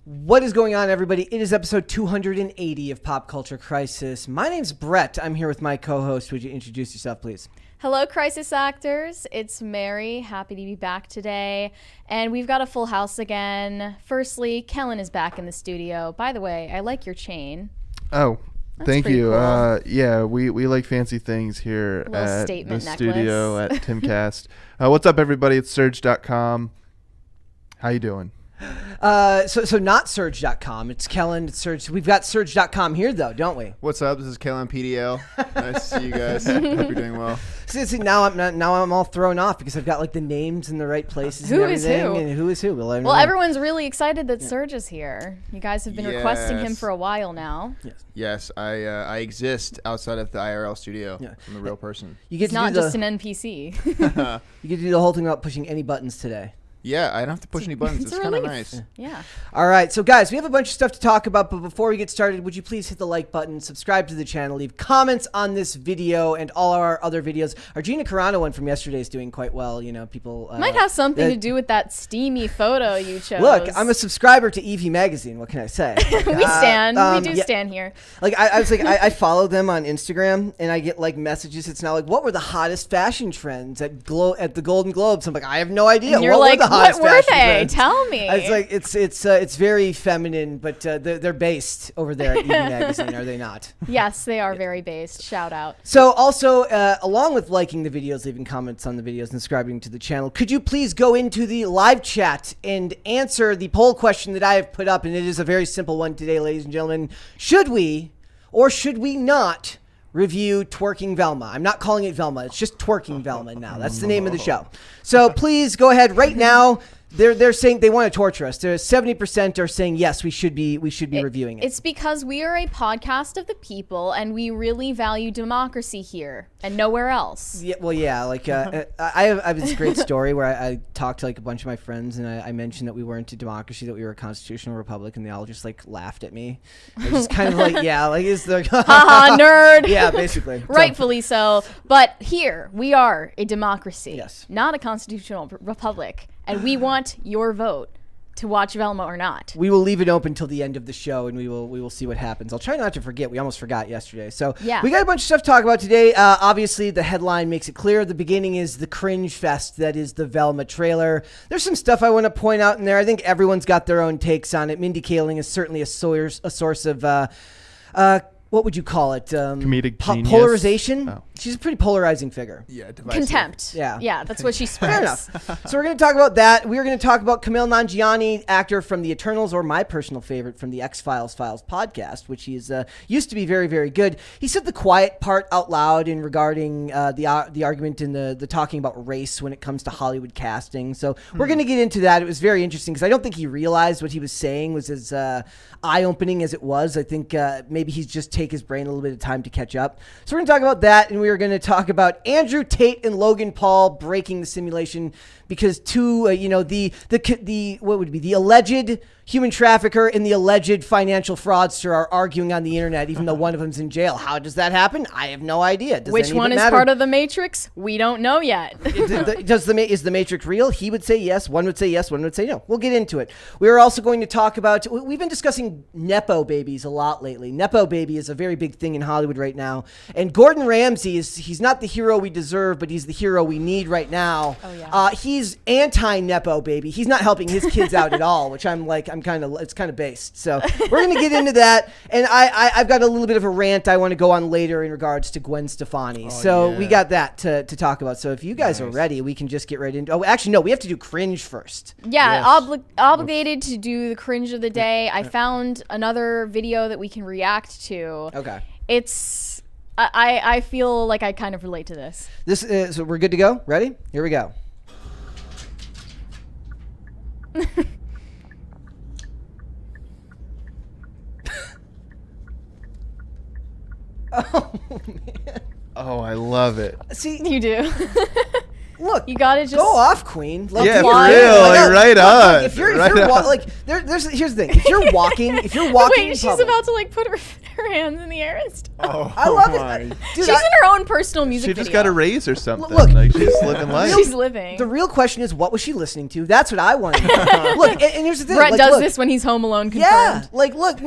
What is going on, everybody? It is episode 280 of Pop Culture Crisis. My name's Brett. I'm here with my co-host. Would you introduce yourself, please? Hello, Crisis Actors. It's Mary. Happy to be back today. And we've got a full house again. Firstly, Kellen is back in the studio. By the way, I like your chain. Oh, That's thank you. cool. Yeah, we like fancy things here A little at statement the necklace. studio at Timcast. What's up, everybody? It's Surge.com. How you doing? So not Surge.com. It's Kellen. It's Surge. We've got Surge.com here, though, don't we? What's up? This is Kellen PDL. Nice to see you guys. Hope you're doing well. See, now I'm all thrown off because I've got like the names in the right places. Who and is everything, who? And who is who? Well, Everyone's really excited that Surge is here. You guys have been requesting him Yes. for a while now. Yes, I exist outside of the IRL studio. Yeah. I'm a real person. You get It's to not do just the, an NPC. you get to do the whole thing without pushing any buttons today. Yeah, I don't have to push any buttons. It's It's a kind of relief. nice. Yeah. All right, so guys, we have a bunch of stuff to talk about, but before we get started, would you please hit the like button, subscribe to the channel, leave comments on this video and all our other videos. Our Gina Carano one from yesterday is doing quite well. You know, people Might have something to do with that steamy photo you chose. Look, I'm a subscriber to Evie Magazine. What can I say? we stand. We do yeah. stand here. Like I was like, I follow them on Instagram, and I get like messages. It's now like, what were the hottest fashion trends at the Golden Globes? I'm like, I have no idea. And you're what like, were the hottest what were fashion they? trends? Tell me. It's like it's very feminine, but they're based over there at Evie Magazine, are they not? Yes, they are very based. Shout out. So also, along with liking the videos, leaving comments on the videos, and subscribing to the channel, could you please go into the live chat and answer the poll question that I have put up? And it is a very simple one today, ladies and gentlemen. Should we or should we not review Twerking Velma? I'm not calling it Velma. It's just Twerking Velma now. That's the name of the show. So please go ahead right now. They're saying they want to torture us. There's 70% are saying yes, we should be reviewing it. It's because we are a podcast of the people, and we really value democracy here and nowhere else. Yeah, well, yeah. Like I have this great story where I talked to like a bunch of my friends, and I mentioned that we weren't a democracy, that we were a constitutional republic, and they all just like laughed at me. It was kind of like, yeah, like it's like Haha, nerd. Yeah, basically. Rightfully so. But here we are a democracy, Yes. not a constitutional republic, and we want your vote to watch Velma or not. We will leave it open till the end of the show, and we will see what happens. I'll try not to forget. We almost forgot yesterday. So Yeah. we got a bunch of stuff to talk about today. Obviously, the headline makes it clear. The beginning is the Cringe Fest. That is the Velma trailer. There's some stuff I want to point out in there. I think everyone's got their own takes on it. Mindy Kaling is certainly a source of what would you call it? Comedic genius? Polarization. Oh. She's a pretty polarizing figure. Yeah, divisive. Contempt. Yeah. Yeah, that's what she Fair spreads. enough. So we're going to talk about that. We're going to talk about Kumail Nanjiani, actor from The Eternals, or my personal favorite from the X-Files podcast, which he's used to be very, very good. He said the quiet part out loud in regarding the argument in the talking about race when it comes to Hollywood casting. So we're going to get into that. It was very interesting because I don't think he realized what he was saying was as eye-opening as it was. I think maybe he's just take his brain a little bit of time to catch up. So we're going to talk about that, and we are going to talk about Andrew Tate and Logan Paul breaking the simulation because the what would be the alleged human trafficker and the alleged financial fraudster are arguing on the internet, even though one of them's in jail. How does that happen? I have no idea. Does Which one is part of the Matrix? We don't know yet. Is the Matrix real? He would say yes. One would say yes. One would say no. We'll get into it. We are also going to talk about. We've been discussing Nepo-Babies a lot lately. Nepo-Baby is a very big thing in Hollywood right now. And Gordon Ramsay he's not the hero we deserve, but he's the hero we need right now. Oh, yeah. He's anti-Nepo-Baby. He's not helping his kids out at all, which it's kind of based. So we're going to get into that. And I've got a little bit of a rant I want to go on later in regards to Gwen Stefani. We got that to talk about. So if you guys are ready, we can just get right into. Oh, actually, no, we have to do Cringe first. Yeah, obligated to do the Cringe of the day. I found another video that we can react to. Okay. It's I feel like I kind of relate to this. So we're good to go. Ready? Here we go. Oh man. Oh, I love it. See, You do. Look, You gotta just go off, Queen. Look, Yeah, for Why? real. Like, Like, right look, on. if you're Right on. like, here's the thing. If you're walking Wait, in she's public, about to like put her hands in the air and stuff. Oh, I love my. it. Dude, She's in her own personal music She video. just got a raise or something. Look. Like she's living life. She's living. the real question is, what was she listening to? That's what I want to know. Look, and here's the thing. Brett like, does look, this when he's home alone. Yeah, Confirmed. like look.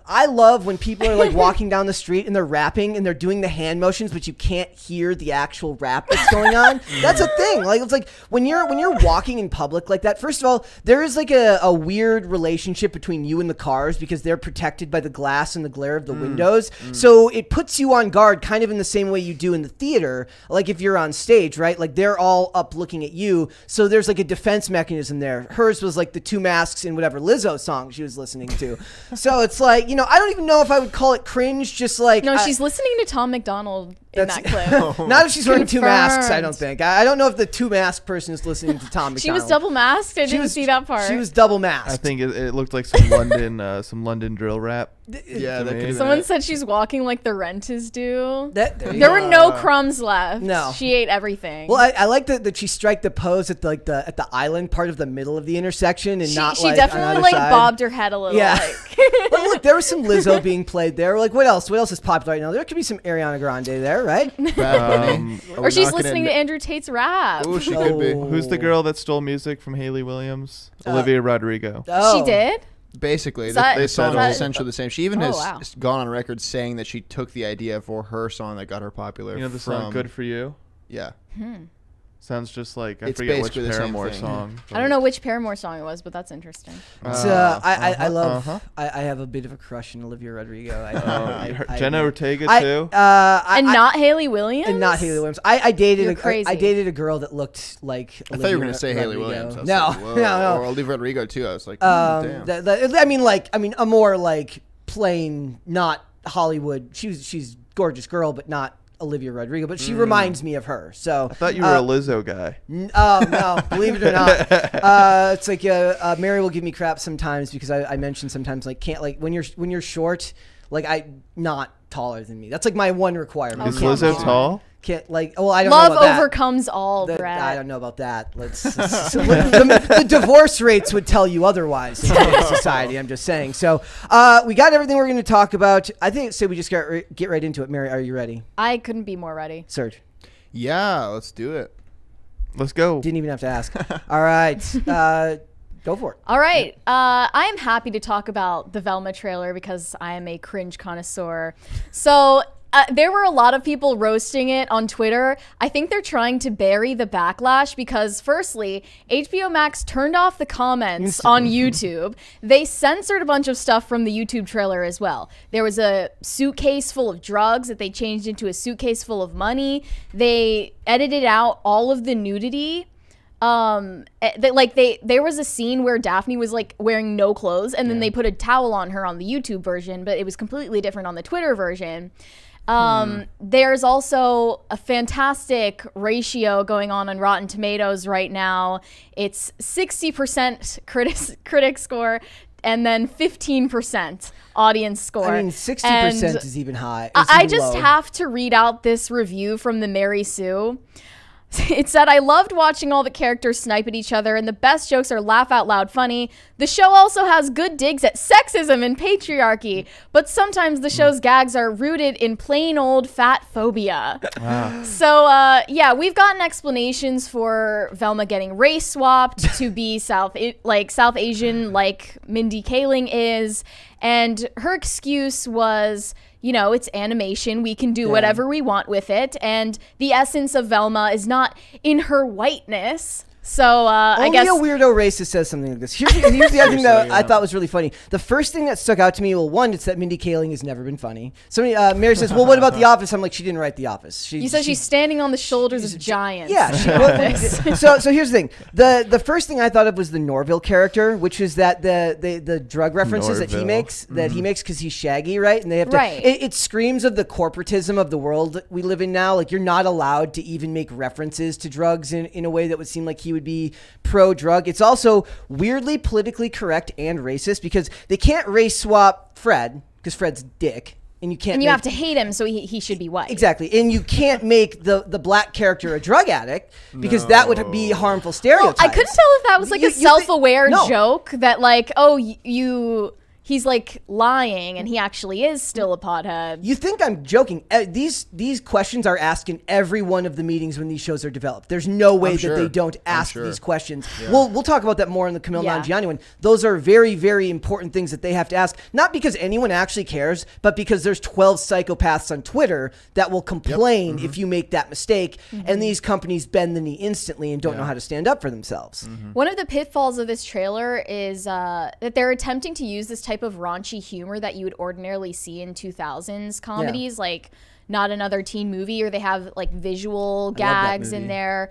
I love when people are like walking down the street and they're rapping and they're doing the hand motions, but you can't hear the actual rap that's going on. That's a thing. Like it's like when you're walking in public like that. First of all, there is like a weird relationship between you and the cars because they're protected by the glass and the glare of the windows. So it puts you on guard, kind of in the same way you do in the theater. Like if you're on stage, right? Like they're all up looking at you. So there's like a defense mechanism there. Hers was like the Two Masks in whatever Lizzo song she was listening to. So it's like, I don't even know if I would call it cringe. Just like No, she's listening to Tom McDonald in that clip. not if she's wearing two masks. I don't Confirmed. think. I don't know if the two mask person is listening to Tom McDonald. She was double masked. I didn't see that part. She was double masked. I think it looked like some London drill rap. Yeah, that could have Someone been said she's walking like the rent is due. there you There go. were no crumbs left. No. She ate everything. Well, I like that she strike the pose at the island part of the middle of the intersection and not she like on definitely the like other side. bobbed her head a little. Yeah. Like. But look, there was some Lizzo being played there. Like, what else? What else is popular right now? There could be some Ariana Grande there, right? Bad Bunny. Are we Or she's not gonna listening to Andrew Tate's rap. Oh, she could be. Who's the girl that stole music from Haley Williams? Olivia Rodrigo. Oh. She did? Basically, Is that- the is song that- is essentially the same. She even Oh, has wow. gone on record saying that she took the idea for her song that got her popular. You know the from, song "Good for You"? Yeah. Sounds just like I It's forget which basically the same Paramore thing. song. I don't know which Paramore song it was, but that's interesting. I love. uh-huh. I have a bit of a crush on Olivia Rodrigo. Jenna Ortega too. And not Haley Williams? And not Haley Williams. I dated You're crazy. I dated a girl that looked like. I thought you were Olivia gonna say Haley Rodrigo. Williams. I was No, like, whoa. no. Or Olivia Rodrigo too. I was like, damn. I mean, a more like plain, not Hollywood. She's gorgeous girl, but not Olivia Rodrigo. But she reminds me of her. So I thought you were a Lizzo guy. Oh no, believe it or not, it's like Mary will give me crap sometimes because I mention sometimes like can't like when you're short, like I not taller than me. That's like my one requirement. Is Can't Lizzo be- tall? Can't like. Well, I don't Love know about that. overcomes all, Brett. I don't know about that. The divorce rates would tell you otherwise in today's society. I'm just saying. So we got everything we're going to talk about. I think we just get right into it. Mary, are you ready? I couldn't be more ready. Serge, Yeah, let's do it. Let's go. didn't even have to ask. All right, go for it. All right. I am happy to talk about the Velma trailer because I am a cringe connoisseur. So there were a lot of people roasting it on Twitter. I think they're trying to bury the backlash because, firstly, HBO Max turned off the comments on YouTube. They censored a bunch of stuff from the YouTube trailer as well. There was a suitcase full of drugs that they changed into a suitcase full of money. They edited out all of the nudity. There was a scene where Daphne was like wearing no clothes and then they put a towel on her on the YouTube version, but it was completely different on the Twitter version. There's also a fantastic ratio going on Rotten Tomatoes right now. It's 60% critic score and then 15% audience score. I mean, 60% is even high. I just have to read out this review from the Mary Sue. It said, I loved watching all the characters snipe at each other, and the best jokes are laugh out loud funny. The show also has good digs at sexism and patriarchy, but sometimes the show's gags are rooted in plain old fat phobia. Wow. So, we've gotten explanations for Velma getting race swapped to be South Asian like Mindy Kaling is, and her excuse was, it's animation. We can do whatever we want with it. And the essence of Velma is not in her whiteness. So I guess a weirdo racist says something like this. Here's the other thing that I thought was really funny. The first thing that stuck out to me, well, one, it's that Mindy Kaling has never been funny. Somebody, Mary says, well, what about The Office? I'm like, she didn't write The Office. You said she's standing on the shoulders of giants. Yeah. So here's the thing. The first thing I thought of was the Norville character, which is that the drug references that he makes because he's Shaggy, right? And they have to. Right. It screams of the corporatism of the world we live in now. Like you're not allowed to even make references to drugs in a way that would seem like he would be pro-drug. It's also weirdly politically correct and racist because they can't race swap Fred because Fred's dick. And you can't. And you have to hate him, so he should be white. Exactly. And you can't make the black character a drug addict because that would be harmful stereotypes. I couldn't tell if that was like a self-aware no. joke that like, oh, he's like lying and he actually is still a pothead. You think I'm joking? These questions are asked in every one of the meetings when these shows are developed. There's no way that they don't ask these questions. Yeah. We'll talk about that more in the Kumail Nanjiani one. Those are very, very important things that they have to ask. Not because anyone actually cares, but because there's 12 psychopaths on Twitter that will complain if you make that mistake. And these companies bend the knee instantly and don't know how to stand up for themselves. One of the pitfalls of this trailer is that they're attempting to use this type of raunchy humor that you would ordinarily see in 2000s comedies, like Not Another Teen Movie, or they have like visual gags in there.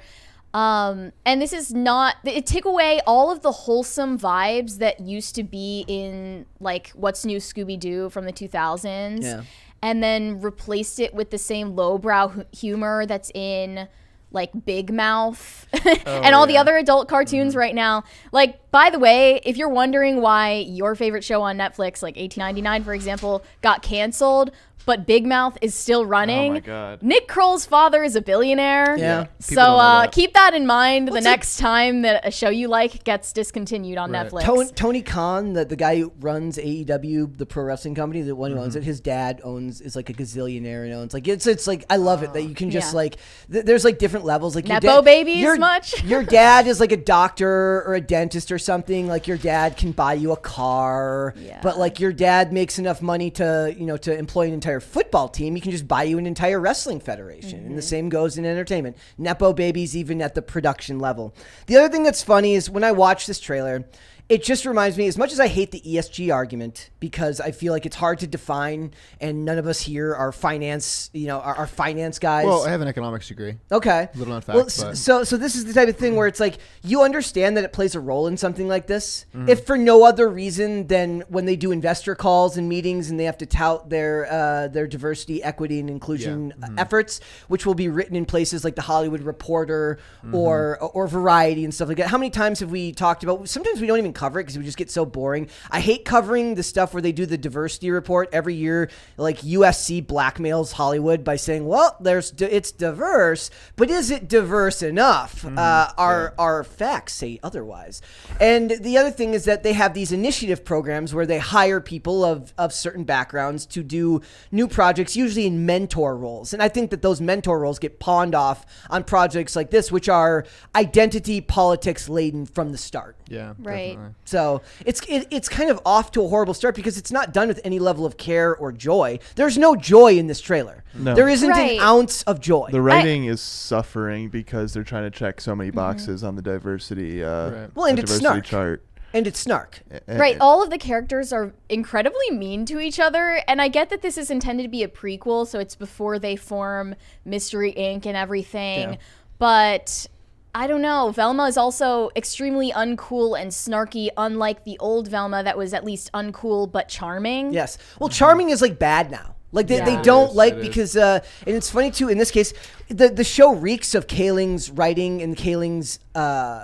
And this is not, it took away all of the wholesome vibes that used to be in like What's New Scooby-Doo from the 2000s, and then replaced it with the same lowbrow humor that's in like Big Mouth and all the other adult cartoons right now. Like, by the way, if you're wondering why your favorite show on Netflix, like 1899, for example, got canceled, but Big Mouth is still running. Oh my God. Nick Kroll's father is a billionaire. Yeah. So keep that in mind the next time that a show you like gets discontinued on Netflix. Tony Khan, the guy who runs AEW, the pro wrestling company, the one who owns it, his dad is like a gazillionaire and owns like it's like I love it that you can just like there's like different levels, like Nepo-Babies much. Your dad is like a doctor or a dentist or something. Like your dad can buy you a car, but like your dad makes enough money to employ an entire football team. He can just buy you an entire wrestling federation. And the same goes in entertainment. Nepo-Babies, even at the production level. The other thing that's funny is when I watch this trailer, it just reminds me, as much as I hate the ESG argument, because I feel like it's hard to define, and none of us here are finance, are finance guys. Well, I have an economics degree. Okay. Little known fact. Well, so this is the type of thing where it's like, you understand that it plays a role in something like this, if for no other reason than when they do investor calls and meetings and they have to tout their diversity, equity, and inclusion efforts, which will be written in places like the Hollywood Reporter or Variety and stuff like that. How many times have we talked about? Sometimes we don't even cover it because we just get so boring. I hate covering the stuff where they do the diversity report every year. Like USC blackmails Hollywood by saying, well, it's diverse, but is it diverse enough? Our facts say otherwise. And the other thing is that they have these initiative programs where they hire people of certain backgrounds to do new projects, usually in mentor roles. And I think that those mentor roles get pawned off on projects like this, which are identity politics laden from the start. Yeah, right. Definitely. So it's kind of off to a horrible start because it's not done with any level of care or joy. There's no joy in this trailer. No. There isn't an ounce of joy. The writing is suffering because they're trying to check so many boxes on the diversity, and it's diversity snark. chart. And it's snark. Right. All of the characters are incredibly mean to each other. And I get that this is intended to be a prequel, so it's before they form Mystery Inc. and everything. Yeah. But I don't know. Velma is also extremely uncool and snarky, unlike the old Velma that was at least uncool but charming. Yes. Well, charming is like bad now. Like they don't because and it's funny too in this case the show reeks of Kaling's writing and Kaling's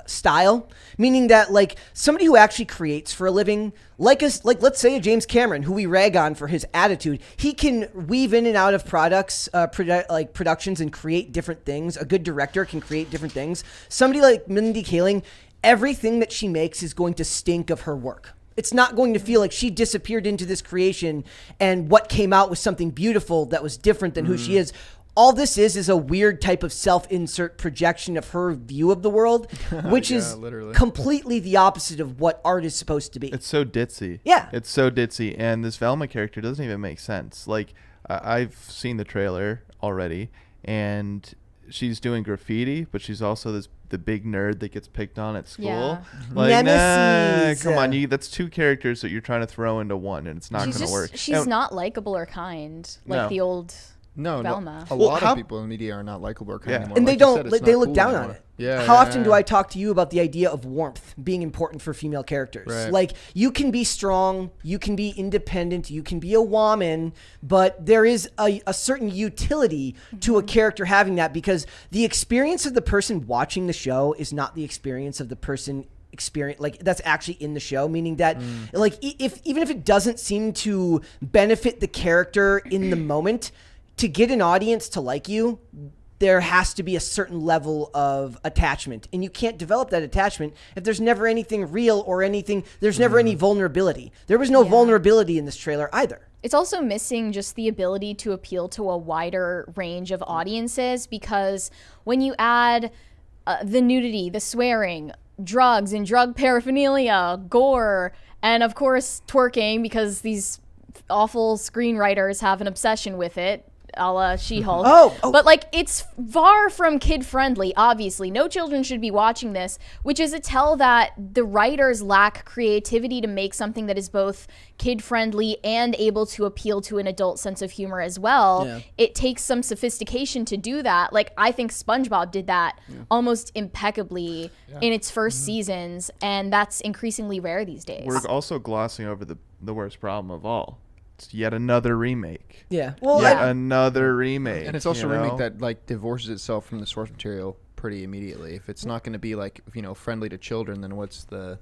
style, meaning that like somebody who actually creates for a living, like let's say a James Cameron, who we rag on for his attitude, he can weave in and out of productions and create different things. A good director can create different things. Somebody like Mindy Kaling, everything that she makes is going to stink of her work. It's not going to feel like she disappeared into this creation and what came out was something beautiful that was different than who she is. All this is a weird type of self-insert projection of her view of the world, which is literally completely the opposite of what art is supposed to be. It's so ditzy. Yeah. It's so ditzy. And this Velma character doesn't even make sense. Like, I've seen the trailer already, and she's doing graffiti, but she's also the big nerd that gets picked on at school. Yeah. Like, Nemesis. come on, that's two characters that you're trying to throw into one, and it's not going to work. She's not likable or kind like the old Velma. A lot of people in media are not likable or kind anymore. And like they look down on it. Yeah. How often do I talk to you about the idea of warmth being important for female characters? Right. Like, you can be strong, you can be independent, you can be a woman, but there is a certain utility to a character having that, because the experience of the person watching the show is not the experience of the person experience, like that's actually in the show, meaning that like even if it doesn't seem to benefit the character in the moment, to get an audience to like you, there has to be a certain level of attachment, and you can't develop that attachment if there's never anything real or there's never any vulnerability. There was no vulnerability in this trailer either. It's also missing just the ability to appeal to a wider range of audiences, because when you add the nudity, the swearing, drugs and drug paraphernalia, gore, and of course twerking, because these awful screenwriters have an obsession with it, a la She-Hulk. But like, it's far from kid friendly. Obviously, no children should be watching this, which is a tell that the writers lack creativity to make something that is both kid friendly and able to appeal to an adult sense of humor as well. Yeah. It takes some sophistication to do that. Like, I think SpongeBob did that almost impeccably in its first seasons, and that's increasingly rare these days. We're also glossing over the worst problem of all. It's yet another remake. Yeah. Well, Yet another remake. And it's also you a remake know? that like divorces itself from the source material pretty immediately. If it's not going to be like, friendly to children, then what's the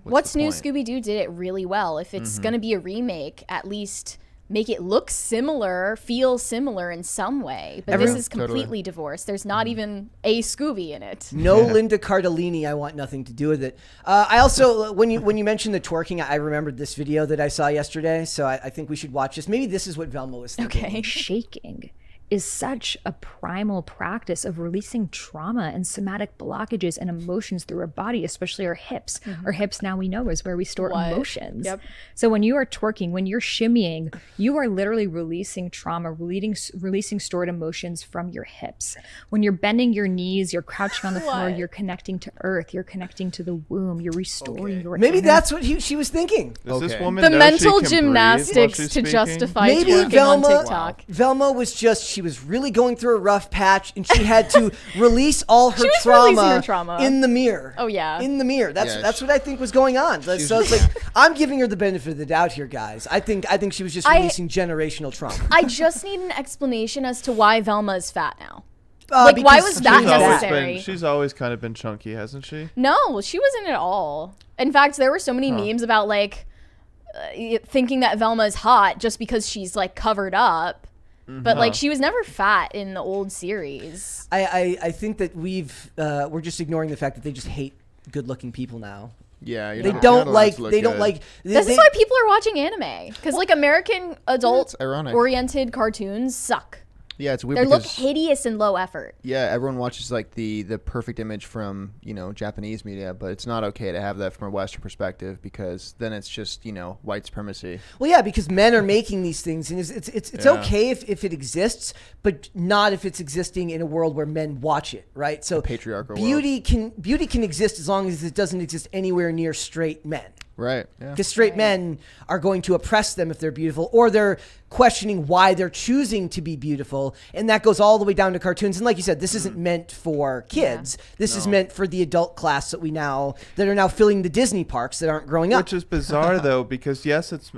What's the New? point? Scooby-Doo did it really well. If it's going to be a remake, at least make it look similar, feel similar in some way. But this is completely divorced. There's not even a Scooby in it. No Linda Cardellini. I want nothing to do with it. I also, when you mentioned the twerking, I remembered this video that I saw yesterday. So I think we should watch this. Maybe this is what Velma was thinking. Okay. Shaking is such a primal practice of releasing trauma and somatic blockages and emotions through our body, especially our hips. Our hips, now we know, is where we store emotions. Yep. So when you are twerking, when you're shimmying, you are literally releasing trauma, releasing stored emotions from your hips. When you're bending your knees, you're crouching on the floor, you're connecting to earth, you're connecting to the womb, you're restoring your Maybe inner- that's what she was thinking. Does this Okay. woman The know she mental can breathe while gymnastics she's to speaking? justify Maybe twerking on TikTok. Velma she was really going through a rough patch, and she had to release all her She was releasing trauma, her trauma. in the mirror. Oh, yeah. In the mirror. Yeah, That's what I think was going on. So it's like, I'm giving her the benefit of the doubt here, guys. I think she was just releasing generational trauma. I just need an explanation as to why Velma is fat now. why Because was that She's always necessary? she's always kind of been chunky, hasn't she? No, she wasn't at all. In fact, there were so many memes about like thinking that Velma is hot just because she's like covered up. But like, she was never fat in the old series. I think that we're just ignoring the fact that they just hate good-looking people now. Yeah, They don't like. They don't like. This is why people are watching anime, because like American it's ironic. adult-oriented cartoons suck. Yeah, it's weird They look because hideous and low effort. yeah, everyone watches like the perfect image from Japanese media, but it's not okay to have that from a Western perspective, because then it's just white supremacy. Well, yeah, because men are making these things, and it's okay if it exists, but not if it's existing in a world where men watch it, right? So Patriarchal beauty can exist as long as it doesn't exist anywhere near straight men. Right. Yeah. Because straight men are going to oppress them if they're beautiful, or they're questioning why they're choosing to be beautiful. And that goes all the way down to cartoons. And like you said, this isn't meant for kids. This is meant for the adult class that are now filling the Disney parks that aren't growing up. Which is bizarre though, because yes, it's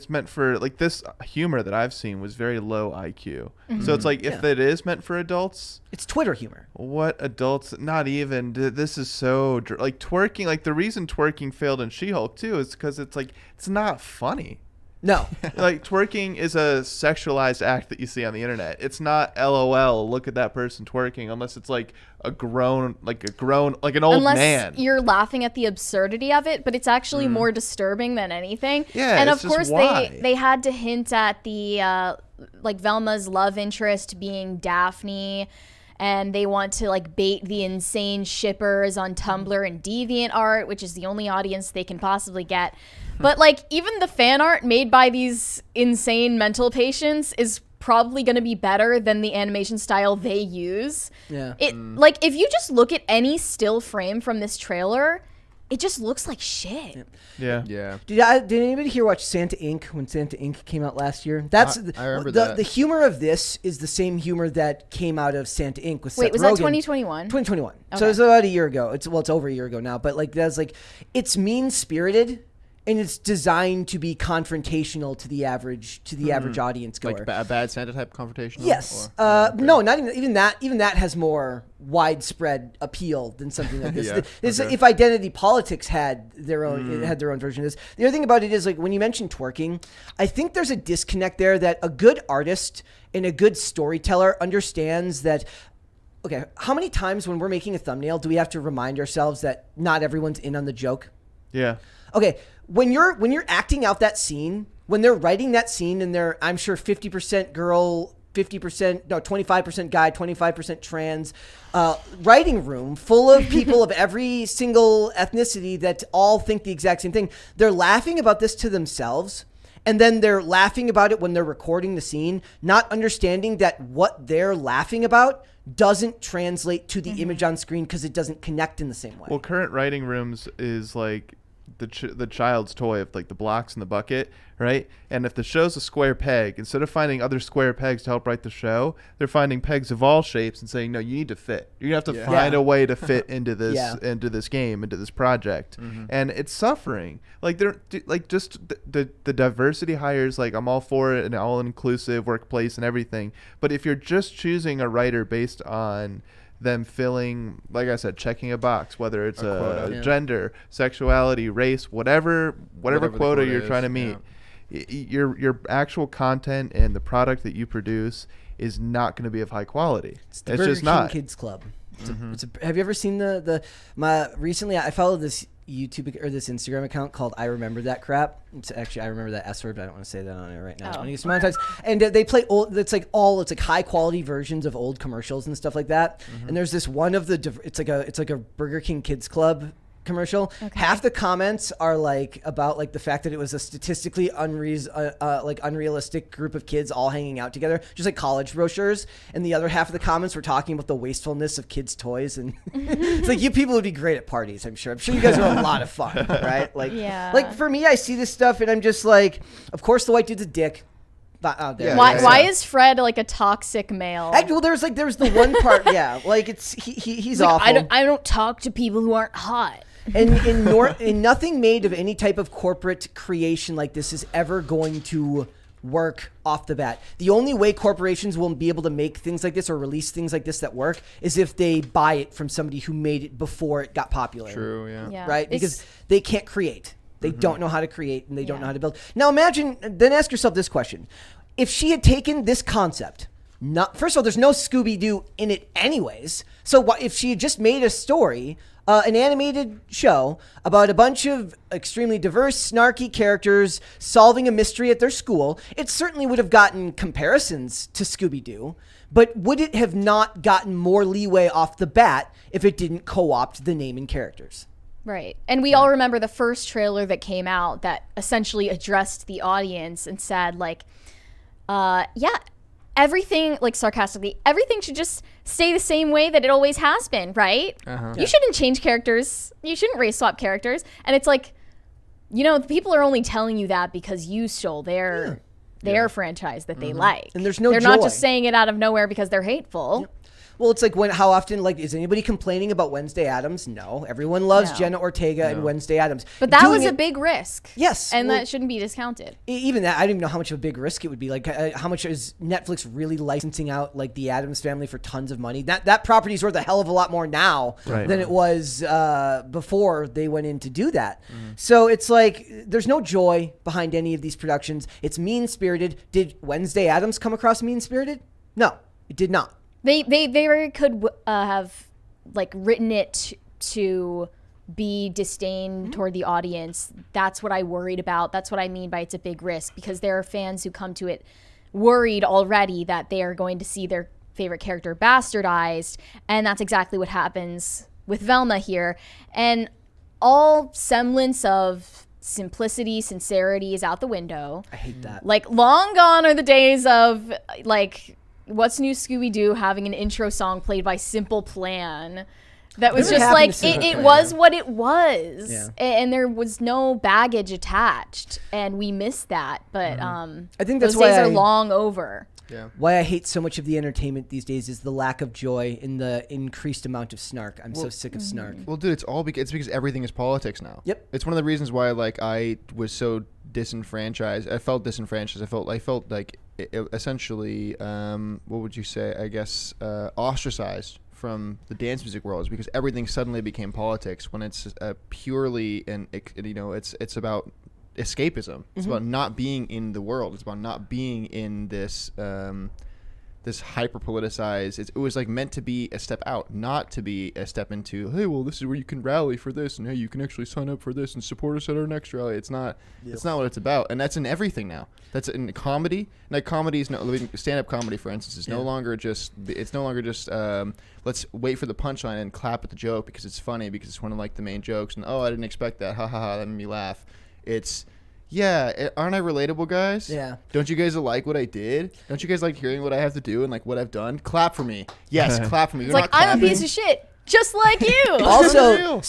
meant for like this humor that I've seen was very low IQ. So it's like, if it is meant for adults, It's Twitter humor. what adults? Not even. This is so like twerking. Like the reason twerking failed in She-Hulk too is because it's like it's not funny. No. Like twerking is a sexualized act that you see on the internet. It's not LOL. Look at that person twerking, unless it's like an old Unless man. you're laughing at the absurdity of it, but it's actually more disturbing than anything. Yeah, and it's of just course why? they had to hint at the like Velma's love interest being Daphne, and they want to like bait the insane shippers on Tumblr and DeviantArt, which is the only audience they can possibly get. But like, even the fan art made by these insane mental patients is probably going to be better than the animation style they use. Yeah. Like, if you just look at any still frame from this trailer, it just looks like shit. Yeah. Yeah. Did anybody here watch Santa Inc. when Santa Inc. came out last year? I remember that. The humor of this is the same humor that came out of Santa Inc. with Wait, Seth was Rogen. that 2021? 2021. So Okay. it was about a year ago. It's over a year ago now. But like, it's mean spirited, and it's designed to be confrontational to the average audience goer. Like a bad Santa type confrontation. Yes. No, not even that. Even that has more widespread appeal than something like this. If identity politics had their own version of this. The other thing about it is, like, when you mentioned twerking, I think there's a disconnect there that a good artist and a good storyteller understands that. Okay, how many times when we're making a thumbnail do we have to remind ourselves that not everyone's in on the joke? Yeah. Okay, when you're acting out that scene, when they're writing that scene and they're, I'm sure, 50% girl, 25% guy, 25% trans, writing room full of people of every single ethnicity that all think the exact same thing. They're laughing about this to themselves, and then they're laughing about it when they're recording the scene, not understanding that what they're laughing about doesn't translate to the image on screen because it doesn't connect in the same way. Well, current writing rooms is like the child's toy of like the blocks in the bucket, right? And if the show's a square peg, instead of finding other square pegs to help write the show, they're finding pegs of all shapes and saying, no, you need to fit. You have to find a way to fit into this into this game, into this project. And it's suffering. Like they're like just the diversity hires, like I'm all for it, an all inclusive workplace and everything. But if you're just choosing a writer based on them filling, like I said, checking a box, whether it's a gender, sexuality, race, whatever quota you're trying to meet, your actual content and the product that you produce is not going to be of high quality. It's the Burger King Kids Club. Have you ever seen recently I followed this YouTube or this Instagram account called I Remember That Crap. It's actually I Remember That S word, but I don't want to say that on it right now. And they play old. It's like high quality versions of old commercials and stuff like that. And there's this one of it's like a Burger King Kids Club commercial. Okay. Half the comments are like about like the fact that it was a statistically unrealistic group of kids all hanging out together, just like college brochures, and the other half of the comments were talking about the wastefulness of kids' toys. And it's like, you people would be great at parties. I'm sure you guys are a lot of fun, right? Like, like for me, I see this stuff and I'm just like, of course the white dude's a dick. Why is Fred like a toxic male? Well, there's the one part, like he's like, awful. I don't talk to people who aren't hot. And nothing made of any type of corporate creation like this is ever going to work off the bat. The only way corporations will be able to make things like this or release things like this that work is if they buy it from somebody who made it before it got popular. True, yeah. Right? Because they can't create. They don't know how to create, and they don't know how to build. Now then ask yourself this question. If she had taken this concept, first of all, there's no Scooby-Doo in it anyways. So if she had just made a story, an animated show about a bunch of extremely diverse, snarky characters solving a mystery at their school, it certainly would have gotten comparisons to Scooby-Doo, but would it have not gotten more leeway off the bat if it didn't co-opt the name and characters? Right. And we all remember the first trailer that came out that essentially addressed the audience and said, like, everything, like sarcastically, everything should just stay the same way that it always has been, right? You shouldn't change characters. You shouldn't race swap characters. And it's like, people are only telling you that because you stole their franchise that they like. And there's no They're joy. not just saying it out of nowhere because they're hateful. Yep. Well, it's like how often, like, is anybody complaining about Wednesday Addams? No. Everyone loves Jenna Ortega and Wednesday Addams. But that was a big risk. Yes. And that shouldn't be discounted. Even that, I don't even know how much of a big risk it would be. Like, how much is Netflix really licensing out, like, the Addams Family for tons of money? That property's worth a hell of a lot more now than it was before they went in to do that. So it's like, there's no joy behind any of these productions. It's mean-spirited. Did Wednesday Addams come across mean-spirited? No, it did not. They very could have like written it to be disdain toward the audience. That's what I worried about. That's what I mean by it's a big risk, because there are fans who come to it worried already that they are going to see their favorite character bastardized, and that's exactly what happens with Velma here. And all semblance of simplicity, sincerity is out the window. I hate that. Like, long gone are the days of like What's New Scooby-Doo having an intro song played by Simple Plan that was just like it was what it was, and there was no baggage attached, and we missed that. But I think that's those days are long over. Yeah. Why I hate so much of the entertainment these days is the lack of joy in the increased amount of snark. I'm so sick of snark. Well, dude, it's because everything is politics now. Yep. It's one of the reasons why like I was so disenfranchised. I felt disenfranchised. I felt like essentially what would you say? I guess ostracized from the dance music world is because everything suddenly became politics when it's purely it's about escapism. It's about not being in the world. It's about not being in this this hyper politicized. It was like meant to be a step out, not to be a step into. Hey, well, this is where you can rally for this, and hey, you can actually sign up for this and support us at our next rally. It's not. It's not what it's about, and that's in everything now. That's in comedy. Like comedy is stand-up comedy, for instance, is no longer just. It's no longer just. Let's wait for the punchline and clap at the joke because it's funny because it's one of like the main jokes, and oh, I didn't expect that. Ha ha ha! That made me laugh. It's. Yeah, aren't I relatable, guys? Yeah. Don't you guys like what I did? Don't you guys like hearing what I have to do and like what I've done? Clap for me. Yes, clap for me. It's like, I'm a piece of shit, just like you. Also,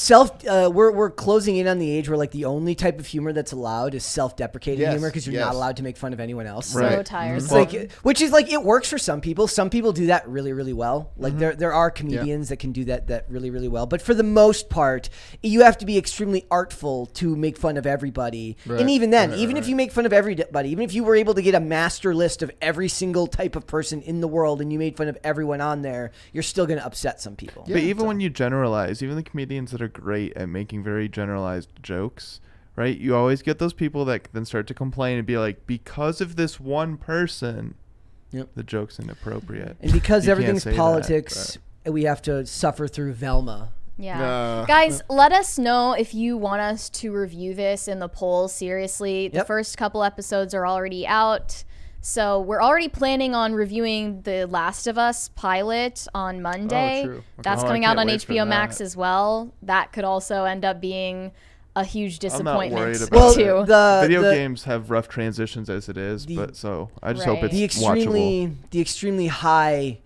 we're closing in on the age where like the only type of humor that's allowed is self-deprecating humor because you're not allowed to make fun of anyone else. So tired. It's like, which is like, it works for some people. Some people do that really, really well. Like there are comedians that can do that really, really well. But for the most part, you have to be extremely artful to make fun of everybody. Right. And even then, even if you make fun of everybody, even if you were able to get a master list of every single type of person in the world and you made fun of everyone on there, you're still going to upset some people. But even when you generalize, even the comedians that are great at making very generalized jokes, right? You always get those people that then start to complain and be like, because of this one person, the joke's inappropriate. And because You everything's can't say politics, we have to suffer through Velma. Yeah. Guys, let us know if you want us to review this in the poll. Seriously, the first couple episodes are already out. So we're already planning on reviewing the Last of Us pilot on Monday. Oh, true. Okay. That's I coming out can't on wait for HBO Max that. as well. That could also end up being a huge disappointment worried about too. Video games have rough transitions as it is, but so I just hope it's watchable. The extremely high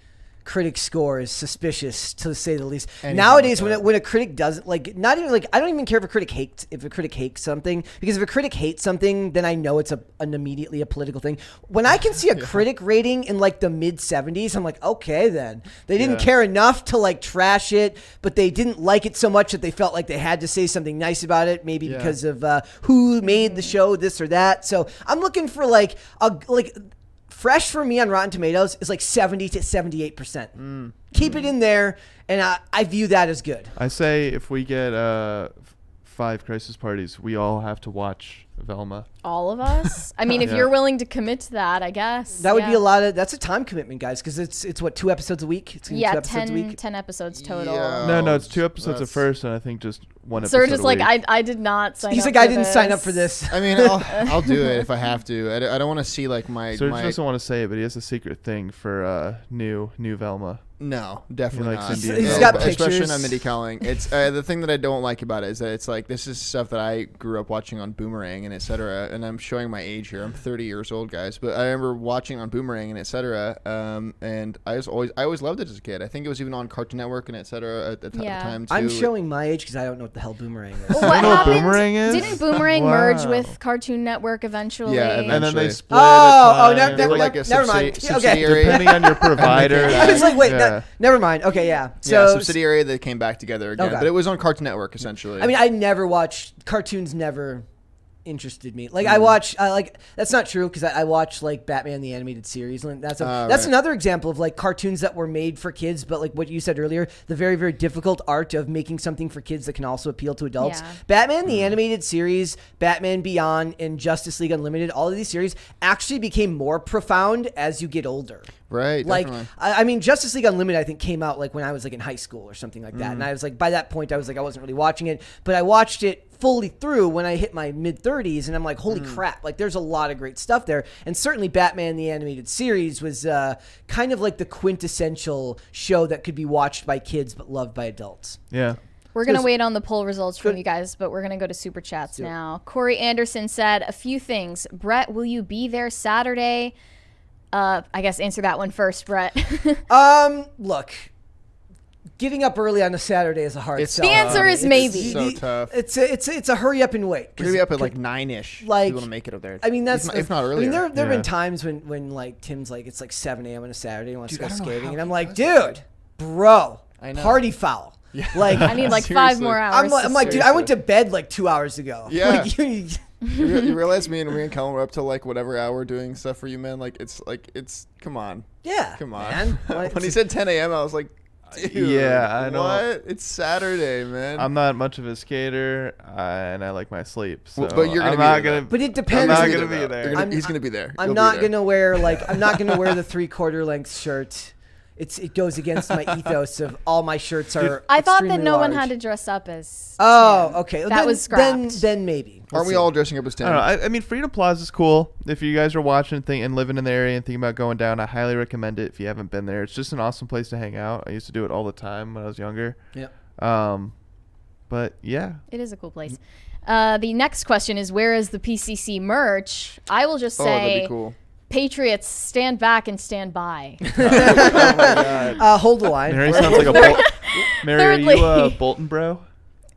critic score is suspicious, to say the least. Anything Nowadays, like when a critic doesn't not even I don't even care if a critic hates something, because if a critic hates something, then I know it's an immediately a political thing. When I can see a critic rating in like the mid 70s, I'm like, okay, then they didn't care enough to like trash it, but they didn't like it so much that they felt like they had to say something nice about it, maybe because of who made the show, this or that. So I'm looking for like fresh for me on Rotten Tomatoes is like 70 to 78%. Keep it in there, and I view that as good. I say if we get 5 crisis parties, we all have to watch Velma. All of us? I mean, if you're willing to commit to that, I guess. That would be a lot of. That's a time commitment, guys, because it's what, 2 episodes a week? It's 2 episodes a week? 10 episodes total. Yeah. No, it's 2 episodes at first, and I think just 1 episode. So we're just a like, week. I did not sign He's up like, I for didn't this. sign up for this. I mean, I'll do it if I have to. I don't want to see like my. Serge doesn't want to say it, but he has a secret thing for new Velma. No, definitely likes not. Indian He's got Especially pictures. on Mindy Kaling. It's the thing that I don't like about it is that it's like this is stuff that I grew up watching on Boomerang and etc. And I'm showing my age here. I'm 30 years old, guys. But I remember watching on Boomerang and etc. And I always loved it as a kid. I think it was even on Cartoon Network and etc. At the time too. I'm showing my age because I don't know what the hell Boomerang is. Well, what You know what happened? Boomerang is? Didn't Boomerang Wow. merge with Cartoon Network eventually? Yeah, And then they Eventually. split. They were like a never mind. subsidiary. Depending on your provider. I was like, wait, Yeah. never mind. Okay, yeah. So Subsidiary that came back together again, Okay. but it was on Cartoon Network essentially. I mean, I never watched cartoons. Never interested me. Like I watch, that's not true because I watch like Batman the animated series. And that's right. another example of like cartoons that were made for kids, but like what you said earlier, the very, very difficult art of making something for kids that can also appeal to adults. Yeah. Batman the animated series, Batman Beyond, and Justice League Unlimited, all of these series actually became more profound as you get older. Right. Like, Definitely. I mean, Justice League Unlimited, I think, came out like when I was like in high school or something like that. And I was like, by that point, I was like, I wasn't really watching it, but I watched it fully through when I hit my mid 30s, and I'm like, holy crap! Like, there's a lot of great stuff there. And certainly, Batman the animated series was kind of like the quintessential show that could be watched by kids but loved by adults. Yeah. We're going to wait on the poll results from you guys, but we're going to go to Super Chats now. Corey Anderson said a few things. Brett, will you be there Saturday? I guess answer that one first, Brett. Look, getting up early on a Saturday is a hard sell. The answer is maybe. So tough. It's a hurry up and wait. You're gonna be up at like 9ish. Like, you want to make it up there. I mean, that's if not earlier. I mean, there have Yeah. been times when like Tim's like it's like 7 a.m. on a Saturday and wants Dude, to I go don't know skating, how and I'm he like, does dude, bro, I know. party foul. Yeah. Like I need like 5 Seriously. more hours. I'm like, dude, I went to bed like 2 hours ago. Yeah. Like, You realize me and Kellen were up till like whatever hour doing stuff for you, man. Like it's come on, yeah, come on. man. When he said 10 a.m., I was like, dude, Yeah, I know. What? It's Saturday, man. I'm not much of a skater, and I like my sleep. So Well, but you're gonna I'm be not there, gonna. though. But it I'm depends. not on- gonna be there. He's gonna be there. I'm You'll be not there. gonna wear I'm not gonna wear the 3/4 length shirt. It goes against my ethos of all my shirts are. I thought that extremely no one large. had to dress up as. Oh, Tim. okay. That was scrapped. Then maybe. Aren't we all dressing up as Tim? I don't know. I mean, Freedom Plaza is cool. If you guys are watching and living in the area and thinking about going down, I highly recommend it. If you haven't been there, it's just an awesome place to hang out. I used to do it all the time when I was younger. Yeah. But yeah, It is a cool place. The next question is, where is the PCC merch? I will just Oh, that'd say, be cool. Patriots, stand back and stand by. Oh my god. Hold the line. Mary sounds like a Mary, are you a Thirdly- Bolton bro?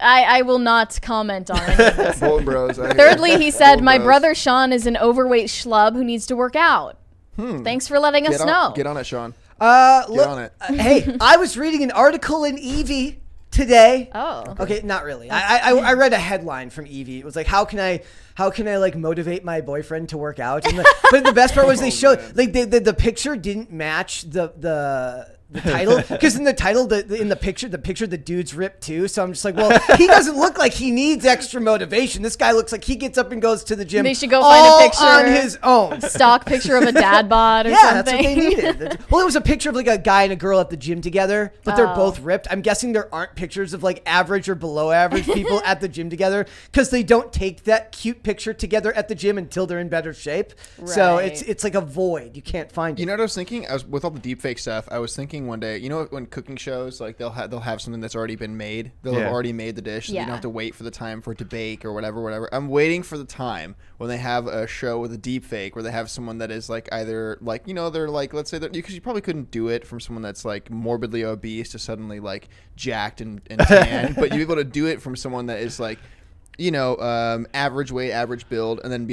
I will not comment on any of this. Bolton Bros. I hear Thirdly, it. he said, Bolton my Bros. brother Sean is an overweight schlub who needs to work out. Thanks for letting us know. Get on it, Sean. Look, on it. Hey, I was reading an article in Evie today. Oh. Okay, not really. I read a headline from Evie. It was like, how can I like motivate my boyfriend to work out? And but the best part was they showed like the picture didn't match the title, because in the title in the picture the dude's ripped too. So I'm just like, well, he doesn't look like he needs extra motivation. This guy looks like he gets up and goes to the gym. They should go find a all picture. on his own. Stock picture of a dad bod or Yeah, something. that's what they needed. Well, it was a picture of like a guy and a girl at the gym together, but they're Oh. both ripped. I'm guessing there aren't pictures of like average or below average people at the gym together, because they don't take that cute picture together at the gym until they're in better shape. So Right. it's like a void. You can't find it. You know what I was thinking? With all the deepfake stuff, I was thinking one day, you know, when cooking shows, like they'll have something that's already been made. They'll Yeah. have already made the dish. So you Yeah. don't have to wait for the time for it to bake or whatever. I'm waiting for the time when they have a show with a deepfake where they have someone that is like either like, you know, they're like, let's say that, because you probably couldn't do it from someone that's like morbidly obese to suddenly like jacked and tan, but you'd be able to do it from someone that is like, you know, average weight, average build, and then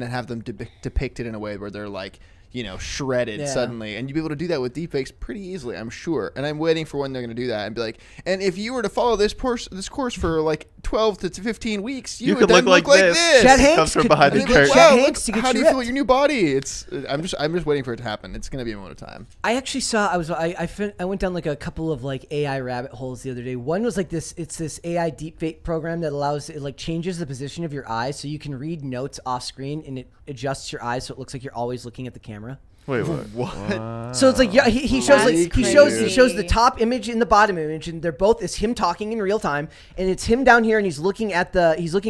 have them depicted in a way where they're like, you know, shredded Yeah. suddenly, and you'd be able to do that with deepfakes pretty easily, I'm sure. And I'm waiting for when they're going to do that and be like, and if you were to follow this course for like 12 to 15 weeks, you You would could then look like this. Chad It Hanks comes from could- behind I the think curtain. Chad Wow, Hanks to get how do you you feel ripped. your new body? I'm just waiting for it to happen. It's going to be a moment of time. I actually saw. I went down like a couple of like AI rabbit holes the other day. One was like this. It's this AI deepfake program that allows it like changes the position of your eyes, so you can read notes off screen, and it adjusts your eyes so it looks like you're always looking at the camera. Wait, What? So it's like, yeah, he shows like That's he shows crazy. the top image and the bottom image, and they're both is him talking in real time, and it's him down here, and he's looking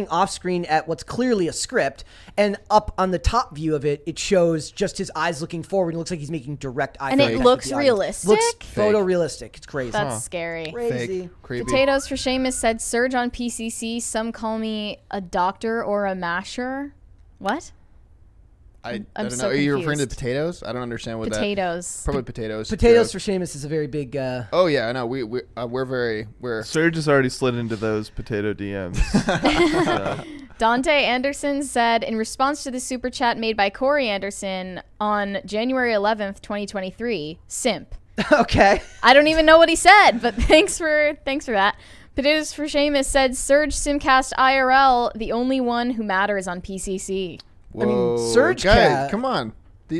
off screen at what's clearly a script, and up on the top view of it, it shows just his eyes looking forward. And it looks like he's making direct eye And it contact with looks the audience. realistic? Looks Fake. photorealistic. It's crazy. That's scary. crazy. Fake. Creepy. Potatoes for Seamus said, Surge on PCC. Some call me a doctor or a masher. What? I I'm don't know. so Are you referring to confused. potatoes? I don't understand what that. Potatoes. Probably potatoes. Potatoes joke. for Seamus is a very big. Oh yeah, I know. We're Serge has already slid into those potato DMs. So, Dante Anderson said, in response to the super chat made by Corey Anderson on January 11th, 2023, simp. Okay. I don't even know what he said, but thanks for that. Potatoes for Seamus said, Surge Simcast IRL, the only one who matters on PCC. Whoa, Surge guys, Cat. come on.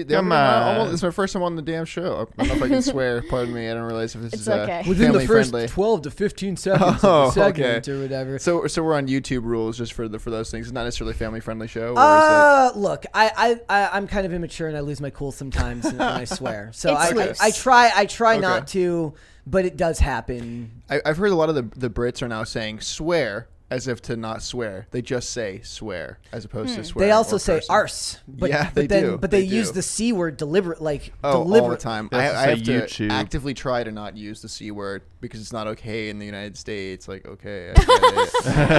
Come on. This is my first time on the damn show. I don't know if I can swear. Pardon me. I don't realize if this It's is okay. Within family the first friendly. 12 to 15 seconds Oh, of the segment okay. or whatever. So we're on YouTube rules just for those things. It's not necessarily family friendly show. Or is Look, I'm kind of immature and I lose my cool sometimes and I swear. So It's I loose. try Okay. not to, but it does happen. I've heard a lot of the Brits are now saying swear as if to not swear. They just say swear as opposed to swear. They also say arse. But, Yeah, they then, do. But they They use do. the C word deliberate. All the time. They I have to have say to YouTube. actively try to not use the C word because it's not okay in the United States. Like, okay, I get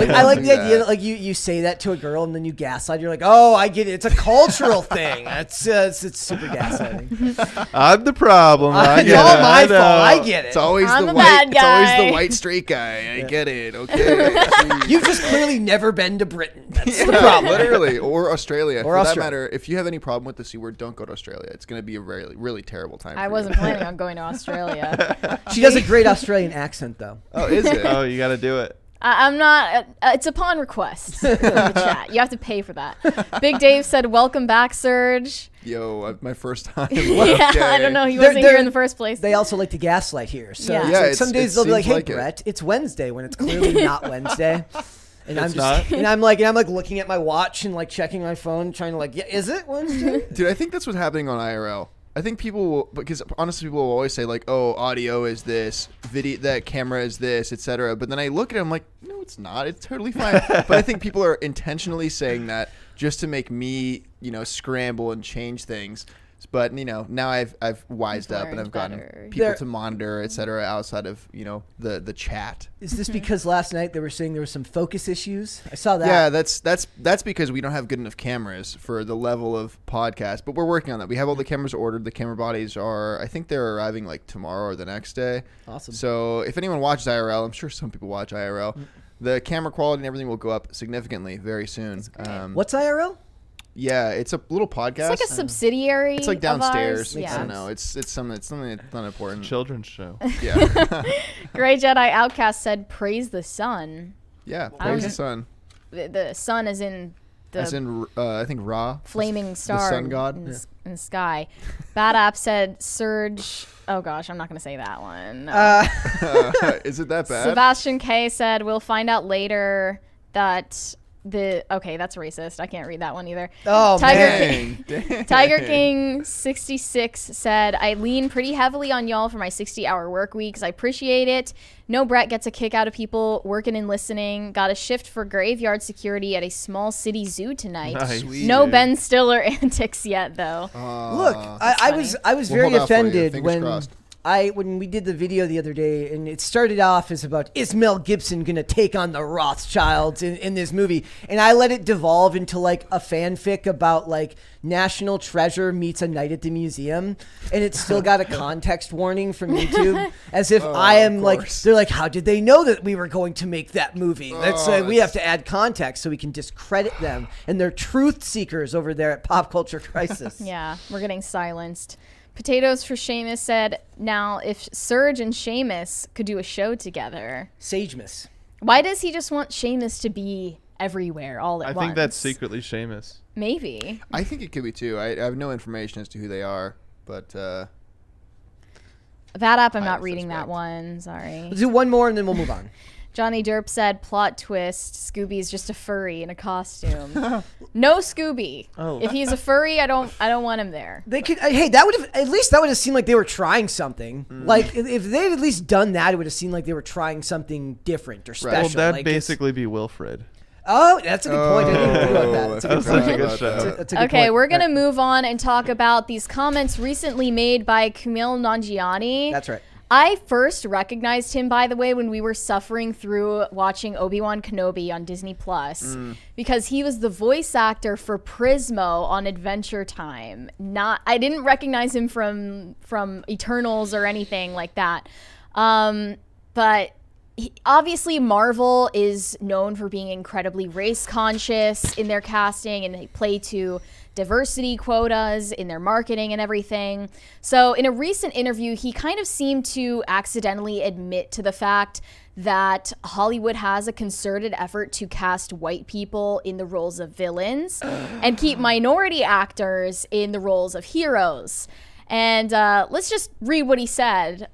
it. I like Do the idea that. that you say that to a girl and then you gaslight. You're like, oh, I get it. It's a cultural thing. It's super gaslighting. I'm the problem. I It's get all it. my I know. fault. I get it. It's always I'm the the white. bad It's always guy. the white straight guy. I get it. Okay. Jeez. You've just clearly never been to Britain. That's the Yeah, problem. literally, or Australia. Or For Australia. that matter, if you have any problem with the C word, don't go to Australia. It's going to be a really, really terrible time. I for wasn't you. planning on going to Australia. She does a great Australian accent, though. Oh, is it? Oh, you got to do it. I'm not. It's upon request from the chat. You have to pay for that. Big Dave said, "Welcome back, Surge." Yo, my first time. Yeah, Okay. I don't know. He They're- wasn't here they're- in the first place. They also like to gaslight here. So Yeah. it's Yeah, like it's- some days it they'll be like, seems "Hey, like it. Brett, it's Wednesday," when it's clearly not Wednesday. And I'm It's just not? and I'm like looking at my watch and like checking my phone, trying to like, yeah, is it Wednesday? Dude, I think that's what's happening on IRL. I think people will, because honestly, people will always say like, "Oh, audio is this, video, that camera is this, etc." But then I look at it, I'm like, "No, it's not. It's totally fine." But I think people are intentionally saying that just to make me, scramble and change things. But now I've wised up and learned I've gotten better. people There- to monitor, etc. Outside of the chat. Is this because last night they were saying there were some focus issues? I saw that. Yeah, that's because we don't have good enough cameras for the level of podcast. But we're working on that. We have all the cameras ordered. The camera bodies I think they're arriving like tomorrow or the next day. Awesome. So if anyone watches IRL, I'm sure some people watch IRL. The camera quality and everything will go up significantly very soon. What's IRL? Yeah, it's a little podcast. It's like a subsidiary. It's like of ours. downstairs. Yeah. I don't know. It's something that's not important. Children's show. Yeah. Gray Jedi Outcast said, "Praise the sun." Yeah. I Praise don't- the sun. The sun is in the As in, I think Ra. flaming star sun god? in the sky. Bad App said, "Surge." Oh gosh, I'm not gonna say that one. Is it that bad? Sebastian K said, "We'll find out later that okay, that's racist. I can't read that one either." Oh, Tiger man. King, Tiger King 66 said, "I lean pretty heavily on y'all for my 60-hour work weeks. I appreciate it. No Brett gets a kick out of people working and listening. Got a shift for graveyard security at a small city zoo tonight. Nice. Sweet. No Ben Stiller antics yet, though." Look, I was funny. very hold out for you. offended Fingers when crossed. when we did the video the other day, and it started off as about, is Mel Gibson gonna take on the Rothschilds in this movie, and I let it devolve into like a fanfic about like National Treasure meets A Night at the Museum, and it's still got a context warning from YouTube, as if I am of like, course. they're like, how did they know that we were going to make that movie? That's we have to add context so we can discredit them, and they're truth seekers over there at Pop Culture Crisis. Yeah, we're getting silenced. Potatoes for Seamus said, "Now, if Surge and Seamus could do a show together, Sagemas. why does he just want Seamus to be everywhere all at I once?" think that's secretly Seamus. Maybe. I think it could be too. I have no information as to who they are, but That up, I'm I not have reading that suspect. one. Sorry. Let's do one more and then we'll move on. Johnny Derp said, "Plot twist, Scooby's just a furry in a costume." No Scooby. Oh. If he's a furry, I don't want him there. They could. Hey, that would have at least that would have seemed like they were trying something. Like if they'd at least done that, it would have seemed like they were trying something different or special. Well, that'd Like, it's- basically be Wilfred. Oh, that's a good point. I didn't even think about that. That's a That good was point. such a good About show. that. That's a good Okay, point. we're going to Right. move on and talk about these comments recently made by Kumail Nanjiani. That's right. I first recognized him, by the way, when we were suffering through watching Obi-Wan Kenobi on Disney Plus, because he was the voice actor for Prismo on Adventure Time. I didn't recognize him from Eternals or anything like that. But obviously Marvel is known for being incredibly race conscious in their casting, and they play to diversity quotas in their marketing and everything. So in a recent interview, he kind of seemed to accidentally admit to the fact that Hollywood has a concerted effort to cast white people in the roles of villains and keep minority actors in the roles of heroes. And let's just read what he said.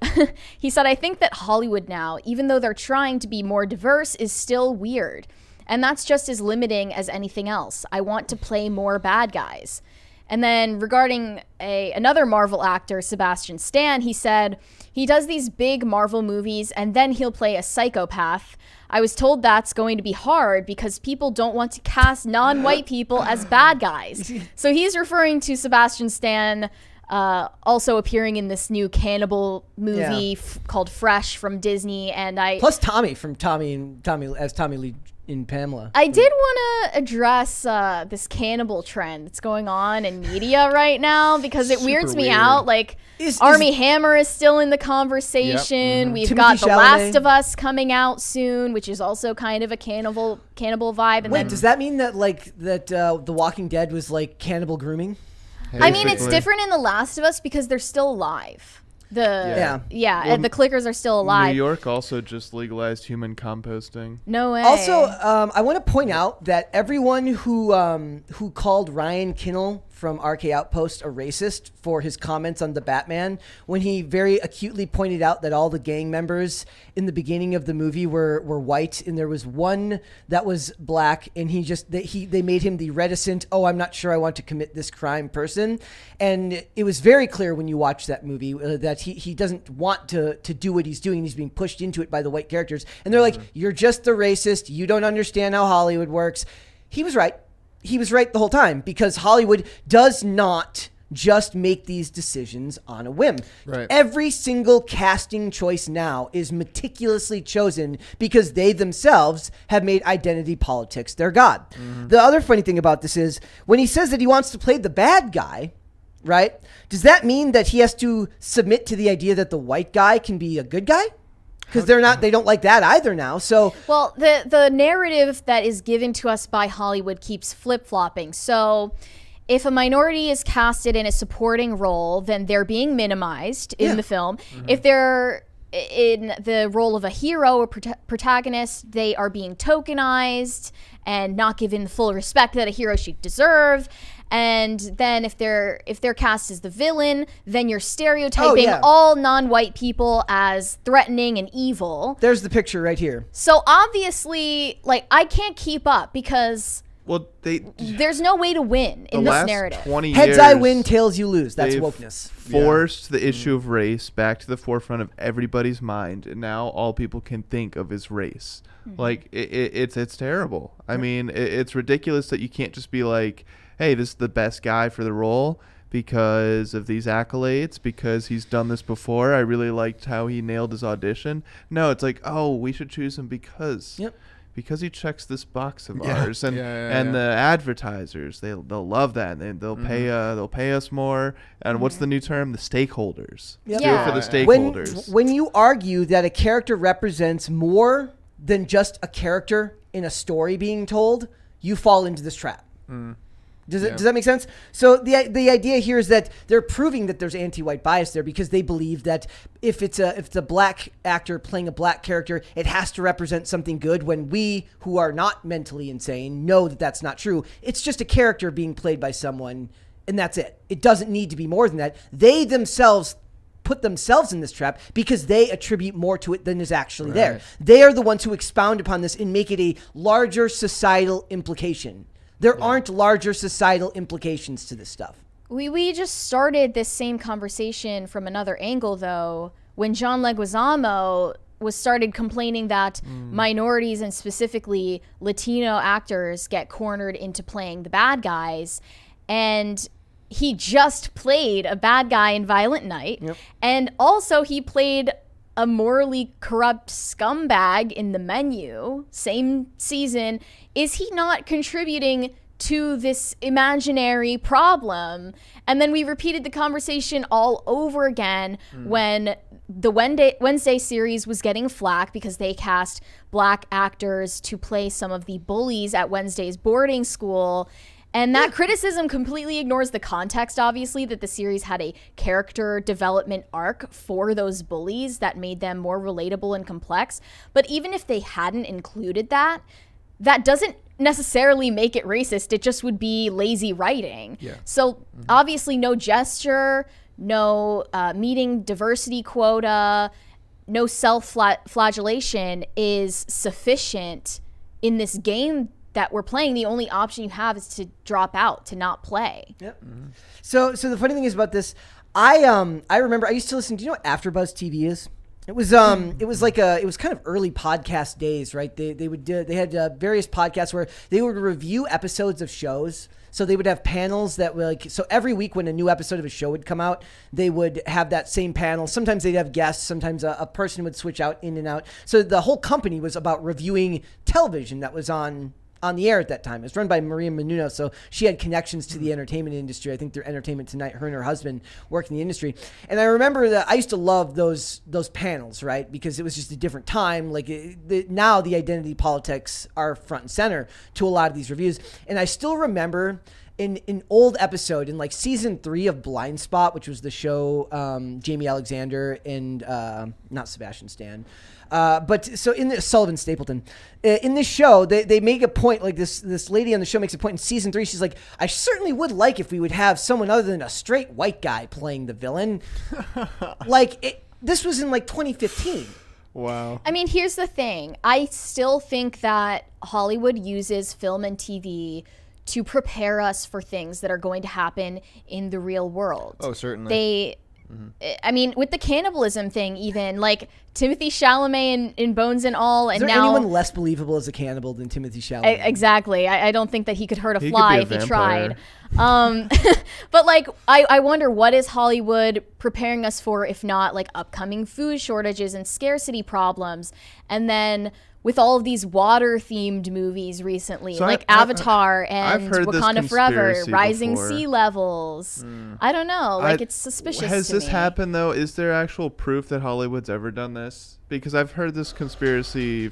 He said, "I think that Hollywood now, even though they're trying to be more diverse, is still weird. And that's just as limiting as anything else. I want to play more bad guys." And then regarding another Marvel actor, Sebastian Stan, he said, he does these big Marvel movies and then he'll play a psychopath. I was told that's going to be hard because people don't want to cast non-white people as bad guys. So he's referring to Sebastian Stan also appearing in this new cannibal movie called Fresh from Disney. And plus Tommy from Tommy as Tommy Lee in Pamela. I did want to address this cannibal trend that's going on in media right now because it weirds me out. Like, Armie Hammer is still in the conversation. We've got The Last of Us coming out soon, which is also kind of a cannibal vibe. And Wait, does that mean that The Walking Dead was like cannibal grooming? I mean, it's different in The Last of Us because they're still alive. And the clickers are still alive. New York also just legalized human composting. No way. Also, I want to point out that everyone who called Ryan Kinnell from RK Outpost a racist for his comments on the Batman, when he very acutely pointed out that all the gang members in the beginning of the movie were white, and there was one that was black, and they made him the reticent, I'm not sure I want to commit this crime person. And it was very clear when you watch that movie that he doesn't want to do what he's doing. He's being pushed into it by the white characters. And they're like, you're just the racist. You don't understand how Hollywood works. He was right. He was right the whole time because Hollywood does not just make these decisions on a whim. Right. Every single casting choice now is meticulously chosen because they themselves have made identity politics their god. The other funny thing about this is when he says that he wants to play the bad guy, right? Does that mean that he has to submit to the idea that the white guy can be a good guy? Because they don't like that either now. So, well, the narrative that is given to us by Hollywood keeps flip-flopping. So if a minority is casted in a supporting role, then they're being minimized in the film. If they're in the role of a hero or protagonist, they are being tokenized and not given the full respect that a hero should deserve. And then if they're cast as the villain, then you're stereotyping all non-white people as threatening and evil. There's the picture right here. So obviously, I can't keep up because there's no way to win in this narrative. 20 Heads years, I win, tails you lose. That's wokeness. Forced the issue of race back to the forefront of everybody's mind, and now all people can think of is race. It's terrible. I mean, it's ridiculous that you can't just be like, hey, this is the best guy for the role because of these accolades, because he's done this before. I really liked how he nailed his audition. No, it's like, we should choose him because he checks this box of ours, and the advertisers they'll love that, and they'll pay us more. And what's the new term? The stakeholders. Do it for the stakeholders. When you argue that a character represents more than just a character in a story being told, you fall into this trap. Does that make sense? So the idea here is that they're proving that there's anti-white bias there because they believe that if it's a black actor playing a black character, it has to represent something good, when we who are not mentally insane know that that's not true. It's just a character being played by someone, and that's it. It doesn't need to be more than that. They themselves put themselves in this trap because they attribute more to it than is actually there. They are the ones who expound upon this and make it a larger societal implication. There aren't larger societal implications to this stuff. We just started this same conversation from another angle, though, when John Leguizamo started complaining that minorities and specifically Latino actors get cornered into playing the bad guys. And he just played a bad guy in Violent Night. And also he played a morally corrupt scumbag in The Menu, same season. Is he not contributing to this imaginary problem? And then we repeated the conversation all over again when the Wednesday series was getting flack because they cast black actors to play some of the bullies at Wednesday's boarding school. And that criticism completely ignores the context, obviously, that the series had a character development arc for those bullies that made them more relatable and complex. But even if they hadn't included that, that doesn't necessarily make it racist. It just would be lazy writing. So obviously no gesture, no meeting diversity quota, no self-flagellation is sufficient in this game that we're playing, the only option you have is to drop out, to not play. Yep. So the funny thing is about this, I remember I used to listen. Do you know what AfterBuzz TV is? It was kind of early podcast days, right? They had various podcasts where they would review episodes of shows. So they would have panels that were like, so every week when a new episode of a show would come out, they would have that same panel. Sometimes they'd have guests. Sometimes a person would switch out in and out. So the whole company was about reviewing television that was on the air at that time. It was run by Maria Menounos, so she had connections to the entertainment industry. I think they're Entertainment Tonight. Her and her husband worked in the industry. And I remember that I used to love those panels, right? Because it was just a different time. Like now the identity politics are front and center to a lot of these reviews. And I still remember in an old episode in like season 3 of Blind Spot, which was the show Jamie Alexander and not Sebastian Stan, but so in the Sullivan Stapleton, in this show, they make a point, like this lady on the show makes a point in season 3. She's like, I certainly would like if we would have someone other than a straight white guy playing the villain. This was in like 2015. Wow. I mean, here's the thing. I still think that Hollywood uses film and TV to prepare us for things that are going to happen in the real world. Oh, certainly. I mean, with the cannibalism thing, even like Timothée Chalamet in Bones and All, and Is there now anyone less believable as a cannibal than Timothée Chalamet? Exactly. I don't think that he could hurt a fly if he vampire. tried. But like, I wonder, what is Hollywood preparing us for, if not like upcoming food shortages and scarcity problems, and then with all of these water-themed movies recently, So like Avatar and heard this Wakanda Forever, conspiracy rising before. sea levels. I don't know. Like, it's suspicious Has to this me. happened though? Is there actual proof that Hollywood's ever done this? Because I've heard this conspiracy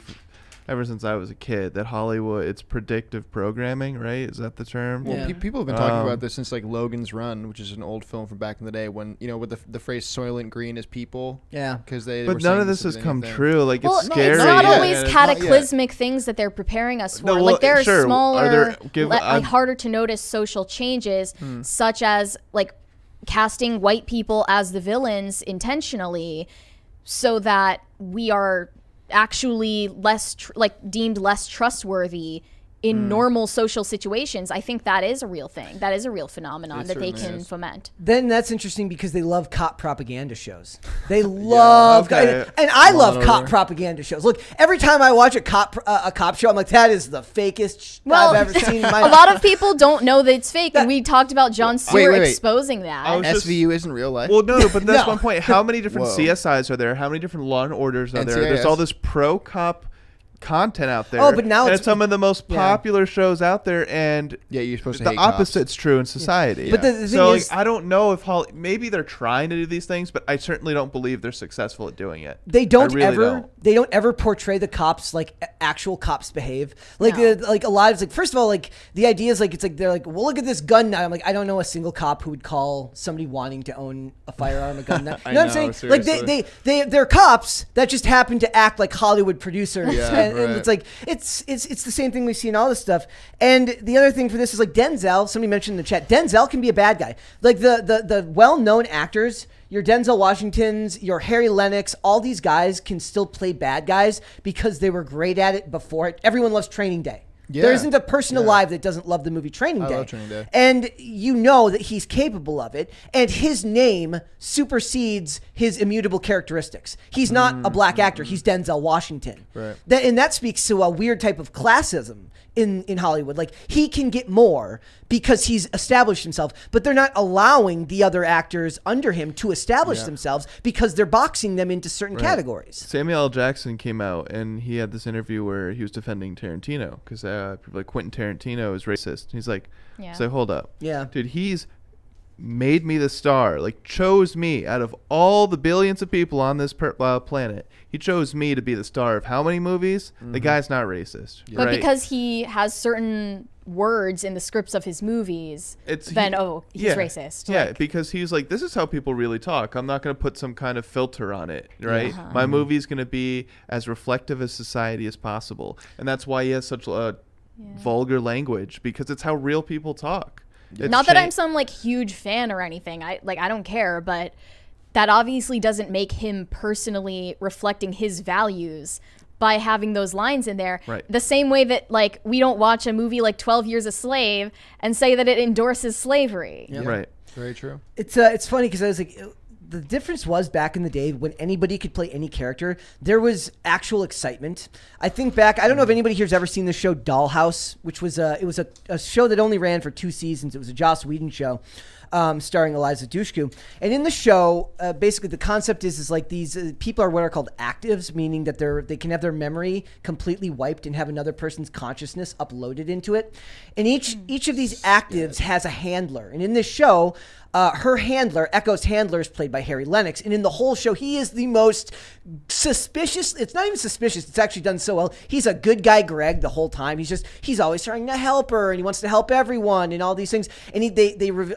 ever since I was a kid, that Hollywood, it's predictive programming, right? Is that the term? Well, Yeah. people have been talking about this since like Logan's Run, which is an old film from back in the day when, with the phrase Soylent Green is people. Yeah. Because they But were none saying of this has as come anything. true. Like, Well, it's scary. it's not Yeah, always it's not yet. cataclysmic things that they're preparing us for. No, well, like, there are sure. Are smaller, there- like, harder to notice social changes, such as like casting white people as the villains intentionally, so that we are actually deemed less trustworthy in normal social situations. I think that is a real thing. That is a real phenomenon It that they certainly can is. foment. Then that's interesting because they love cop propaganda shows. They love, okay. and I Law love and cop Order. propaganda shows. Look, every time I watch a cop show, I'm like, that is the fakest Well, I've ever seen in my a lot of people don't know that it's fake, and we talked about Jon Stewart wait. exposing that. I was just- SVU isn't real life. Well, no, but that's No. one point. How many different Whoa. CSIs are there? How many different Law and Orders are there? There's NCIS. all this pro-cop content out there. Oh, but now and it's- some of the most yeah. popular shows out there, and Yeah, you're supposed to the hate cops. opposite's true in society. But the thing so is- I don't know if maybe they're trying to do these things, but I certainly don't believe they're successful at doing it. They don't I really ever. don't. They don't ever portray the cops like actual cops behave. Like, No. like a lot of like. First of all, like the idea is like it's like they're like, well, look at this gun nut. I'm like, I don't know a single cop who would call somebody wanting to own a firearm a gun nut. You know what I'm know, saying? Like seriously. they're cops that just happen to act like Hollywood producers. Yeah, and right. it's like it's the same thing we see in all this stuff. And the other thing for this is like Denzel. Somebody mentioned in the chat, Denzel can be a bad guy. Like the well-known actors. Your Denzel Washingtons, your Harry Lennox, all these guys can still play bad guys because they were great at it before it. Everyone loves Training Day. Yeah. There isn't a person Yeah. alive that doesn't love the movie Training I Day. love Training Day. And you know that he's capable of it, and his name supersedes his immutable characteristics. He's not a black actor. He's Denzel Washington. Right. And that speaks to a weird type of classism in Hollywood. Like, he can get more because he's established himself, but they're not allowing the other actors under him to establish themselves because they're boxing them into certain categories. Samuel L. Jackson came out and he had this interview where he was defending Tarantino because people like Quentin Tarantino is racist. He's like, Yeah. so hold up, Yeah. dude, he's made me the star, like chose me out of all the billions of people on this planet. He chose me to be the star of how many movies? The guy's not racist, But right? because he has certain words in the scripts of his movies, he's racist. Yeah, Like, because he's like, this is how people really talk. I'm not going to put some kind of filter on it, right? Uh-huh. My movie's going to be as reflective of society as possible. And that's why he has such vulgar language, because it's how real people talk. It's not that I'm cha- some like huge fan or anything. I don't care, but that obviously doesn't make him personally reflecting his values by having those lines in there. Right. The same way that like we don't watch a movie like 12 Years a Slave and say that it endorses slavery. Yeah. Right. Very true. It's funny because I was like, the difference was back in the day when anybody could play any character, there was actual excitement. I think back, I don't know if anybody here's ever seen the show Dollhouse, which was it was a show that only ran for 2 seasons. It was a Joss Whedon show. Starring Eliza Dushku. And in the show, basically the concept is like these people are what are called actives, meaning that they can have their memory completely wiped and have another person's consciousness uploaded into it. And each of these actives has a handler. And in this show, her handler, Echo's handler, is played by Harry Lennox. And in the whole show, he is the most suspicious. It's not even suspicious. It's actually done so well. He's a good guy, Greg, the whole time. He's always trying to help her, and he wants to help everyone and all these things. And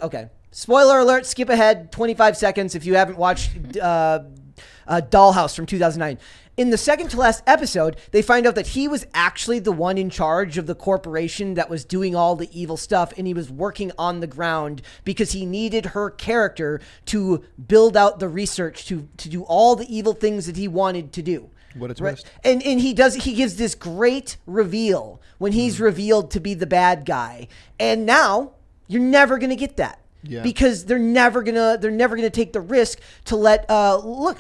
okay. Spoiler alert, skip ahead 25 seconds if you haven't watched Dollhouse from 2009. In the second to last episode, they find out that he was actually the one in charge of the corporation that was doing all the evil stuff, and he was working on the ground because he needed her character to build out the research to do all the evil things that he wanted to do. What a twist. And he gives this great reveal when he's revealed to be the bad guy. And now you're never going to get that. Yeah. Because they're never gonna take the risk to let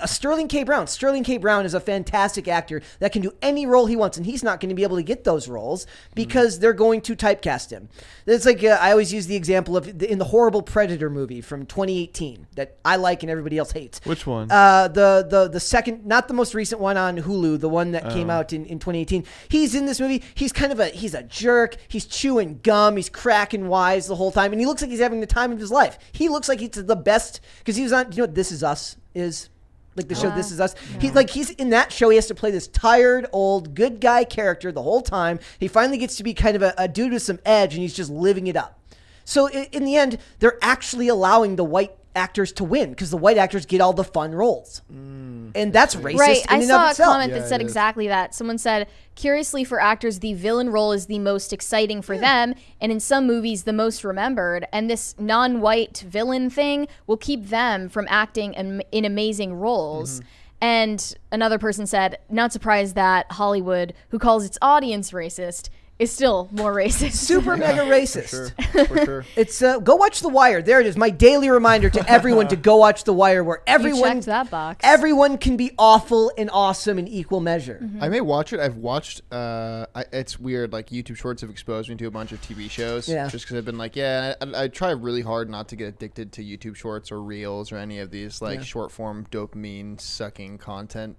Sterling K. Brown. Sterling K. Brown is a fantastic actor that can do any role he wants, and he's not going to be able to get those roles because they're going to typecast him. It's like I always use the example of in the horrible Predator movie from 2018 that I like and everybody else hates. Which one? The second, not the most recent one on Hulu, the one that came out in 2018. He's in this movie. He's he's a jerk. He's chewing gum. He's cracking wise the whole time, and he looks like he's having the time of his life. He looks like he's the best because he was on. You know what This Is Us is? Like the show This Is Us. Yeah. He's in that show. He has to play this tired old good guy character the whole time. He finally gets to be kind of a dude with some edge, and he's just living it up. So in the end, they're actually allowing the white actors to win because the white actors get all the fun roles. And that's racist Right. in I and saw of a itself. comment that said exactly that. Someone said, curiously for actors, the villain role is the most exciting for them, and in some movies, the most remembered. And this non-white villain thing will keep them from acting in amazing roles. And another person said, not surprised that Hollywood, who calls its audience racist, is still more racist. Super mega racist. For sure. It's go watch The Wire. There it is. My daily reminder to everyone to go watch The Wire, where everyone checked that box. Everyone can be awful and awesome in equal measure. I may watch it. I've watched. It's weird. Like YouTube Shorts have exposed me to a bunch of TV shows. Yeah. Just because I've been like, I try really hard not to get addicted to YouTube Shorts or Reels or any of these short form dopamine sucking content.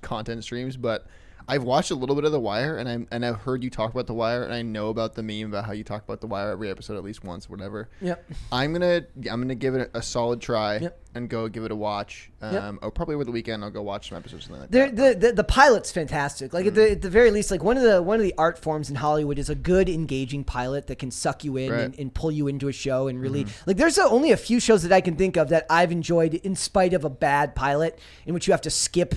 Content streams, but. I've watched a little bit of The Wire, and I've heard you talk about The Wire, and I know about the meme about how you talk about The Wire every episode at least once, whatever. Yep. I'm gonna give it a solid try and go give it a watch. Yep. Probably over the weekend I'll go watch some episodes. Something like that. The pilot's fantastic. Like at the very least, like one of the art forms in Hollywood is a good engaging pilot that can suck you in and pull you into a show and really like. There's only a few shows that I can think of that I've enjoyed in spite of a bad pilot, in which you have to skip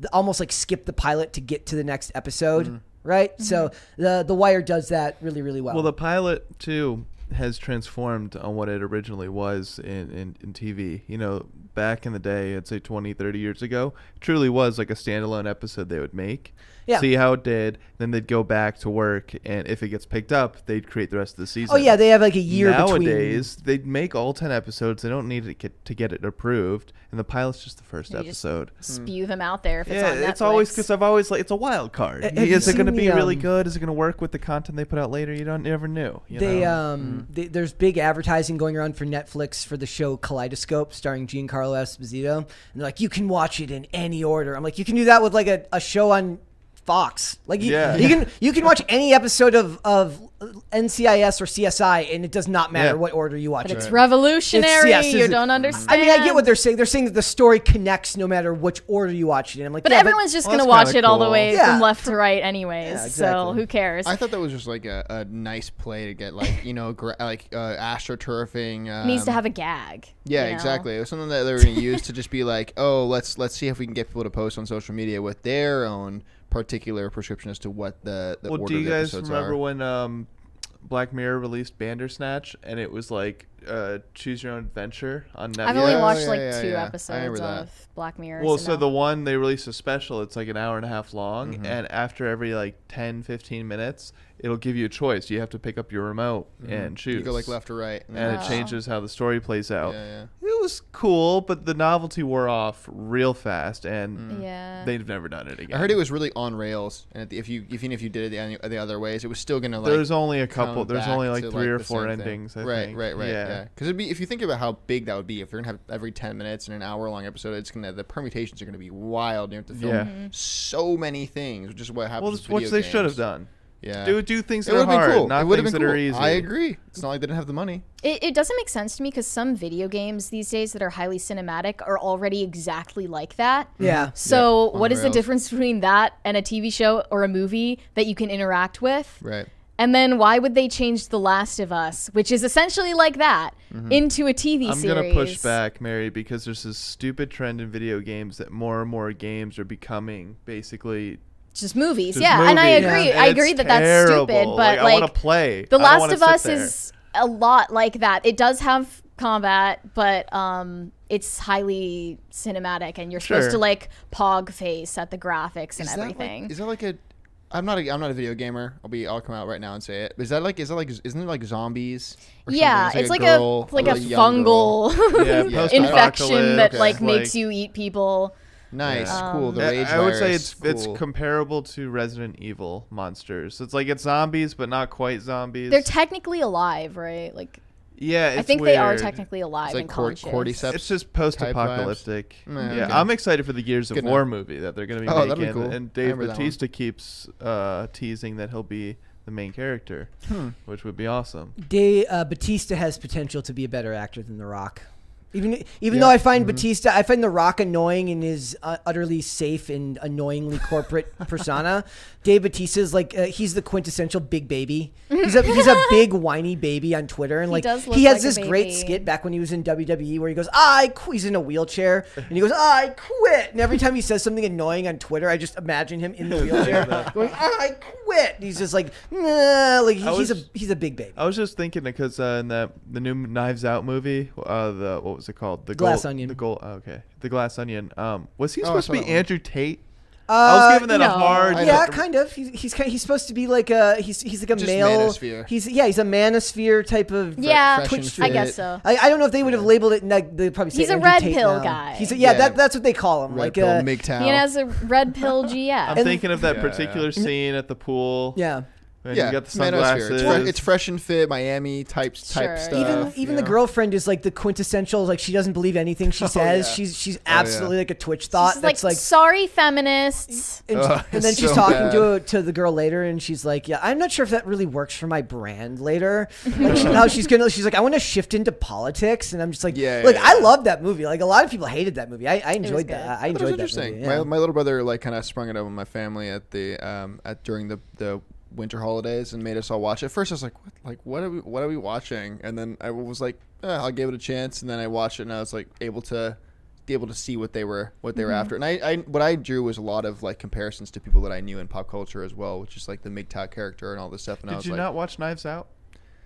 the pilot to get to the next episode, right? So the Wire does that really, really well. Well, the pilot too has transformed on what it originally was in TV. Back in the day, I'd say 20, 30 years ago, it truly was like a standalone episode they would make. Yeah. See how it did, then they'd go back to work, and if it gets picked up, they'd create the rest of the season. Oh yeah, they have like a year Nowadays, they'd make all 10 episodes. They don't need to get it approved, and the pilot's just the first episode. Spew them out there if it's on Netflix. It's always because I've always it's a wild card. Is it going to be really good? Is it going to work with the content they put out later? You never knew. There's big advertising going around for Netflix for the show Kaleidoscope starring Giancarlo Esposito, and they're like, you can watch it in any order. I'm like, you can do that with like a show on Fox. Like you can watch any episode of NCIS or CSI, and it does not matter what order you watch but it. It's revolutionary. You don't understand. I mean, I get what they're saying. They're saying that the story connects no matter which order you watch it in. I'm like, but everyone's just going to watch it all the way from left to right anyways. Yeah, exactly. So who cares? I thought that was just like a nice play to get astroturfing. It needs to have a gag. Yeah, exactly. It was something that they were going to use to just be like, oh, let's see if we can get people to post on social media with their own particular prescription as to what the order do you of the guys episodes remember are. when Black Mirror released Bandersnatch, and it was like Choose Your Own Adventure on Netflix. I've only watched yeah, like yeah, 2 yeah. I episodes remember that. of Black Mirror. Well, so no. the one they released a special. It's like an hour and a half long, Mm-hmm. and after every like 10, 15 minutes, it'll give you a choice. You have to pick up your remote and choose. You go like left or right. and it changes how the story plays out. Yeah. It was cool, but the novelty wore off real fast, and Yeah. they've never done it again. I heard it was really on rails, and if you did it the other ways, it was still gonna like. There's only a couple. come There's back only like to, 3 or the 4 same thing. endings. I Right, think. right. Yeah. Yeah, because if you think about how big that would be, if you're gonna have every 10 minutes in an hour-long episode, the permutations are gonna be wild. You have to film Yeah. so many things, which is what happens. Well, with that's what video they should have games. done. Yeah, Do things it that are would have been hard, cool. not It would have things been that cool. are easy. I agree. It's not like they didn't have the money. It doesn't make sense to me because some video games these days that are highly cinematic are already exactly like that. Yeah. So on what is the rails. difference between that and a TV show or a movie that you can interact with? Right. And then why would they change The Last of Us, which is essentially like that, into a TV I'm series? gonna push back, Mary, because there's this stupid trend in video games that more and more games are becoming basically Just movies, just yeah. And I movies. agree. And I it's agree that that's terrible. stupid, but I want to play. The I don't Last wanna of sit Us there. is a lot like that. It does have combat, but it's highly cinematic, and you're supposed Sure. to like pog face at the graphics and everything. Is that like a? I'm not a video gamer. I'll come out right now and say it. Isn't it like zombies? Or Yeah, something? it's like girl, a young girl. fungal Yeah, infection that post-apocalypse, like like- makes you eat people. Nice, Yeah. cool. The rage I would say virus, it's cool. comparable to Resident Evil monsters. It's like it's zombies, but not quite zombies. They're technically alive, right? Like yeah, it's I think they are weird. technically alive It's like and conscious. cordyceps. It's just post-apocalyptic. vibes. Yeah, Okay. I'm excited for the Gears of Good War enough. movie that they're going to be Oh, that'd making. be cool. And I Dave remember that Bautista keeps teasing that he'll be the main character, which would be awesome. Batista has potential to be a better actor than The Rock. Even though I find I find The Rock annoying in his utterly safe and annoyingly corporate persona, Dave Bautista is like he's the quintessential big baby. He's a big whiny baby on Twitter, and does look he has like a this great baby. skit back when he was in WWE where he goes, "I quit." He's in a wheelchair and he goes, "I quit." And every time he says something annoying on Twitter, I just imagine him in the wheelchair going, "I quit." And he's just like, nah, like he's a big baby. I was just thinking because in the new Knives Out movie, what was it called? The Glass Onion. The Glass Onion. Was he I supposed to saw be that one. Andrew Tate? I was giving that no. a hard. Yeah, kind of. He's supposed to be like he's like a Just male. manosphere. He's a manosphere type of. Yeah, fresh and I fit. guess so. I don't know if they would have labeled it. They probably say He's a Andrew red Tate pill now. guy. Yeah. That's what they call him. Red like pill, uh, MGTOW. He has a red pill GF. I'm thinking of that particular scene at the pool. yeah. And Yeah, you got the manosphere. sunglasses. It's fresh and fit, Miami type Sure. stuff. Even you the know? girlfriend is like the quintessential. Like she doesn't believe anything she says. yeah. She's absolutely like a Twitch thought. She's That's like, like. sorry, feminists. And, Ugh, and then it's she's so talking bad. to the girl later, and she's like, "Yeah, I'm not sure if that really works for my brand later." Like how she's like, "I want to shift into politics," and I'm just like, Yeah, "Look, yeah, I yeah. love that movie. Like a lot of people hated that movie. I enjoyed good. that. I But it was enjoyed that interesting. movie. Yeah. My little brother like kind of sprung it up with my family at the during the winter holidays and made us all watch it. At first I was like, what are we watching? And then I was like, I'll give it a chance. And then I watched it and I was like able to see what they were after. And what I drew was a lot of like comparisons to people that I knew in pop culture as well, which is like the MGTOW character and all this stuff. And I Did was you like, not watch Knives Out?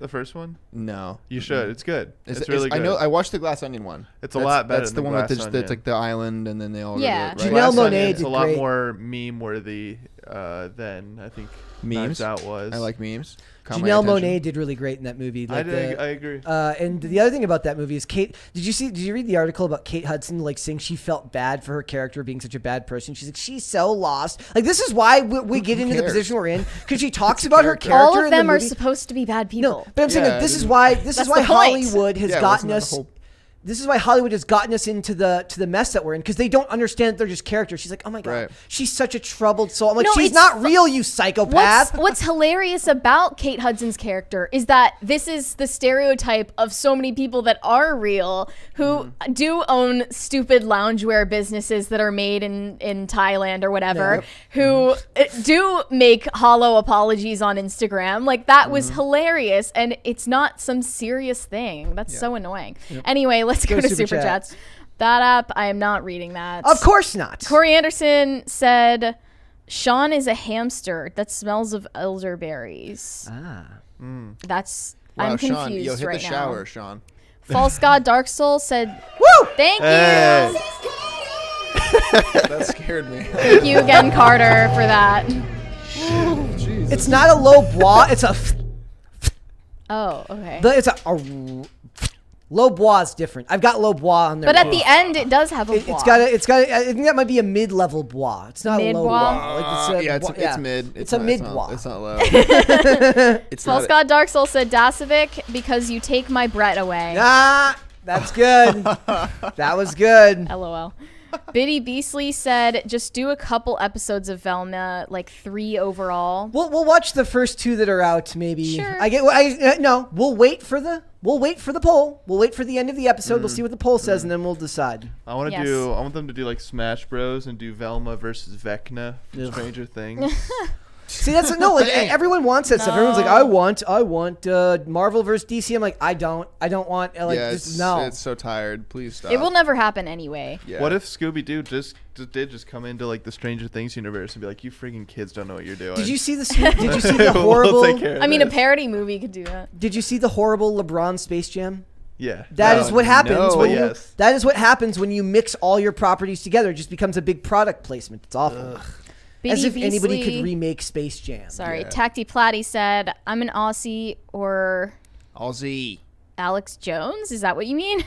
The first one? no, You should. It's good. Is It's it- really is- good. I know I watched the Glass Onion one. It's a lot better That's than the the one with Glass that's like the island and then they all Yeah. go to it, Janelle right? Monáe It's did a lot great. more meme worthy than I think Memes? Knives Out was. I like memes. Caught my Janelle attention. Monáe did really great in that movie. I Like agree. and the other thing about that movie is Kate. Did you read the article about Kate Hudson like saying she felt bad for her character being such a bad person? She's like, she's so lost. Like this is why we get into the cares? position we're in because she talks about her character? character. All of in the them are movie. supposed to be bad people. No, but I'm saying Yeah, like, this is I why That's the the point. Hollywood has Yeah, gotten wasn't that us. the whole- This is why Hollywood has gotten us into the mess that we're in because they don't understand that they're just characters. She's like, oh my god, Right. she's such a troubled soul. I'm like, No, she's it's not real, you psychopath. What's hilarious about Kate Hudson's character is that this is the stereotype of so many people that are real who do own stupid loungewear businesses that are made in Thailand or whatever, who do make hollow apologies on Instagram. Like that was hilarious, and it's not some serious thing. That's so annoying. Anyway, let's go to Super Super Chat. Chats. That up, I am not reading that. Of course not. Corey Anderson said, Sean is a hamster that smells of elderberries. Ah. That's, Wow, I'm Sean, confused yo, hit right the shower, now. Sean. False God Dark Soul said, Woo! thank Hey. you. That scared me. Thank you again, Carter, for that. Jesus. It's not a low bois. It's a. Oh, okay. It's a low bois is different. I've got low bois on there. But at too. the end, it does have a It's bois. got. I think that might be a mid-level bois. It's not a low Mid-bois? bois. Like It's mid. It's a not- mid-bois. It's not low. It's False not. God Dark Soul said, Dasovic, because you take my Brett away. Ah, that's good. That was good. LOL. Biddy Beasley said, just do a couple episodes of Velma, like 3 overall. We'll watch the first 2 that are out. Maybe. Sure. No. We'll wait for the poll. We'll wait for the end of the episode. We'll see what the poll says, and then we'll decide. I want to Yes. do. I want them to do like Smash Bros and do Velma versus Vecna from Ugh. Stranger Things. See, that's no. Like everyone wants that stuff. Everyone's like, I want Marvel versus DC. I'm like, I don't want. Like, Yeah, just, no. it's so tired. Please stop. It will never happen anyway. Yeah. What if Scooby Doo did come into like the Stranger Things universe and be like, you freaking kids don't know what you're doing? Did you see the? Did you see the We'll horrible? take care of I mean, a this. parody movie could do that. Did you see the horrible LeBron Space Jam? Yeah. That is Oh, what happens no. when Yes. that is what happens when you mix all your properties together. It just becomes a big product placement. It's awful. As Biddy if anybody Beasley- could remake Space Jam. Sorry, Yeah. Tacty Platty said, I'm an Aussie or Aussie. Alex Jones? Is that what you mean?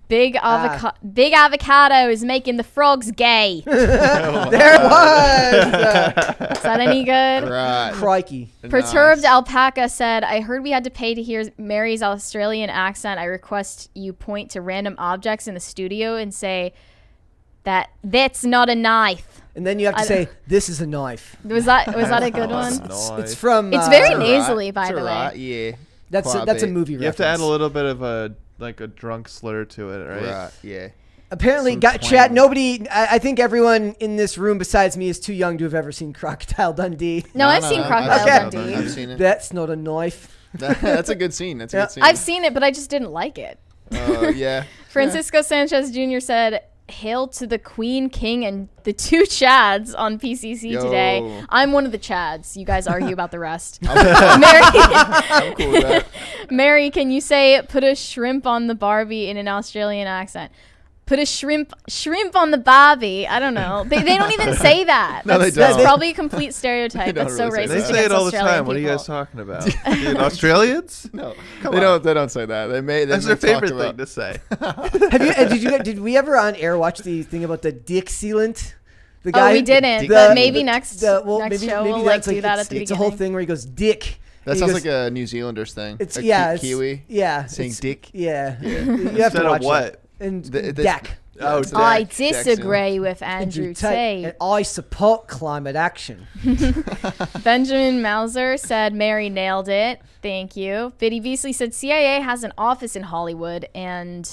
Big avocado is making the frogs gay. Is There it was. that any good? Right. Crikey. Perturbed Nice. Alpaca said, I heard we had to pay to hear Mary's Australian accent. I request you point to random objects in the studio and say that's not a knife. And then you have to I say, don't- "This is a knife." Was that a good Nice. one? It's from. It's very It's alright. nasally, by It's the way. alright, yeah. That's a Quite movie You reference. have to add a little bit of a drunk slur to it, right? Right. Yeah. Apparently, some got twang. chat. Nobody. I think everyone in this room besides me is too young to have ever seen Crocodile Dundee. No, I've seen Crocodile Okay. Dundee. I've seen it. That's not a knife. That's a good scene. That's a Yeah. good scene. I've seen it, but I just didn't like it. Yeah. Francisco Sanchez Jr. said, hail to the Queen, King, and the 2 Chads on PCC Yo. today. I'm one of the Chads. You guys argue about the rest. Mary, I'm cool with that. Mary, can you say, put a shrimp on the Barbie in an Australian accent? Put a shrimp on the Barbie. I don't know. They don't even say that. No, That's, they that's don't. probably a complete stereotype. They don't That's so really say They racist that. say it against all the Australian time. What are you people. guys talking about? Dude, Australians? No, Come they on. don't. They don't say that. That's their favorite thing to say. Did we ever on air watch the thing about the dick sealant? The Oh, we didn't, but maybe next show we'll like that's do that at the it's a whole beginning. thing where he goes dick. That and he sounds goes- like a New Zealanders thing. It's A it's Kiwi. Yeah, Saying it's- dick. Yeah, Yeah. you have Instead to of watch what? it. And The- Dak. Oh, it's I Dak Sealand. disagree with Andrew Tate. And I support climate action. Benjamin Mauser said Mary nailed it. Thank you. Biddy Beasley said CIA has an office in Hollywood and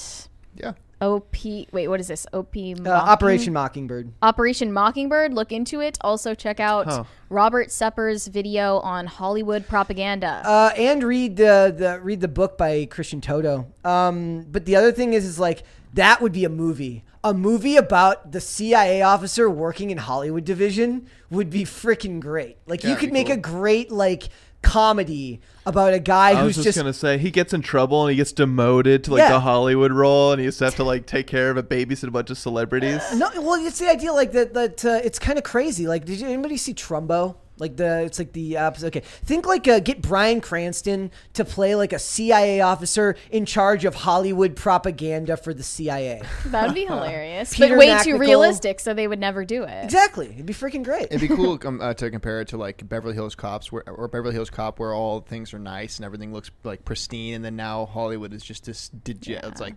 Yeah. OP. Wait, what is this? Operation Mockingbird. Operation Mockingbird. Look into it. Also check out Huh. Robert Sepper's video on Hollywood propaganda. And read the book by Christian Toto. But the other thing is like that would be a movie. A movie about the CIA officer working in Hollywood division would be freaking great. Like Yeah, you it'd could be make cool. a great like comedy about a guy I who's was just gonna say he gets in trouble and he gets demoted to like Yeah. the Hollywood role and he has to have to like take care of a babysit a bunch of celebrities. no. Well, it's the idea like that it's kind of crazy. Like, did anybody see Trumbo? Like it's like the opposite. Okay, think like get Bryan Cranston to play like a CIA officer in charge of Hollywood propaganda for the CIA. That would be hilarious. Peter but way too Knacknickle. realistic, so they would never do it. Exactly, it'd be freaking great. It'd be cool to compare it to like Beverly Hills Cops, or Beverly Hills Cop, where all things are nice and everything looks like pristine, and then now Hollywood is just this. It's like,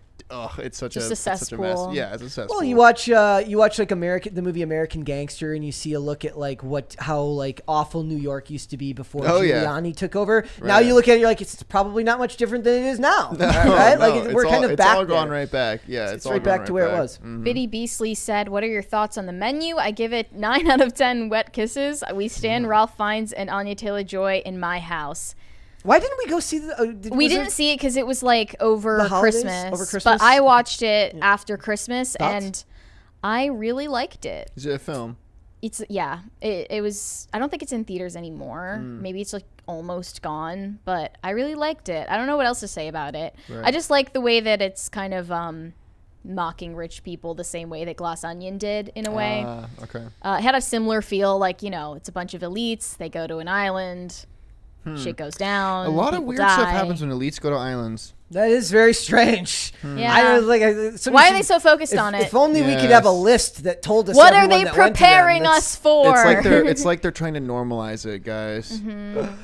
it's such Just a a it's such a mess. cesspool. Yeah, it's a cesspool. Well, you watch like the movie American Gangster, and you see a look at like how like awful New York used to be before Oh, yeah. Giuliani took over. Now Right. you look at it, you're like, it's probably not much different than it is now, No, right? no, Like we're it's kind all, of back It's all gone there. right back. Yeah, It's all right gone back to where it back. was. Mhm. Biddy Beasley said, what are your thoughts on the menu? I give it 9 out of 10 wet kisses. We stand Ralph Fiennes and Anya Taylor-Joy in my house. Why didn't we go see the? We didn't see it because it was like over The holidays? Christmas. Over Christmas? But I watched it after Christmas Thoughts? and I really liked it. Is it a film? it was. I don't think it's in theaters anymore. Maybe it's like almost gone, but I really liked it. I don't know what else to say about it. Right. I just like the way that it's kind of mocking rich people the same way that Glass Onion did in a way. Okay. It had a similar feel, like, you know, it's a bunch of elites. They go to an island. Shit goes down. A lot of people weird die. stuff happens when elites go to islands. That is very strange. Yeah. I was like, Why are they so focused on it? If only we could Yes. have a list that told us. What are everyone they that went to them. preparing us for? It's like they're trying to normalize it, guys.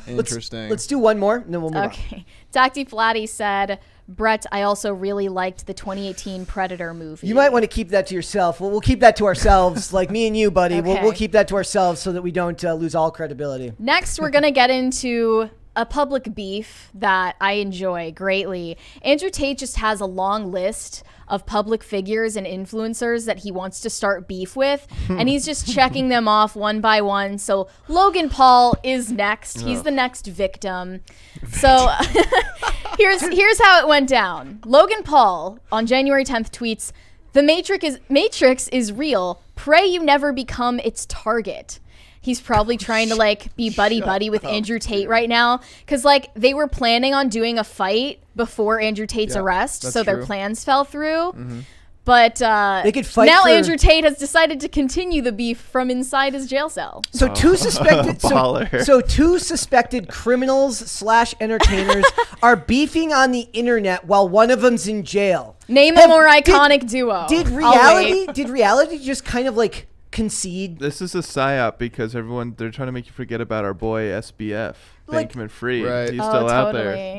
Interesting. Let's do one more, and then we'll move on. Okay. Tacti Flatty said, Brett, I also really liked the 2018 Predator movie. You might want to keep that to yourself. We'll keep that to ourselves, like me and you, buddy. Okay. We'll keep that to ourselves so that we don't lose all credibility. Next, we're going to get into a public beef that I enjoy greatly. Andrew Tate just has a long list of public figures and influencers that he wants to start beef with, and he's just checking them off one by one. So Logan Paul is next. He's the next victim. So here's how it went down. Logan Paul on January 10th tweets, "The Matrix is real. Pray you never become its target." He's probably trying to like be buddy with Andrew Tate right now, because like they were planning on doing a fight before Andrew Tate's arrest, that's so their true. plans fell through. But They could fight now for- Andrew Tate has decided to continue the beef from inside his jail cell. So two suspected Baller. so two suspected criminals / entertainers are beefing on the internet while one of them's in jail. Name a more iconic duo. Did I'll wait. reality just kind of like concede? This is a psyop because they're trying to make you forget about our boy SBF, Like- Bankman Fried. Right. He's Oh, still out there. totally.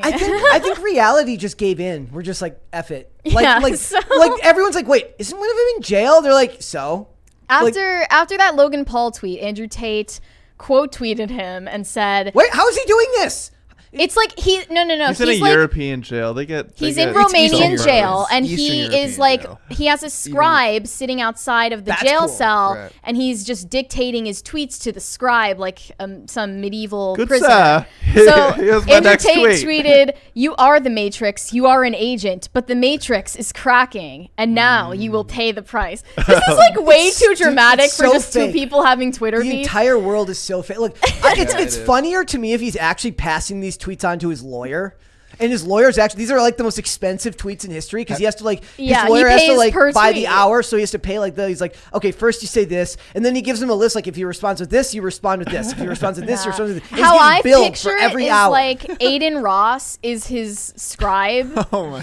I think reality just gave in. We're just like, F it. Like, Yeah, like, so- like everyone's like, wait, isn't one of them in jail? They're like, so? After that Logan Paul tweet, Andrew Tate quote tweeted him and said, Wait, how is he doing this? "It's like no. He's in a like, European jail. He's in get- Romanian Eastern jail, European. and Eastern he European is like, jail. he has a scribe sitting outside of the That's jail cool. cell, Right. and he's just dictating his tweets to the scribe like some medieval Good prisoner. sir. So Here's my Andrew next Tate tweet. tweeted, "You are the Matrix. You are an agent, but the Matrix is cracking, and now you will pay the price." This is like way too dramatic it's for so just two fake. people having Twitter The beef. entire world is so fake. Look, it's it is. funnier to me if he's actually passing these tweets on to his lawyer. And his lawyer's actually, these are like the most expensive tweets in history because he has to like, Yeah, his lawyer he has to pays like per by tweet. the hour. So he has to pay like he's like, okay, first you say this. And then he gives him a list. Like if he responds with this, you respond with this. If he responds with this, you respond with this. And How he's I getting billed picture for it every is hour. like Aiden Ross is his scribe. Oh my.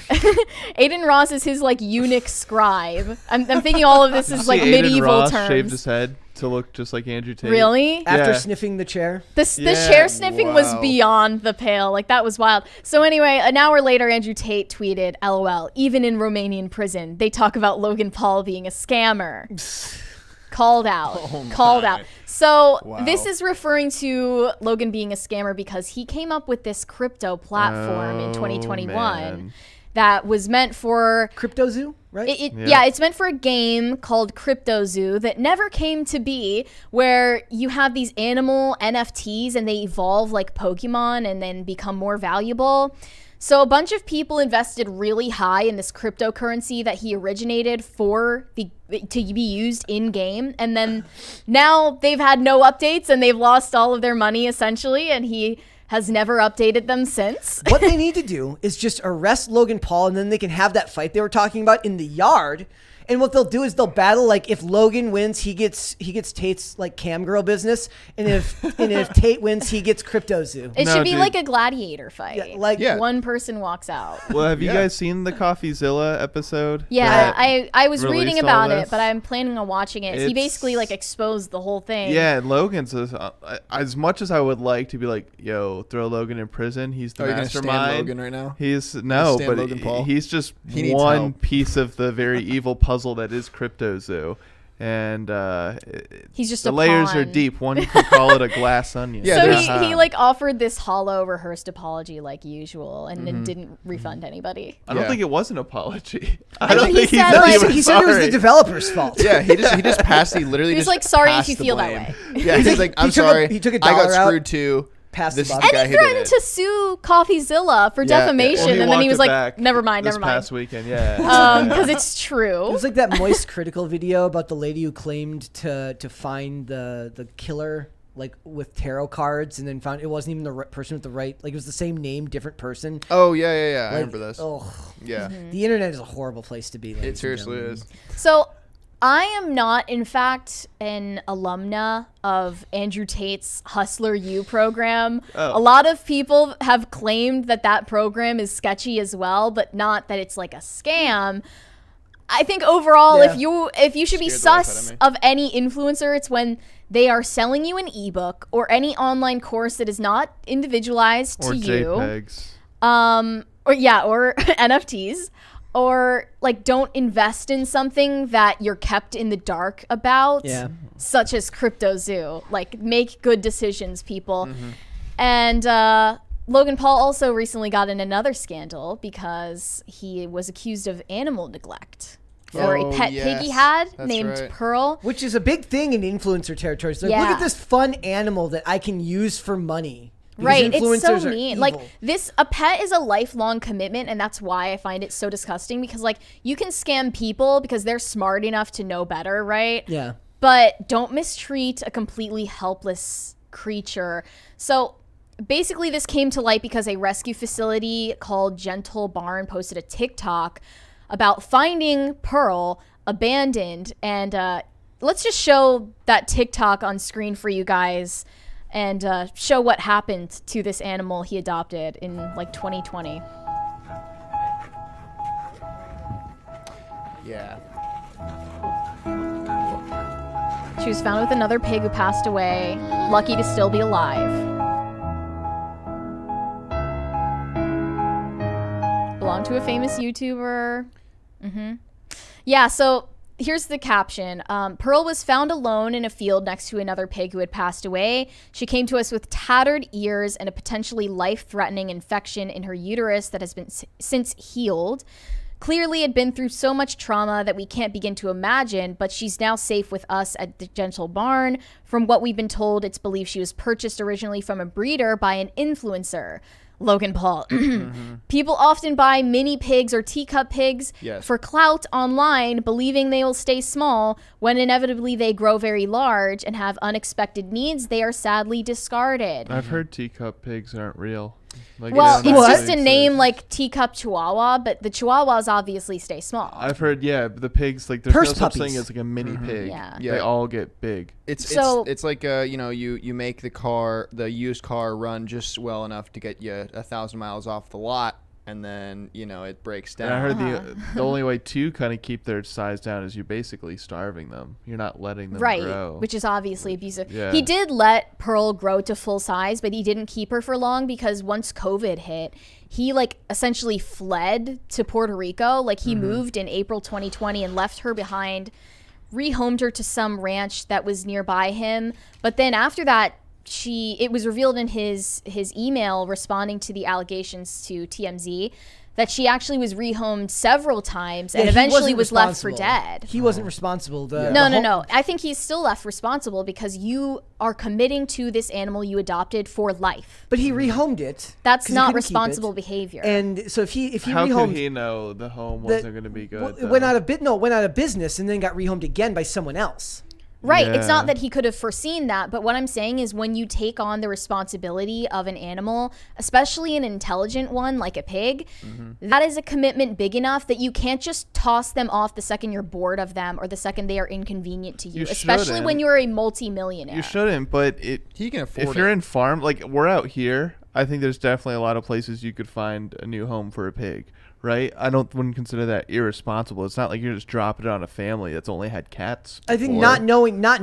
Aiden Ross is his like eunuch scribe. I'm thinking all of this is like See, Aiden medieval Ross shaved terms. his head to look just like Andrew Tate. Really? After Yeah. sniffing the chair. The Yeah, chair sniffing was wow. beyond the pale. Like, that was wild. So anyway, an hour later, Andrew Tate tweeted, "LOL, even in Romanian prison, they talk about Logan Paul being a scammer." Called out. Called out. So Wow. this is referring to Logan being a scammer because he came up with this crypto platform in Oh, 2021 man. that was meant for Crypto Zoo, right? yeah, it's meant for a game called Crypto Zoo that never came to be, where you have these animal NFTs and they evolve like Pokemon and then become more valuable. So a bunch of people invested really high in this cryptocurrency that he originated to be used in game, and then now they've had no updates and they've lost all of their money essentially, and he has never updated them since. What they need to do is just arrest Logan Paul, and then they can have that fight they were talking about in the yard. And what they'll do is they'll battle. Like if Logan wins, he gets Tate's like cam girl business, and if Tate wins, he gets Crypto Zoo. It No, should be dude. like a gladiator fight. Yeah, like Yeah. One person walks out. Well, have you Yeah. guys seen the CoffeeZilla episode? Yeah, that I was reading released all about it, this? but I'm planning on watching it. He It's- basically like exposed the whole thing. Yeah, and Logan's as much as I would like to be like, yo, throw Logan in prison. He's the Are you gonna stand mastermind. Logan right now? He's no, stand but Logan Paul? he's just He needs one help. piece of the very evil puzzle that is Crypto Zoo. And He's just the a layers are pawn. deep. One could call it a glass onion. Yeah, So there's- he like offered this hollow rehearsed apology like usual, and Mm-hmm. then didn't refund anybody. I don't Yeah. think it was an apology. I I don't think he think he said, said like- he No, was he said it was the sorry. developer's fault. Yeah, he just passed. He literally He was just like, "Sorry if passed you the feel that blame." way. Yeah, he's like, "I'm he took a- sorry. he took a I got dollar out. screwed too. pass This the is buck. the And guy he who did threatened it. to sue CoffeeZilla for Yeah, defamation, Well, and then he was walked it like, back never mind. This past weekend, yeah. Because it's true. It was like that Moist Critical video about the lady who claimed to find the killer like with tarot cards, and then found it wasn't even the person with the right, like it was the same name, different person. Oh yeah. I Like, remember this. Oh, Yeah, the internet is a horrible place to be. it ladies and seriously gentlemen. is. So I am not, in fact, an alumna of Andrew Tate's Hustler U program. Oh. A lot of people have claimed that program is sketchy as well, but not that it's like a scam. I think overall, Yeah. if you should be Scared the life out sus of me. of any influencer, it's when they are selling you an ebook or any online course that is not individualized Or to you. JPEGs. Or NFTs, or like don't invest in something that you're kept in the dark about, Yeah. such as CryptoZoo. Like, make good decisions, people. Mm-hmm. And Logan Paul also recently got in another scandal because he was accused of animal neglect for Oh, a pet pig he yes. had That's named right. Pearl. Which is a big thing in influencer territories. Like, look Yeah. at this fun animal that I can use for money. Because Right, it's so influencers are mean. evil. Like, a pet is a lifelong commitment, and that's why I find it so disgusting, because like you can scam people because they're smart enough to know better, right? Yeah. But don't mistreat a completely helpless creature. So basically this came to light because a rescue facility called Gentle Barn posted a TikTok about finding Pearl abandoned, and let's just show that TikTok on screen for you guys and show what happened to this animal he adopted in like 2020. Yeah. She was found with another pig who passed away, lucky to still be alive. Belonged to a famous YouTuber. Yeah, so here's the caption. Pearl was found alone in a field next to another pig who had passed away. She came to us with tattered ears and a potentially life-threatening infection in her uterus that has been since healed. Clearly had been through so much trauma that we can't begin to imagine, but she's now safe with us at the Gentle Barn. From what we've been told, it's believed she was purchased originally from a breeder by an influencer. Logan Paul. People often buy mini pigs or teacup pigs Yes. for clout online, believing they will stay small. When inevitably they grow very large and have unexpected needs, they are sadly discarded. I've heard teacup pigs aren't real. Like, Well, they it's don't just a actually name exist. like teacup chihuahua, but the chihuahuas obviously stay small. I've heard, yeah, the pigs, like, there's Purse no such puppies. thing as like a mini pig. Yeah. They Yeah. all get big. It's like you make the used car run just well enough to get you 1,000 miles off the lot, and then it breaks down. And I heard the only way to kind of keep their size down is you're basically starving them. You're not letting them Right, grow. which is obviously abusive. Yeah. He did let Pearl grow to full size, but he didn't keep her for long because once COVID hit, he like essentially fled to Puerto Rico. Like he moved in April 2020 and left her behind, rehomed her to some ranch that was nearby him. But then after that, it was revealed in his email responding to the allegations to TMZ that she actually was rehomed several times and Yeah, he eventually wasn't was left for responsible. dead. He wasn't responsible. No. I think he's still left responsible because you are committing to this animal you adopted for life. But he rehomed it. That's 'cause he not couldn't keep it. responsible behavior. And so if he How rehomed, could he know the home wasn't going to be good? it went out of business and then got rehomed again by someone else. Right. It's Yeah. not that he could have foreseen that, but what I'm saying is when you take on the responsibility of an animal, especially an intelligent one like a pig, that is a commitment big enough that you can't just toss them off the second you're bored of them or the second they are inconvenient to you, You especially when shouldn't. you're a multimillionaire. You shouldn't, but He can afford if you're it. in farm, like we're out here, I think there's definitely a lot of places you could find a new home for a pig, right? Wouldn't consider that irresponsible. It's not like you're just dropping it on a family that's only had cats. I think before. not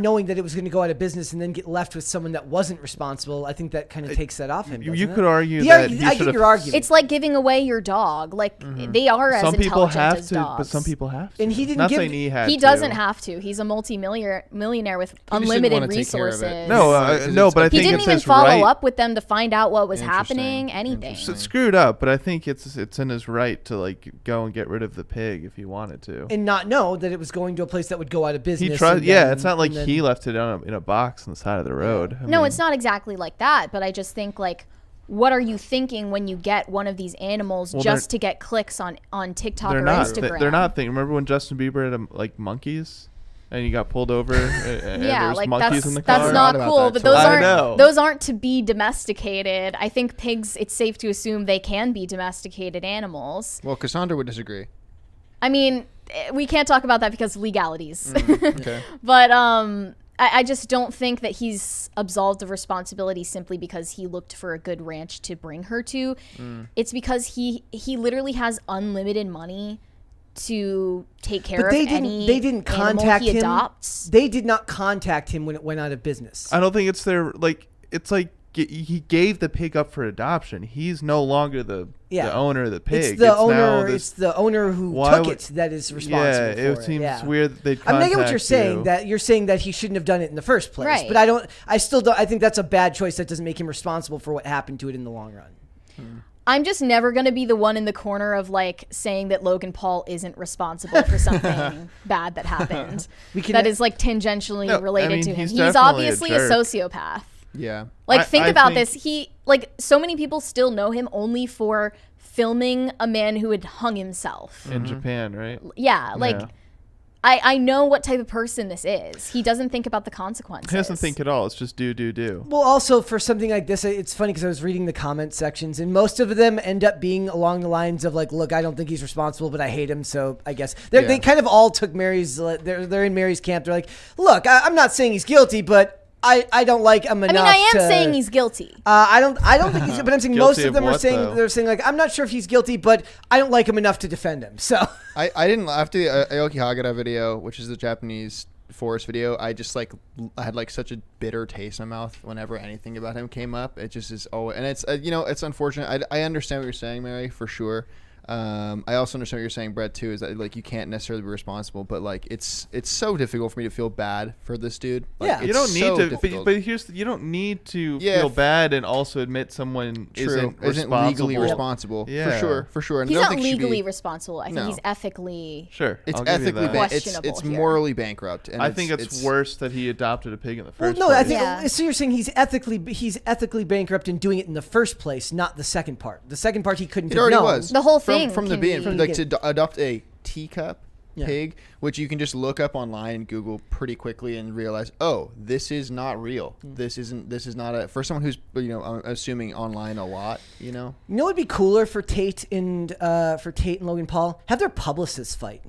knowing that it was going to go out of business and then get left with someone that wasn't responsible, I think that kind of takes that off him. You doesn't could it? argue Yeah, that he I should get your have. argument. It's like giving away your dog. Like they are as Some people intelligent have as to, dogs. but some people have to. And he didn't Not give- saying he had He to. doesn't have to. He's a multi-millionaire with didn't unlimited wanna take care of it. resources. No, Because no, it's but I a- He think didn't it's even his follow right. up with them to find out what was Interesting. happening, anything. It's screwed up, but I think it's in his right to like go and get rid of the pig if he wanted to. And not know that it was going to a place that would go out of business. He tried. and It's not like then- he left it in a box on the side of the road. I No, mean, it's not exactly like that, but I just think like, what are you thinking when you get one of these animals just to get clicks on TikTok They're or not. Instagram? They're not thinking. Remember when Justin Bieber had like monkeys, and he got pulled over, and there was like monkeys that's in the car. that's not Forgot about cool. that But totally. I know. those aren't to be domesticated. I think pigs. It's safe to assume they can be domesticated animals. Well, Cassandra would disagree. I mean, we can't talk about that because legalities. Okay. But I just don't think that he's absolved of responsibility simply because he looked for a good ranch to bring her to. It's because he literally has unlimited money to take care But of any they didn't animal contact he him. adopts. They did not contact him when it went out of business. I don't think it's their like. It's like he gave the pig up for adoption. He's no longer the owner of the pig. It's the owner. now this- It's the owner who Why took would- it that is responsible for it. it seems Yeah. weird that they'd I mean, I contact get what you're saying. you. That you're saying that he shouldn't have done it in the first place. Right. But I still don't. I think that's a bad choice. That doesn't make him responsible for what happened to it in the long run. I'm just never going to be the one in the corner of like saying that Logan Paul isn't responsible for something bad that happened. That is like tangentially No, I related mean, to him. he's He's definitely a obviously a jerk. sociopath. Yeah. Like, I think about think- this. He, like, so many people still know him only for filming a man who had hung himself. in Japan, right? Yeah, like, Yeah. I know what type of person this is. He doesn't think about the consequences. He doesn't think at all. It's just do. Well, also for something like this, it's funny because I was reading the comment sections, and most of them end up being along the lines of like, "Look, I don't think he's responsible, but I hate him, so I guess." They kind of all took Mary's. They're in Mary's camp. They're like, "Look, I'm not saying he's guilty, but I don't like him enough." I mean, I am to- saying he's guilty. I don't think he's. But I'm saying most Guilty of them of are what, saying though? they're saying like, "I'm not sure if he's guilty, but I don't like him enough to defend him." So I didn't after the Aoki Hagara video, which is the Japanese forest video. I just like I had like such a bitter taste in my mouth whenever anything about him came up. It just is always, and it's it's unfortunate. I understand what you're saying, Mary, for sure. I also understand what you're saying, Brett, too, is that like you can't necessarily be responsible, but like it's so difficult for me to feel bad for this dude. Like, Yeah. it's You don't need so to, difficult. but you don't need to Yeah, feel bad and also admit someone isn't legally responsible. responsible. Yeah. For sure. And He's I don't not think he should legally be- responsible. I think No. he's ethically. Sure, It's I'll give you ethically that. Questionable it's here. morally bankrupt. And I think it's worse that he adopted a pig in the well, first no, place. I think Yeah. so. You're saying he's ethically bankrupt in doing it in the first place, not the second part. The second part he couldn't It have already known. was. The whole thing from the can beginning, be- like to adopt a teacup Yeah. pig, which you can just look up online and Google pretty quickly and realize, oh, this is not real. This is not a for someone who's I'm assuming online a lot. You know, what'd be cooler for Tate and Logan Paul? Have their publicists fight.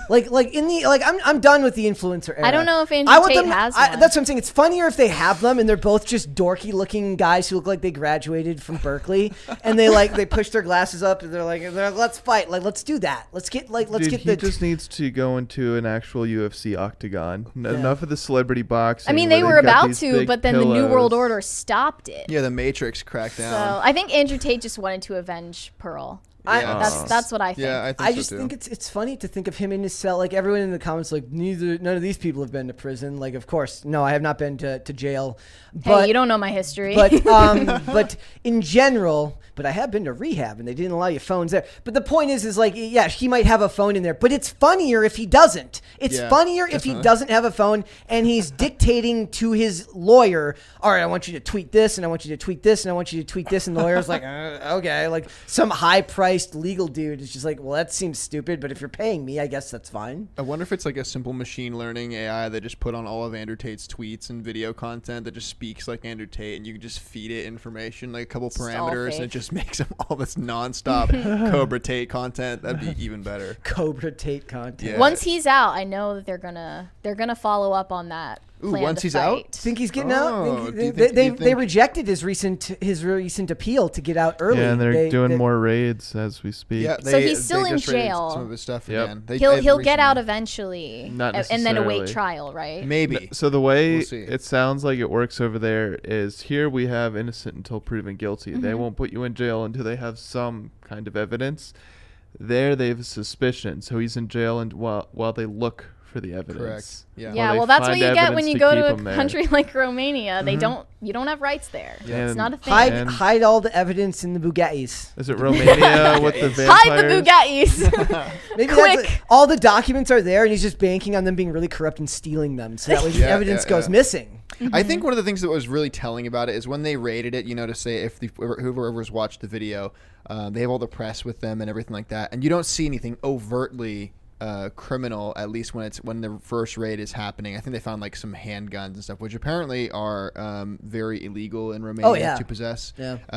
like I'm done with the influencer era. I don't know if Andrew I want Tate them, has I, one. That's what I'm saying. It's funnier if they have them and they're both just dorky looking guys who look like they graduated from Berkeley and they push their glasses up and they're like let's fight. Like let's do that. Let's get Dude, he just needs to go into an actual UFC octagon. Yeah. Enough of the celebrity boxing. I mean, where they they've were got about these to, big but then the New World pillows. Order stopped it. Yeah, the Matrix cracked So down. I think Andrew Tate just wanted to avenge Pearl. That's what I think. Yeah, I think I so just too. think it's funny to think of him in his cell. Like everyone in the comments, like none of these people have been to prison. Like, of course, no, I have not been to jail. But, Hey, you don't know my history. but in general, but I have been to rehab and they didn't allow you phones there. But the point is like, yeah, he might have a phone in there, but it's funnier if he doesn't. It's Yeah, funnier if he doesn't have a phone and he's dictating to his lawyer, all right, I want you to tweet this and I want you to tweet this and I want you to tweet this. And the lawyer's like, okay, like some high-priced legal dude is just like, well, that seems stupid, but if you're paying me, I guess that's fine. I wonder if it's like a simple machine learning AI that just put on all of Andrew Tate's tweets and video content that just speaks like Andrew Tate, and you can just feed it information, like a couple It's all parameters, and it fake. just makes him all this nonstop Cobra Tate content. That'd be even better. Cobra Tate content. Yeah. Once he's out, I know that they're gonna follow up on that. Ooh, plan once to he's out? fight. Think he's getting Oh, out? do you They think- they rejected his recent appeal to get out early. Yeah, and they're doing they- more raids as we speak. Yeah, So he's still in just raided jail. Some of his stuff Yep. again. He'll get out recently. eventually, Not and then await necessarily. trial, right? Maybe. So the way We'll see. it sounds like it works over there is here we have innocent until proven guilty. They won't put you in jail until they have some kind of evidence. There they have a suspicion. So he's in jail and while they look for the evidence. Correct. Yeah. Yeah, they well, that's what find you get when evidence you to go keep to 'em a there. country like Romania. You don't have rights there. Yeah. It's not a thing. And- Hide all the evidence in the Bugattis. Is it Romania with the vampires? Hide the Bugattis. Maybe Quick. that's all the documents are there, and he's just banking on them being really corrupt and stealing them, so that way the Yeah, evidence yeah, goes yeah. missing. I think one of the things that was really telling about it is when they rated it, to say if whoever's watched the video, they have all the press with them and everything like that, and you don't see anything overtly criminal, at least when the first raid is happening. I think they found like some handguns and stuff, which apparently are very illegal in Romania to possess,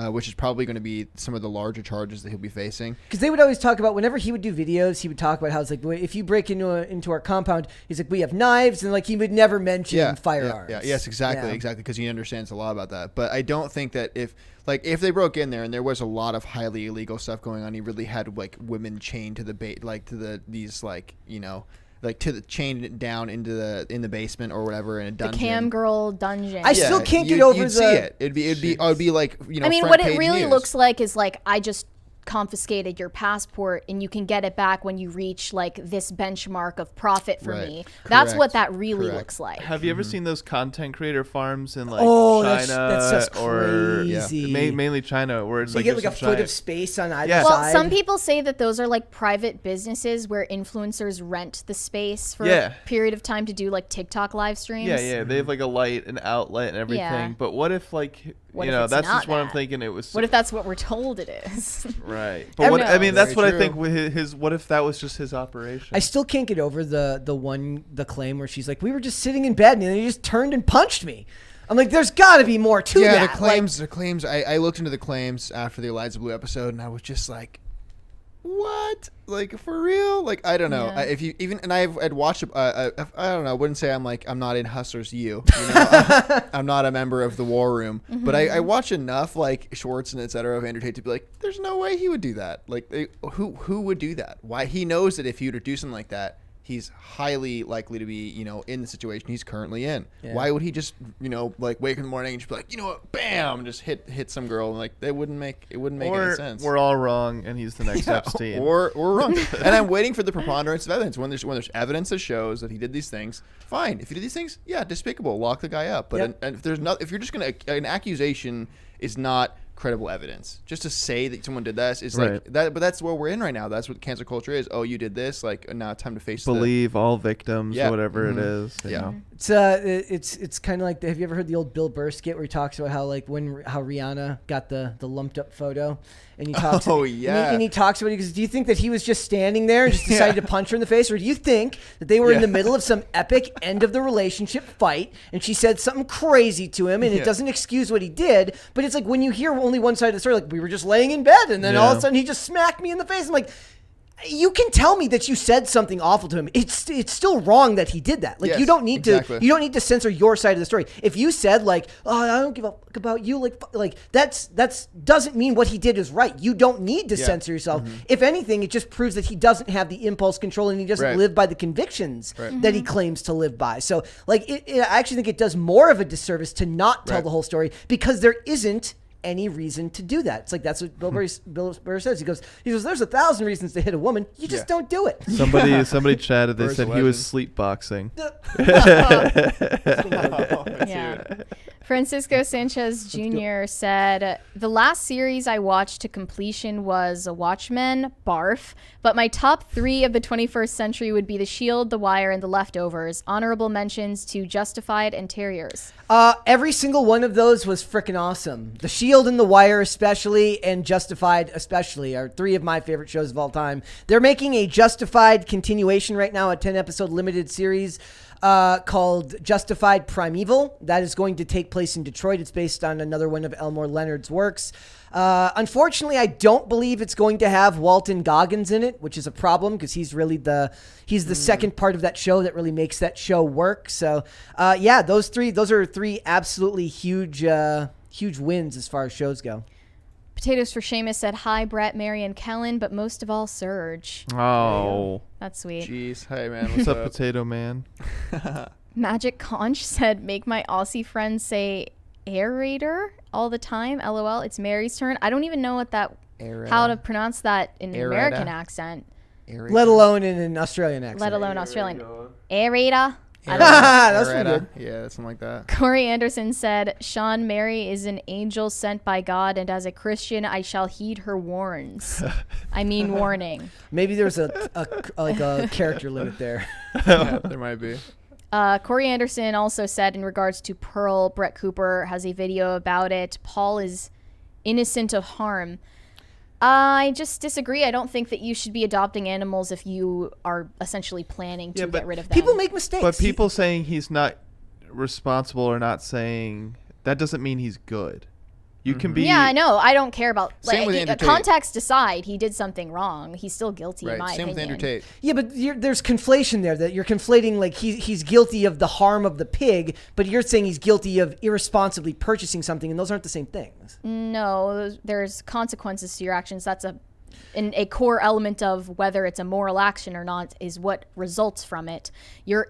which is probably going to be some of the larger charges that he'll be facing. Because they would always talk about, whenever he would do videos, he would talk about how it's like, if you break into our compound, he's like, we have knives, and like he would never mention firearms. Yes, exactly, because he understands a lot about that. But I don't think that if they broke in there and there was a lot of highly illegal stuff going on, he really had like women chained to the chained down in the basement or whatever in a dungeon. The cam girl dungeon. I still can't get over you'd see it. It'd be like, I mean, front what it page really news. looks like is like, I just confiscated your passport and you can get it back when you reach like this benchmark of profit for Right. me. That's Correct. what that really Correct. looks like. Have you ever seen those content creator farms in like that's China just or crazy. mainly China, where it's So you like get like a there's foot giant- of space on either Yeah. Well, side. some people say that those are like private businesses where influencers rent the space for Yeah. a period of time to do like TikTok live streams. Yeah, they have like a light, an outlet, and everything. Yeah. But what if like What if it's that's not just what I'm that? thinking. It was What if that's what we're told it is? right? Who But I mean, that's Very what true. I think with his. What if that was just his operation? I still can't get over the claim where she's like, we were just sitting in bed and then he just turned and punched me. I'm like, there's got to be more to that. The claims. I looked into the claims after the Eliza Blue episode, and I was just like, what? Like, for real? Like, I don't know. Yeah. If you even, and I'd watched. I don't know. I wouldn't say I'm not in Hustlers U. I'm not a member of the War Room, but I watch enough like shorts and etc. of Andrew Tate to be like, there's no way he would do that. Like, who would do that? Why? He knows that if he were to do something like that, he's highly likely to be, in the situation he's currently in. Yeah. Why would he just, like wake in the morning and just be like, you know what, bam, and just hit some girl, and like it wouldn't make any sense. We're all wrong, and he's the next Epstein. Or we're wrong. And I'm waiting for the preponderance of evidence. When there's evidence that shows that he did these things, fine. If you did these things, yeah, despicable. Lock the guy up. But Yep. and if there's not, if you're just an accusation is not credible evidence. Just to say that someone did this is Right. like that. But that's where we're in right now. That's what cancel culture is. Oh, you did this. Like, now it's time to face Believe all victims, Yeah. or whatever it Mhm. is. you Yeah. know? It's kind of like, have you ever heard the old Bill Burr skit where he talks about how Rihanna got the lumped up photo, and he talks. Oh, and yeah. he talks about it. He goes, do you think that he was just standing there and just decided to punch her in the face, or do you think that they were in the middle of some epic end of the relationship fight, and she said something crazy to him, and it doesn't excuse what he did, but it's like when you hear only one side of the story, like we were just laying in bed, and then all of Yeah. a sudden he just smacked me in the face. I'm like, you can tell me that you said something awful to him. It's still wrong that he did that. Like, Yes, you don't need exactly. to censor your side of the story. If you said like, oh, I don't give a fuck about you, like that's doesn't mean what he did is right. You don't need to censor yourself. If anything, it just proves that he doesn't have the impulse control and he doesn't Right. live by the convictions Right. that he claims to live by. So like, I actually think it does more of a disservice to not tell Right. the whole story, because there isn't any reason to do that. It's like, that's what Bill Burr says. He goes, there's 1,000 reasons to hit a woman. You just don't do it. Somebody chatted. They Burr's said a he was legend. sleepboxing. Yeah. Francisco Sanchez Jr. said, the last series I watched to completion was Watchmen, barf, but my top 3 of the 21st century would be The Shield, The Wire, and The Leftovers. Honorable mentions to Justified and Terriers. Every single one of those was freaking awesome. The Shield and The Wire especially, and Justified especially, are 3 of my favorite shows of all time. They're making a Justified continuation right now, a 10-episode limited series called Justified Primeval. That is going to take place in Detroit. It's based on another one of Elmore Leonard's works. Unfortunately, I don't believe it's going to have Walton Goggins in it, which is a problem because he's really the second part of that show that really makes that show work. So, yeah, those are 3 absolutely huge wins as far as shows go. Potatoes for Seamus said, hi, Brett, Mary, and Kellen, but most of all, Serge. Oh, That's sweet. Jeez, hey man, what's up, Potato Man? Magic Conch said, make my Aussie friends say aerator all the time. LOL. It's Mary's turn. I don't even know what how to pronounce that in an Aerata. American accent. Aerator? Let alone in an Australian accent. Let alone Australian. Aerator. That's pretty Aerator. good. Yeah, something like that. Corey Anderson said, Sean Mary is an angel sent by God, and as a Christian, I shall heed her warns. I mean, warning. Maybe there's a character limit there. Yeah, there might be. Corey Anderson also said in regards to Pearl, Brett Cooper has a video about it. Paul is innocent of harm. I just disagree. I don't think that you should be adopting animals if you are essentially planning to get rid of them. People make mistakes. But people saying he's not responsible or not saying that doesn't mean he's good. You can be. Yeah, I know. I don't care about Same with Andrew Tate. context aside. He did something wrong. He's still guilty in my Same opinion. with Andrew Tate. Yeah, but there's conflation there. That you're conflating like he's guilty of the harm of the pig, but you're saying he's guilty of irresponsibly purchasing something, and those aren't the same things. No, there's consequences to your actions. That's a core element of whether it's a moral action or not is what results from it.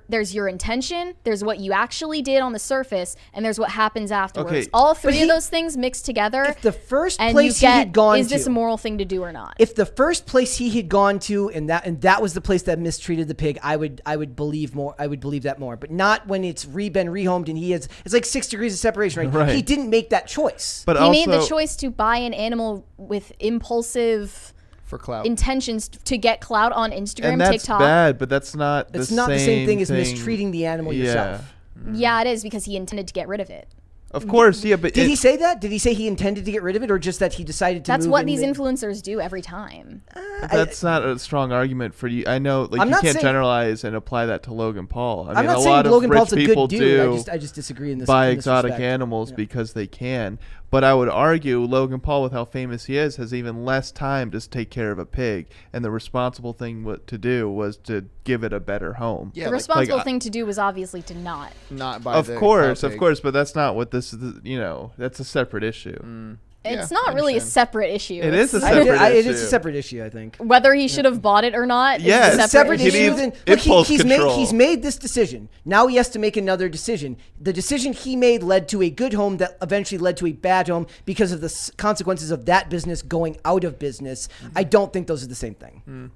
There's your intention, there's what you actually did on the surface, and there's what happens afterwards. Okay. All three of those things mixed together. If the first and place you he get, had gone is this to- a moral thing to do or not? If the first place he had gone to and that was the place that mistreated the pig, I would believe more. I would believe that more, but not when it's been rehomed and it's like 6 degrees of separation, right? Right. He didn't make that choice. But he also, made the choice to buy an animal with impulsive For clout. intentions to get clout on Instagram, and that's TikTok. bad, but that's not. It's not the same thing as mistreating the animal yourself. Yeah, it is because he intended to get rid of it. Of course, yeah, but Did he say that? Did he say he intended to get rid of it, or just that he decided to? That's move what and these they- influencers do every time. That's not a strong argument for you. I know, like I'm you not can't saying- generalize and apply that to Logan Paul. I I'm mean, not a saying lot Logan of Paul's rich a people good dude. do I just disagree in this. buy in this exotic respect. animals Yeah. because they can. But I would argue Logan Paul, with how famous he is, has even less time to take care of a pig. And the responsible thing to do was to give it a better home. Yeah, The like, responsible thing to do was obviously to not. not by Of the course, cow of pig. course, but that's not what this is. You know, that's a separate issue. It's Yeah, not I really a understand. separate issue. It is a It's- separate It is issue. a separate issue, I think. whether he should have bought it or not. Yeah, is a it's separate Separate He issue. needs Then look, impulse he's control. made this decision. Now he has to make another decision. The decision he made led to a good home that eventually led to a bad home because of the consequences of that business going out of business. I don't think those are the same thing.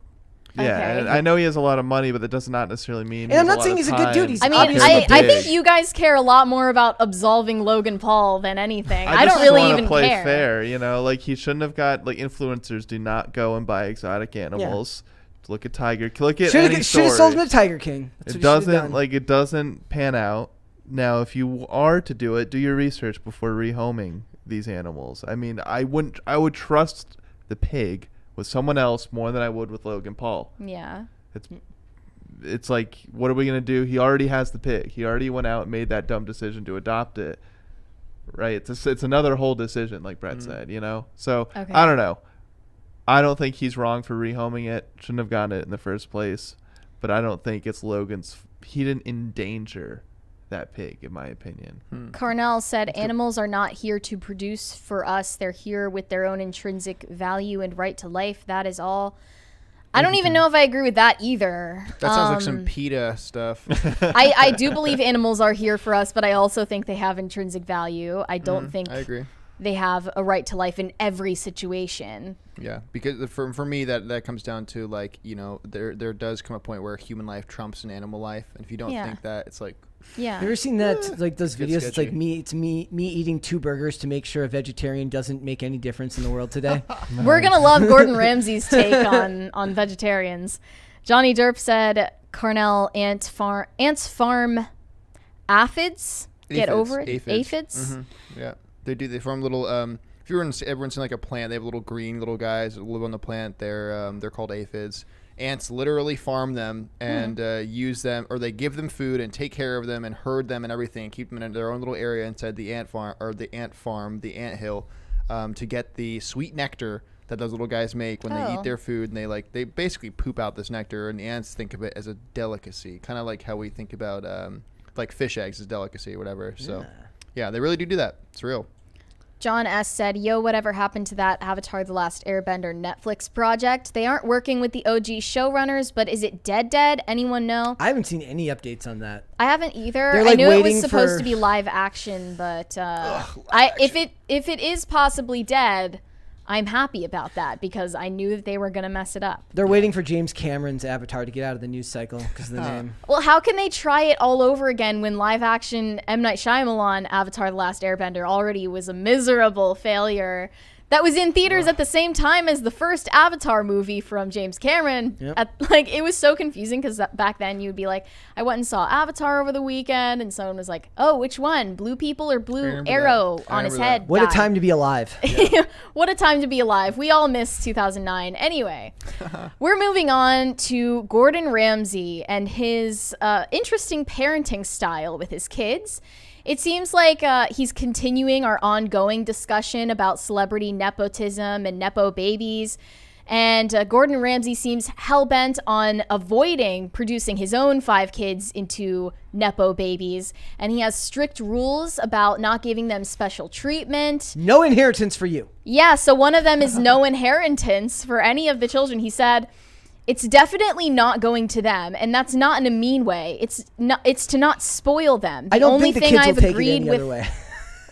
Yeah, Okay. and I know he has a lot of money, but that does not necessarily mean. And I'm he has a not lot saying of he's a good dude. time He's I to mean, take care of a I think pig. you guys care a lot more about absolving Logan Paul than anything. I just don't really wanna even play care. fair, you know. Like he shouldn't have got like influencers do not go and buy exotic animals. Look at Tiger. Look at any Should have story. sold him to Tiger King. That's what It he should've doesn't done. like it doesn't pan out. Now, if you are to do it, do your research before rehoming these animals. I mean, I would trust the pig with someone else more than I would with Logan Paul. Yeah. It's like, what are we gonna do? He already has the pig. He already went out and made that dumb decision to adopt it. Right? It's another whole decision, like Brett said. You know. So Okay. I don't know. I don't think he's wrong for rehoming it. Shouldn't have gotten it in the first place. But I don't think it's Logan's. He didn't endanger that pig, in my opinion. Carnell said, animals are not here to produce for us. They're here with their own intrinsic value and right to life. That is all. I don't even know if I agree with that either. That sounds like some PETA stuff. I do believe animals are here for us, but I also think they have intrinsic value. I don't think I agree. they have a right to life in every situation. Yeah, because for me that comes down to, like, you know, there does come a point where human life trumps an animal life, and if you don't Yeah. think that, it's like, Yeah. You ever seen that, like those It's videos? It's like sketchy. me eating 2 burgers to make sure a vegetarian doesn't make any difference in the world today. We're going to love Gordon Ramsay's take on vegetarians. Johnny Derp said, Carnell, ants farm aphids. Get over it. Aphids. Yeah, they form little. If everyone's seen like a plant, they have little green little guys that live on the plant. They're called aphids. Ants literally farm them and use them, or they give them food and take care of them and herd them and everything, and keep them in their own little area inside the ant farm, the ant hill, to get the sweet nectar that those little guys make when they eat their food. And they basically poop out this nectar, and the ants think of it as a delicacy, kind of like how we think about like fish eggs as delicacy or whatever. So yeah, they really do that. It's real. John S. said, yo, whatever happened to that Avatar The Last Airbender Netflix project? They aren't working with the OG showrunners, but is it dead? Anyone know? I haven't seen any updates on that. I haven't either. They're, I like, knew it was waiting supposed for- to be live action, but if it is possibly dead, I'm happy about that because I knew that they were going to mess it up. They're waiting for James Cameron's Avatar to get out of the news cycle because of the name. Well, how can they try it all over again when live action M. Night Shyamalan Avatar: The Last Airbender already was a miserable failure? That was in theaters at the same time as the first Avatar movie from James Cameron. Yep. It was so confusing because back then you'd be like, I went and saw Avatar over the weekend, and someone was like, oh, which one? Blue people or blue arrow on his head? What a died. time to be alive. What a time to be alive. We all missed 2009. Anyway, we're moving on to Gordon Ramsay and his interesting parenting style with his kids. It seems like he's continuing our ongoing discussion about celebrity nepotism and Nepo-Babies. And Gordon Ramsay seems hell-bent on avoiding producing his own 5 kids into Nepo-Babies. And he has strict rules about not giving them special treatment. No inheritance for you. Yeah, so one of them is no inheritance for any of the children. He said, it's definitely not going to them, and that's not in a mean way. It's to not spoil them. I don't think the kids will take it any other way.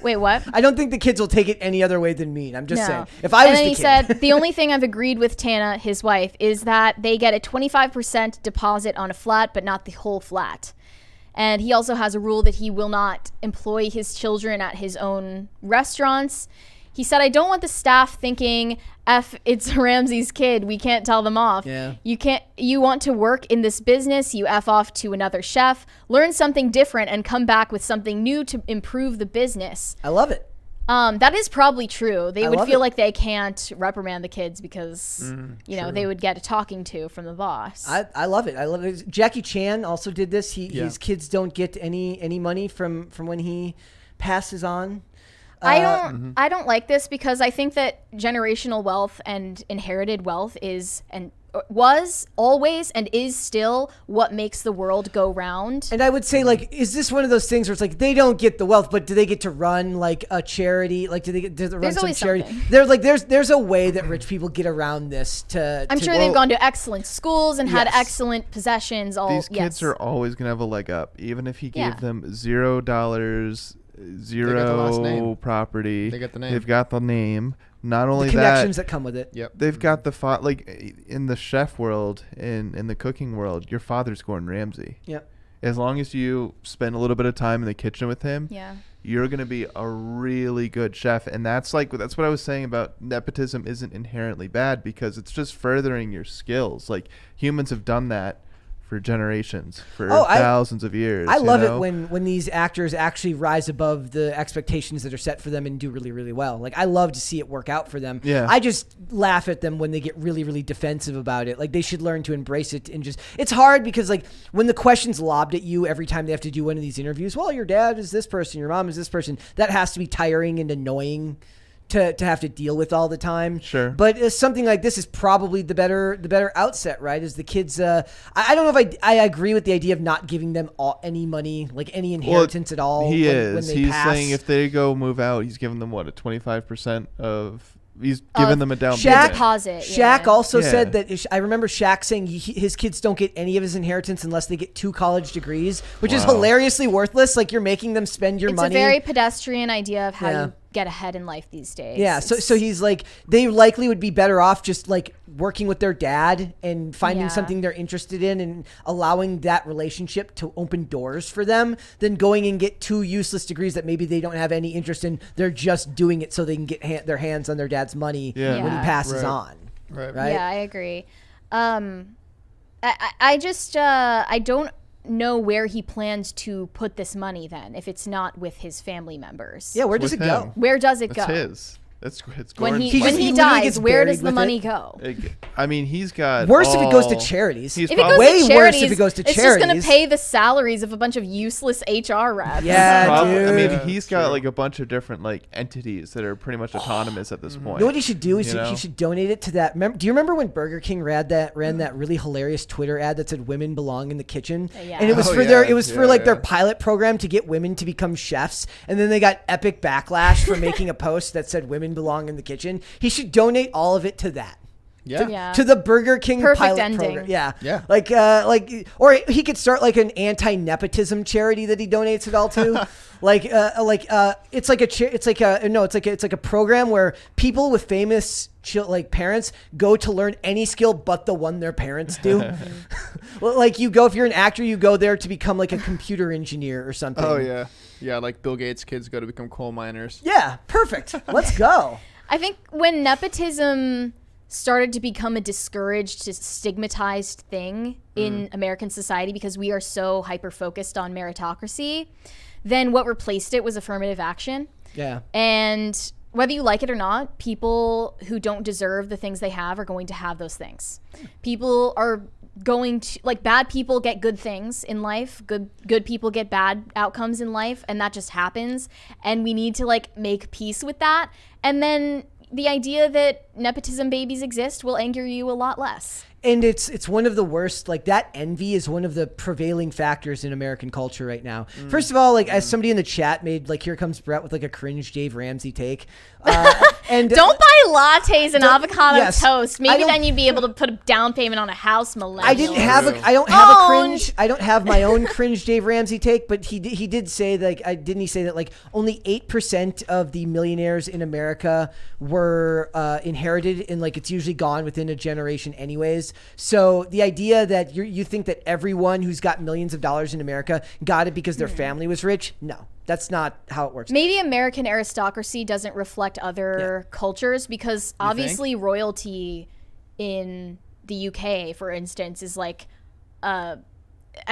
Wait, what? I don't think the kids will take it any other way than mean. I'm just saying. If I and was then the he kid. said, the only thing I've agreed with Tana, his wife, is that they get a 25% deposit on a flat, but not the whole flat. And he also has a rule that he will not employ his children at his own restaurants. He said, I don't want the staff thinking, it's Ramsay's kid, we can't tell them off. Yeah. You want to work in this business, you F off to another chef, learn something different and come back with something new to improve the business. I love it. That is probably true. They I would love feel it. like they can't reprimand the kids because, they would get a talking to from the boss. I love it. I love it. Jackie Chan also did this. His kids don't get any money from when he passes on. I don't like this because I think that generational wealth and inherited wealth was always and is still what makes the world go round. And I would say, like, is this one of those things where it's like they don't get the wealth, but do they get to run like a charity? Like, do they run There's some always charity? something. There's a way that rich people get around this. I'm sure they've gone to excellent schools and had Yes. excellent possessions. These kids are always gonna have a leg up, even if he gave them $0, the last name. zero property. They get the name. They've got the name. Not only the connections that come with it. Yep. they've got the like in the chef world, in the cooking world. Your father's Gordon Ramsay. Yep. As long as you spend a little bit of time in the kitchen with him, you're gonna be a really good chef. And that's what I was saying about nepotism isn't inherently bad because it's just furthering your skills. Like humans have done that for generations, for thousands of years. I love it when these actors actually rise above the expectations that are set for them and do really, really well. Like, I love to see it work out for them. Yeah. I just laugh at them when they get really, really defensive about it. Like, they should learn to embrace it and just... It's hard because, like, when the question's lobbed at you every time they have to do one of these interviews, well, your dad is this person, your mom is this person, that has to be tiring and annoying to have to deal with all the time. Sure. But something like this is probably the better outset, right? Is the kids... I don't know if I agree with the idea of not giving them any money, like any inheritance at all. He's when they pass. saying if they go move out, he's giving them, a 25% of... He's giving them a down Shaq- payment. deposit. Shaq also Yeah. said that I remember Shaq saying his kids don't get any of his inheritance unless they get 2 college degrees, which is hilariously worthless. Like, you're making them spend your money. It's a very pedestrian idea of how Yeah. you get ahead in life these days. Yeah, so he's like, they likely would be better off just like working with their dad and finding something they're interested in and allowing that relationship to open doors for them than going and get 2 useless degrees that maybe they don't have any interest in. They're just doing it so they can get their hands on their dad's money when he passes on. Right. Yeah, I agree. I don't know where he plans to put this money then if it's not with his family members. Yeah, where does With it go? him. Where does it That's go? his. It's When Gordon's he money. he literally dies, gets where buried does the with money it. go? I mean, he's got Worse if it goes to all- charities. He's If it goes Way to worse if charities, it goes to it's just going charities. to pay the salaries of a bunch of useless HR reps. Yeah, dude. I mean, he's got like a bunch of different like entities that are pretty much autonomous at this point. You know what he should do is You know? he should donate it to that. Do you remember when Burger King ran that really hilarious Twitter ad that said "Women belong in the kitchen"? Yeah. And it was Oh, for yeah. their pilot program to get women to become chefs, and then they got epic backlash for making a post that said "Women belong in the kitchen." He should donate all of it to that. Yeah. To the Burger King Perfect pilot ending. program. Yeah. Yeah. Or he could start like an anti-nepotism charity that he donates it all to. It's like a program where people with famous parents go to learn any skill but the one their parents do. Like you go, if you're an actor, you go there to become like a computer engineer or something. Oh yeah. Yeah, like Bill Gates' kids go to become coal miners. Yeah, perfect. Let's go. I think when nepotism started to become a discouraged, stigmatized thing in American society because we are so hyper-focused on meritocracy, then what replaced it was affirmative action. Yeah. And whether you like it or not, people who don't deserve the things they have are going to have those things. People are going to, like, bad people get good things in life. Good people get bad outcomes in life, and that just happens. And we need to, like, make peace with that. And then the idea that nepotism babies exist will anger you a lot less. And it's one of the worst, like that envy is one of the prevailing factors in American culture right now. First of all, like as somebody in the chat made, like, here comes Brett with like a cringe Dave Ramsay take. And Don't buy lattes and avocado yes. toast. I Maybe don't- then you'd be able to put a down payment on a house, millennial. I don't have a Owned. cringe. I don't have my own cringe Dave Ramsay take, but he did say that, didn't he say that like only 8% of the millionaires in America were inherited, and like it's usually gone within a generation anyways. So the idea that you think that everyone who's got millions of dollars in America got it because their family was rich, no. That's not how it works. Maybe American aristocracy doesn't reflect other cultures because obviously royalty in the UK, for instance, is like, at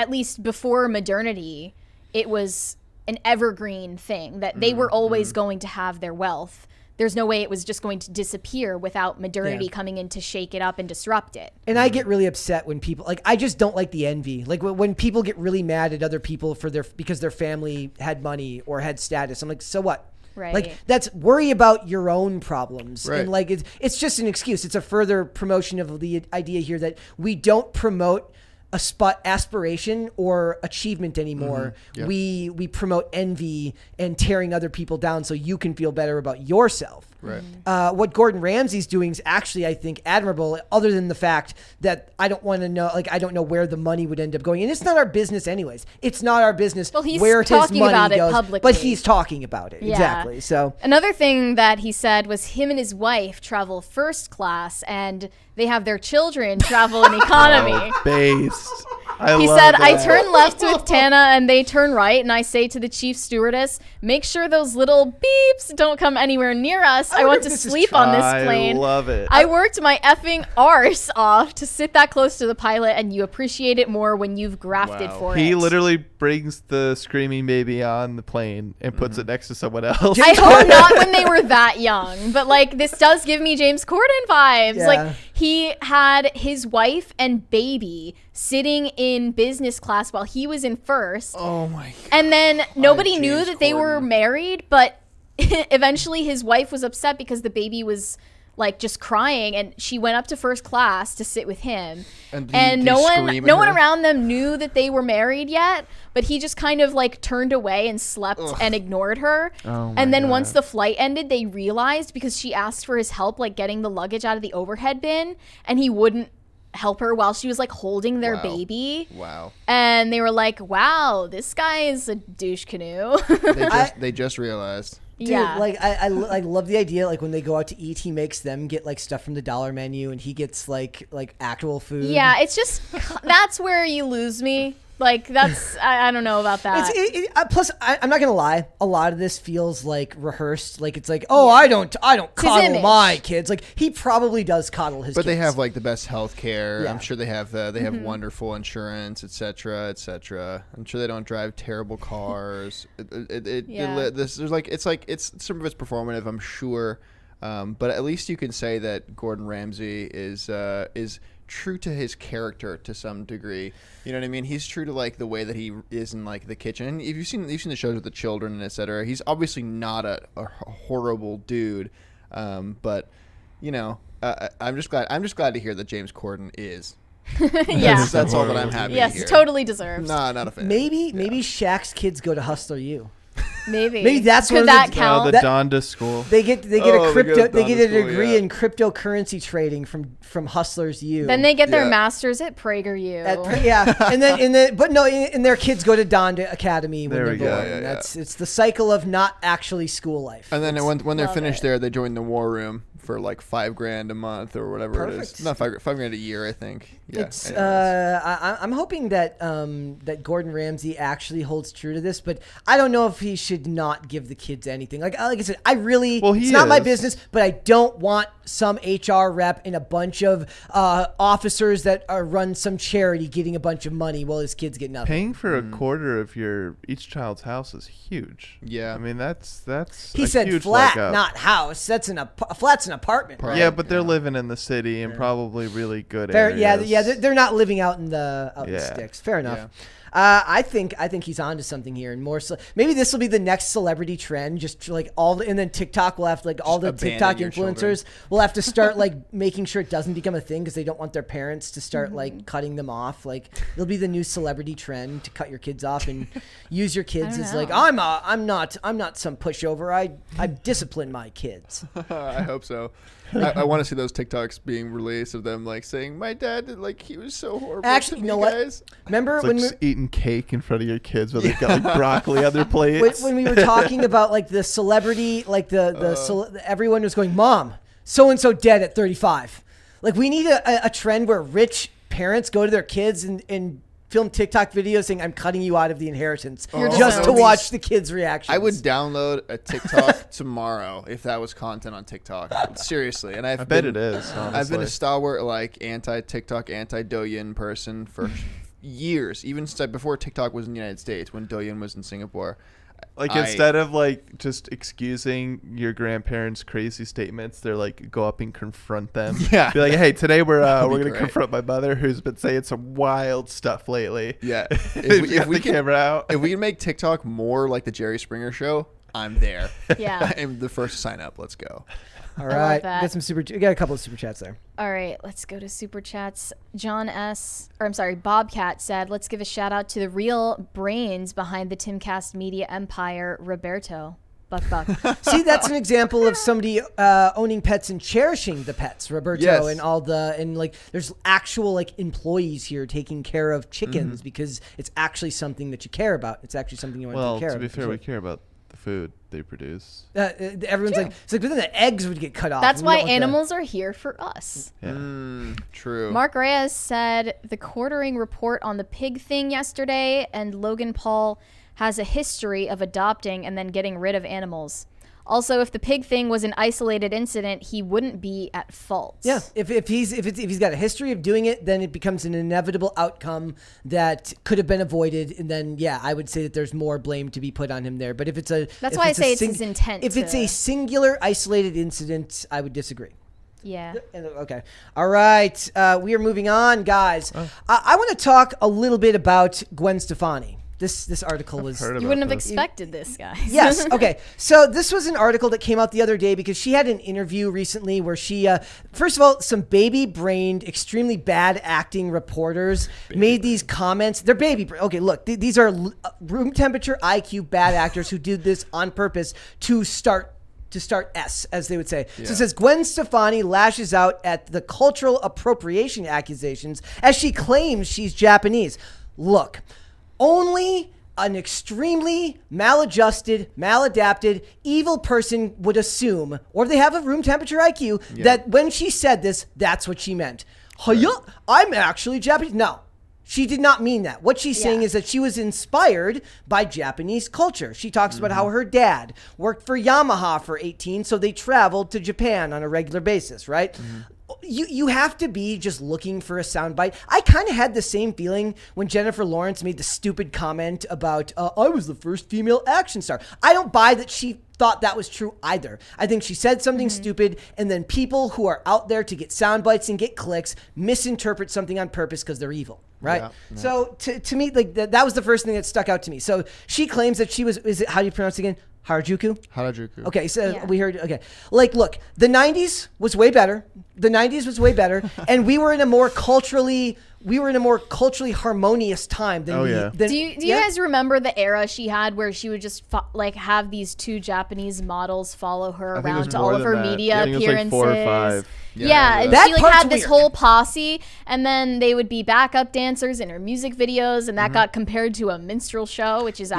least before modernity, it was an evergreen thing that they were always going to have their wealth. There's no way it was just going to disappear without modernity coming in to shake it up and disrupt it. And I get really upset when people, like, I just don't like the envy. Like when people get really mad at other people because their family had money or had status. I'm like, so what? Right. Like worry about your own problems. Right. And like it's just an excuse. It's a further promotion of the idea here that we don't promote a spot aspiration or achievement anymore. Yeah. We promote envy and tearing other people down so you can feel better about yourself. Right. What Gordon Ramsay's doing is actually, I think, admirable, other than the fact that I don't know where the money would end up going. And it's not our business anyways. It's not our business Well, he's where his talking money about it goes. publicly. But he's talking about it. Yeah. Exactly. So Another thing that he said was him and his wife travel first class and they have their children travel in economy. Based. He said, I turn left with Tana and they turn right, and I say to the chief stewardess, make sure those little beeps don't come anywhere near us. I wonder want if to this is sleep on this plane. I love it. I worked my effing arse off to sit that close to the pilot, and you appreciate it more when you've grafted Wow. for it. He literally brings the screaming baby on the plane and puts it next to someone else. I hope not when they were that young, but like this does give me James Corden vibes. Yeah. Like he had his wife and baby sitting in business class while he was in first. Oh my god. And then nobody knew James that they were Corden. married, but eventually his wife was upset because the baby was like just crying, and she went up to first class to sit with him. And And did no he one scream at no one her? around them knew that they were married yet, but he just kind of like turned away and slept and ignored her. Oh my and then once God. the flight ended, they realized because she asked for his help like getting the luggage out of the overhead bin, and he wouldn't help her while she was like holding their Wow. baby. Wow. And they were like, wow, this guy is a douche canoe. They just realized. dude, yeah. like I love the idea. Like when they go out to eat, he makes them get like stuff from the dollar menu, and he gets like actual food. Yeah, it's just that's where you lose me. Like that's I don't know about that. Plus, I'm not gonna lie. A lot of this feels like rehearsed. Like it's like, oh, I don't coddle image. my kids. Like he probably does coddle his. But kids. they have like the best health care. Yeah. I'm sure they have wonderful insurance, etc., etc. I'm sure they don't drive terrible cars. Yeah. It's some of it's performative, I'm sure. But at least you can say that Gordon Ramsay is true to his character to some degree. You know what I mean? He's true to like the way that he is in like the kitchen. And if you've seen the shows with the children and etc., he's obviously not a horrible dude. But you know, I'm just glad to hear that James Corden is. yeah. That's all that I'm happy to Yes, hear. totally deserves. Nah, not a fan. maybe Shaq's kids go to Hustler U. Maybe that's could one that of the- count? The Donda school. They get Oh, a they go crypto. to They get Donda a school, degree yeah. in cryptocurrency trading from Hustlers U. Then they get their Yeah. masters at PragerU. Yeah, and then but no, and their kids go to Donda Academy when There they're we go. born. Yeah, yeah. It's the cycle of not actually school life. And then when they're Love finished it. there, they join the war room for like $5,000 a month or whatever it Perfect. is. Not $5,000 a year, I think. Yeah. It's anyways. I'm hoping that that Gordon Ramsay actually holds true to this, but I don't know if he should not give the kids anything. Like I said, I really Well, it's he not my is. business, but I don't want some HR rep and a bunch of officers that run some charity getting a bunch of money while his kids get nothing. Paying for a quarter of each child's house is huge. Yeah. I mean, that's He a said huge flat, leg up. not house. That's a flat's an apartment. Right? Yeah, but they're living in the city and probably really good Fair, areas. yeah, they're not living out in the Yeah. sticks. Fair enough. Yeah. I think he's onto something here, and more. Maybe this will be the next celebrity trend. Just like and then TikTok will have like all the Just abandon TikTok your influencers will have to start like making sure it doesn't become a thing because they don't want their parents to start like cutting them off. Like it'll be the new celebrity trend to cut your kids off and use your kids I as don't like know. I'm not some pushover. I discipline my kids. I hope so. I want to see those TikToks being released of them like saying, "My dad, like he was so horrible." Actually, to you know me, what? guys. Remember It's when like we, just eating cake in front of your kids while they've got like broccoli on their plates. when we were talking about like the celebrity, like everyone was going, "Mom, so and so dead at 35." Like we need a trend where rich parents go to their kids and film TikTok videos saying, "I'm cutting you out of the inheritance," You're just just to so- watch the kids' reactions. I would download a TikTok tomorrow if that was content on TikTok. Seriously, and I bet it is. Honestly. I've been a stalwart like anti-TikTok, anti-Douyin person for years, even since before TikTok was in the United States, when Douyin was in Singapore. Instead of like just excusing your grandparents' crazy statements, they're like go up and confront them. Yeah. Be like, hey, today we're be gonna great. confront my mother who's been saying some wild stuff lately. Yeah, if we camera out. if we can make TikTok more like the Jerry Springer Show, I'm there. Yeah. I'm the first to sign up. Let's go. All love right, that. we got a couple of super chats there. All right, let's go to Super Chats. Bobcat said, let's give a shout out to the real brains behind the Timcast media empire, Roberto. Buck. See, that's an example of somebody owning pets and cherishing the pets, Roberto, Yes. and like there's actual like employees here taking care of chickens because it's actually something that you care about. It's actually something you want to Well, take care to of. be fair, we care about the food they produce. Everyone's like, it's like, but then the eggs would get cut off. That's and we why don't want animals are here for us. Yeah. True. Mark Reyes said the quartering report on the pig thing yesterday, and Logan Paul has a history of adopting and then getting rid of animals. Also, if the pig thing was an isolated incident, he wouldn't be at fault. Yeah, if he's got a history of doing it, then it becomes an inevitable outcome that could have been avoided, and then yeah, I would say that there's more blame to be put on him there. But if it's That's why I say it's his intent If it's to- a singular isolated incident, I would disagree. Yeah. Okay. All right. We are moving on, guys. I want to talk a little bit about Gwen Stefani. This article was. Heard You about wouldn't have this. expected this, guys. Yes. Okay. So this was an article that came out the other day because she had an interview recently where she, first of all, some baby-brained, extremely bad acting reporters made these comments. They're okay, look, these are room temperature IQ bad actors who did this on purpose to start S, as they would say. So it says Gwen Stefani lashes out at the cultural appropriation accusations as she claims she's Japanese. Look. Only an extremely maladjusted, maladapted, evil person would assume, or they have a room temperature IQ, that when she said this, that's what she meant. I'm actually Japanese. No, she did not mean that. What she's saying is that she was inspired by Japanese culture. She talks about how her dad worked for Yamaha for 18, so they traveled to Japan on a regular basis, right? You have to be just looking for a soundbite. I kind of had the same feeling when Jennifer Lawrence made the stupid comment about, I was the first female action star. I don't buy that she thought that was true either. I think she said something stupid, and then people who are out there to get sound bites and get clicks misinterpret something on purpose because they're evil, right? Yeah. So to me, like that was the first thing that stuck out to me. So she claims that she was, how do you pronounce it again? Harajuku? Harajuku. Okay, so Yeah. we heard, okay. Like, look, the 90s was way better. And we were in a more culturally we were in a more culturally harmonious time than Do you guys remember the era she had where she would just have these 2 Japanese models follow her around to all of her media appearances? 4 or 5. Yeah, and that she part's had this weird. whole posse, and then they would be backup dancers in her music videos, and that got compared to a minstrel show, which is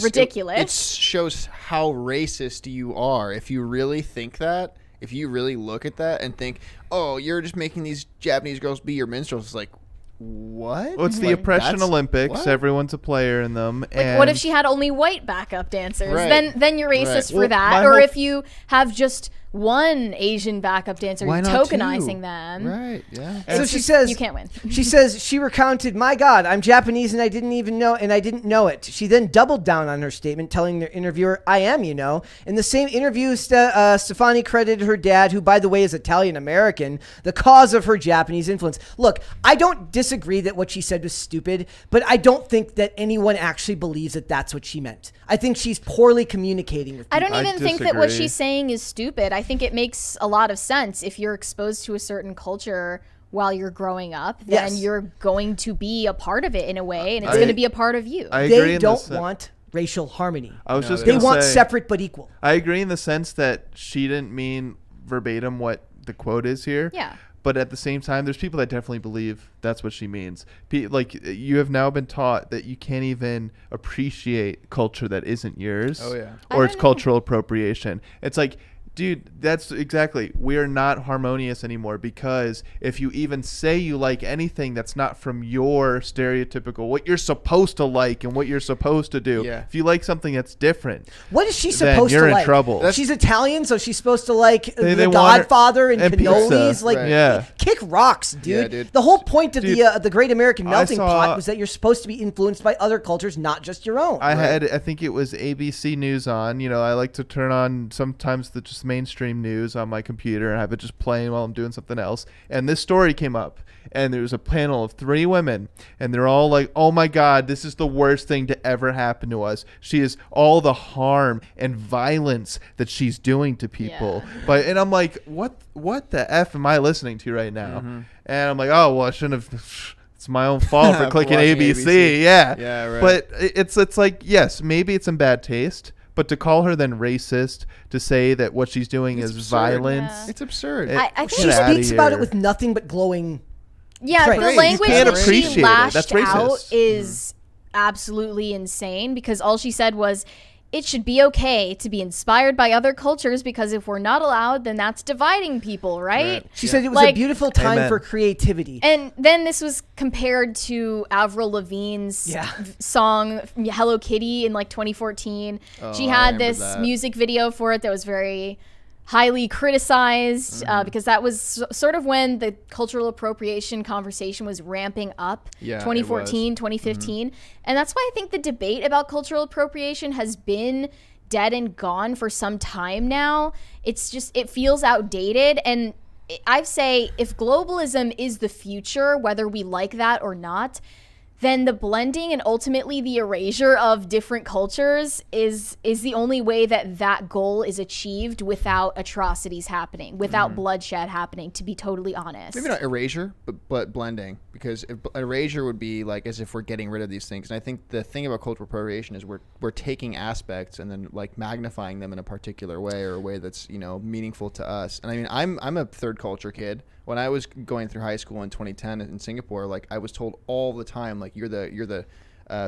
ridiculous. It shows how racist you are if you really think that. If you really look at that and think, oh, you're just making these Japanese girls be your minstrels, it's like, what? Well, it's the Oppression Olympics. What? Everyone's a player in them. Like, and what if she had only white backup dancers? Right. Then you're racist for Well, that. Or if you have just one Asian backup dancer, Why not tokenizing 2? them. Right, yeah. So she says you can't win. She says she recounted, "My God, I'm Japanese and I didn't know it." She then doubled down on her statement, telling the interviewer, "I am, you know." In the same interview, Stefani credited her dad, who by the way is Italian American, the cause of her Japanese influence. Look, I don't disagree that what she said was stupid, but I don't think that anyone actually believes that that's what she meant. I think she's poorly communicating with people. I don't even think that what disagree. she's saying is stupid. I think it makes a lot of sense. If you're exposed to a certain culture while you're growing up, then you're going to be a part of it in a way, and it's going to be a part of you. I agree They in don't the want racial harmony. I was just They gonna want say, separate but equal. I agree in the sense that she didn't mean verbatim what the quote is here. Yeah. But at the same time, there's people that definitely believe that's what she means. Like, you have now been taught that you can't even appreciate culture that isn't yours. Oh, yeah. Or it's cultural appropriation. It's like, dude, that's exactly. We are not harmonious anymore because if you even say you like anything that's not from your stereotypical, what you're supposed to like and what you're supposed to do, if you like something that's different, what is she then supposed you're to in like? trouble. She's Italian, so she's supposed to like They The want her- Godfather and and cannolis. pizza. Like, Yeah. kick rocks, dude. Yeah, dude. The whole point of the Great American I Melting saw- Pot was that you're supposed to be influenced by other cultures, not just your own. I think it was ABC News on. You know, I like to turn on sometimes the just mainstream news on my computer and have it just playing while I'm doing something else. And this story came up, and there was a panel of 3 women, and they're all like, "Oh my God, this is the worst thing to ever happen to us. She is all the harm and violence that she's doing to people." Yeah. And I'm like, what the F am I listening to right now? And I'm like, oh well, I shouldn't have. It's my own fault for clicking Watching ABC. Yeah. Yeah, right. But it's like, yes, maybe it's in bad taste. But to call her then racist, to say that what she's doing is absurd. violence. Yeah. It's absurd. I Get She think outta speaks about it here. with nothing but glowing. Yeah, Right. the You language can't that appreciate she it. lashed That's racist. out is absolutely insane because all she said was, it should be okay to be inspired by other cultures because if we're not allowed, then that's dividing people, right? She said it was a Like- beautiful time Amen. for creativity. And then this was compared to Avril Lavigne's song Hello Kitty in like 2014. She I had remember this that. music video for it that was very highly criticized because that was sort of when the cultural appropriation conversation was ramping up, Yeah, it 2014, 2015. And that's why I think the debate about cultural appropriation has been dead and gone for some time now. It's just, it feels outdated. And I say if globalism is the future, whether we like that or not, then the blending and ultimately the erasure of different cultures is the only way that that goal is achieved without atrocities happening, without bloodshed happening, to be totally honest. Maybe not erasure, but blending. Because erasure would be like as if we're getting rid of these things. And I think the thing about cultural appropriation is we're taking aspects and then like magnifying them in a particular way or a way that's, you know, meaningful to us. And I mean, I'm a third culture kid. When I was going through high school in 2010 in Singapore, like I was told all the time, like you're the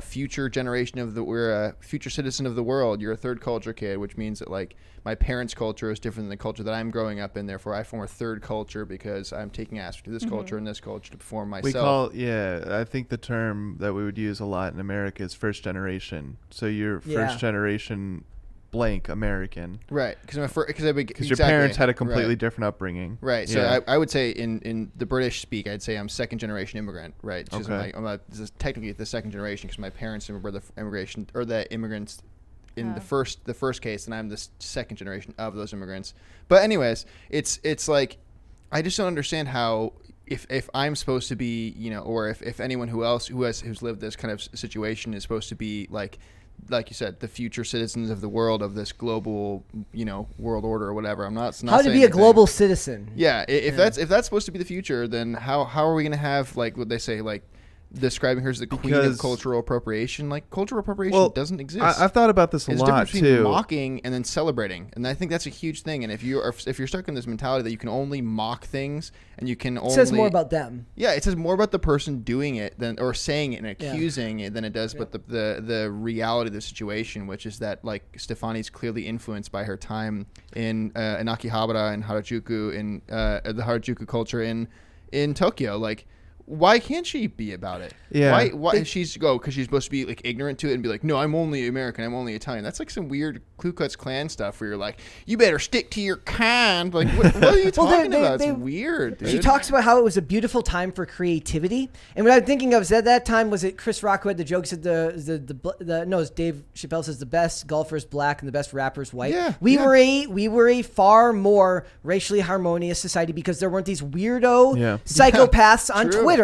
future generation of we're a future citizen of the world. You're a third culture kid, which means that like my parents' culture is different than the culture that I'm growing up in. Therefore, I form a third culture because I'm taking aspects of this culture and this culture to perform myself. I think the term that we would use a lot in America is first generation. So you're first generation blank American. Right, because your parents had a completely different upbringing. Right, so I would say in the British speak, I'd say I'm second generation immigrant. Right, Okay. this is technically the second generation because my parents were the immigration or the immigrants in the first case, and I'm the second generation of those immigrants. But anyways, it's like I just don't understand how if I'm supposed to be, you know, or if anyone who's lived this kind of situation is supposed to be like like you said, the future citizens of the world, of this global, world order or whatever. I'm not How to saying be a anything. global citizen. Yeah, if that's supposed to be the future, then how are we going to have, like, what they say, like, describing her as the queen of Because- cultural appropriation? Like, cultural appropriation doesn't exist. I've thought about this a There's a lot difference between too. mocking and then celebrating, and I think that's a huge thing. And if you're stuck in this mentality that you can only mock things and you can only It says more about them. Yeah, it says more about the person doing it or saying it and accusing it than it does, but the reality of the situation, which is that, like, Stefani's clearly influenced by her time in Akihabara and Harajuku, in the Harajuku culture in Tokyo. Like, why can't she be about it? Yeah. Why because she's supposed to be, like, ignorant to it and be like, no, I'm only American, I'm only Italian. That's like some weird Ku Klux Klan stuff where you're like, you better stick to your kind. Like, what are you talking about? It's weird, dude. She talks about how it was a beautiful time for creativity, and what I'm thinking of is at that time, was it Chris Rock who had the jokes that it's Dave Chappelle says the best golfer is black and the best rapper is white. Yeah, we were a far more racially harmonious society because there weren't these weirdo psychopaths on Twitter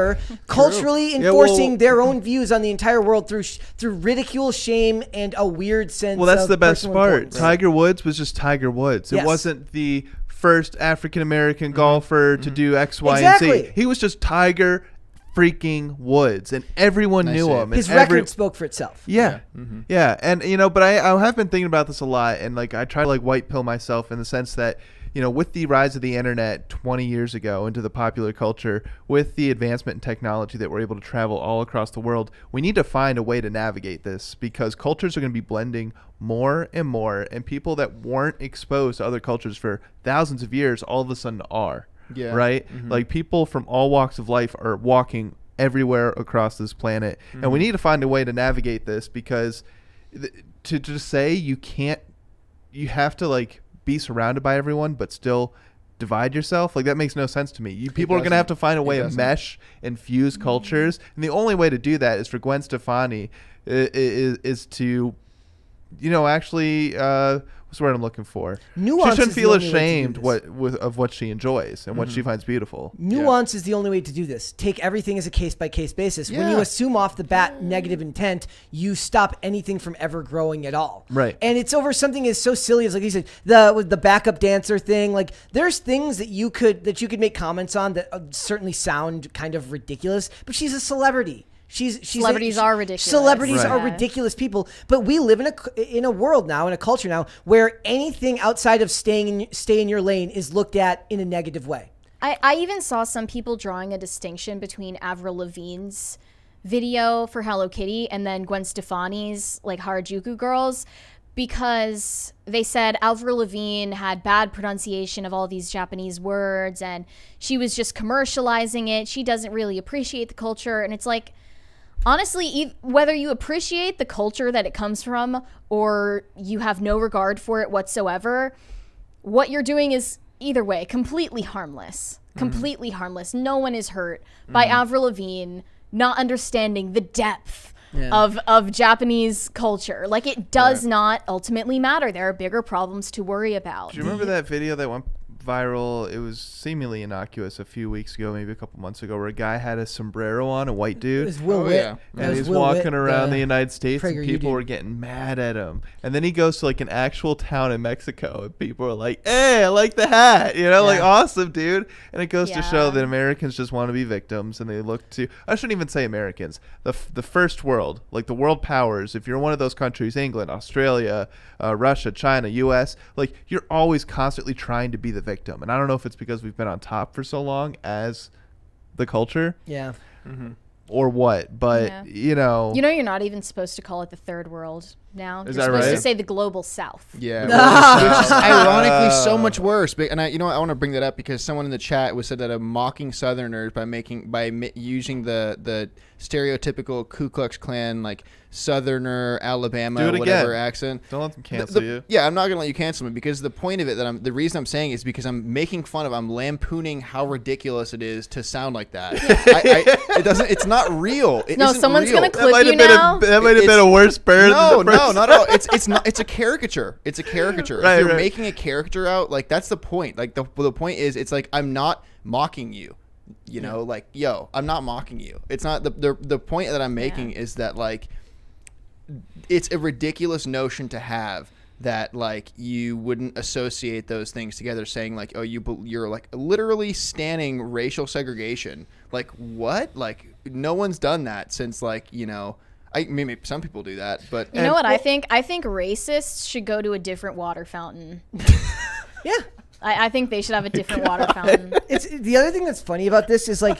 culturally enforcing their own views on the entire world through ridicule, shame, and a weird sense. Well, that's of the best personal part. importance. Tiger Woods was just Tiger Woods. Yes. It wasn't the first African American golfer to do X, Y, and Exactly. Z. He was just Tiger freaking Woods, and everyone knew him. And His record spoke for itself. Yeah. Yeah. And, but I have been thinking about this a lot, and, like, I try to, like, white pill myself in the sense that, with the rise of the internet 20 years ago into the popular culture, with the advancement in technology that we're able to travel all across the world, we need to find a way to navigate this, because cultures are going to be blending more and more, and people that weren't exposed to other cultures for thousands of years all of a sudden are. Yeah. Right? Like, people from all walks of life are walking everywhere across this planet, and we need to find a way to navigate this, because to just say you have to, like, be surrounded by everyone but still divide yourself, like, that makes no sense to me. People are going to have to find a way to mesh and fuse cultures, and the only way to do that is for Gwen Stefani is to actually what's the word I'm looking for? Nuance. She shouldn't is the feel only way to do ashamed this. of what she enjoys and what she finds beautiful. Nuance is the only way to do this. Take everything as a case-by-case basis. When you assume off the bat negative intent, you stop anything from ever growing at all. Right. And it's over something as so silly as, like you said, the backup dancer thing. Like, there's things that you could make comments on that certainly sound kind of ridiculous, but she's a celebrity. Celebrities are ridiculous. Celebrities are ridiculous people, but we live in a world now, in a culture now, where anything outside of stay in your lane is looked at in a negative way. I even saw some people drawing a distinction between Avril Lavigne's video for Hello Kitty and then Gwen Stefani's, like, Harajuku Girls, because they said Avril Lavigne had bad pronunciation of all these Japanese words and she was just commercializing it. She doesn't really appreciate the culture. And it's like, honestly, whether you appreciate the culture that it comes from or you have no regard for it whatsoever, what you're doing is either way completely harmless. Completely harmless. No one is hurt by Avril Lavigne not understanding the depth of Japanese culture. Like, it does not ultimately matter. There are bigger problems to worry about. Do you remember that video that went viral? It was seemingly innocuous a few weeks ago, maybe a couple months ago, where a guy had a sombrero on, a white dude. It was Will Witt. Yeah. And he's walking around the United States, and people were getting mad at him. And then he goes to, like, an actual town in Mexico, and people are like, "Hey, I like the hat," like, awesome, dude. And it goes to show that Americans just want to be victims, and they look to, I shouldn't even say Americans, the first world, like the world powers. If you're one of those countries, England, Australia, Russia, China, U.S., like, you're always constantly trying to be the victim. And I don't know if it's because we've been on top for so long as the culture. Yeah. Or what, but you're not even supposed to call it the third world now. Is You're that supposed right? to say the global south. Yeah, which is ironically so much worse. And I want to bring that up because someone in the chat said that I'm mocking Southerners by using the stereotypical Ku Klux Klan, like, Southerner, Alabama, whatever accent. Don't let them cancel you. Yeah, I'm not gonna let you cancel me because the point of it the reason I'm saying is because I'm making fun of, I'm lampooning how ridiculous it is to sound like that. It's not real. It isn't someone's real. gonna clip you now. That might have been a worse burn. No, not at all. It's not. It's a caricature. It's a caricature. Right, if you're making a caricature out, like, that's the point. Like, the point is, it's like, I'm not mocking you. Like, yo, I'm not mocking you. It's not the point that I'm making is that, like, it's a ridiculous notion to have that like you wouldn't associate those things together, saying like, oh, you're like literally standing racial segregation. Like what? Like no one's done that since like, you know, maybe some people do that, but you know what I think? I think racists should go to a different water fountain. Yeah. I think they should have a different water fountain. It's the other thing that's funny about this is like,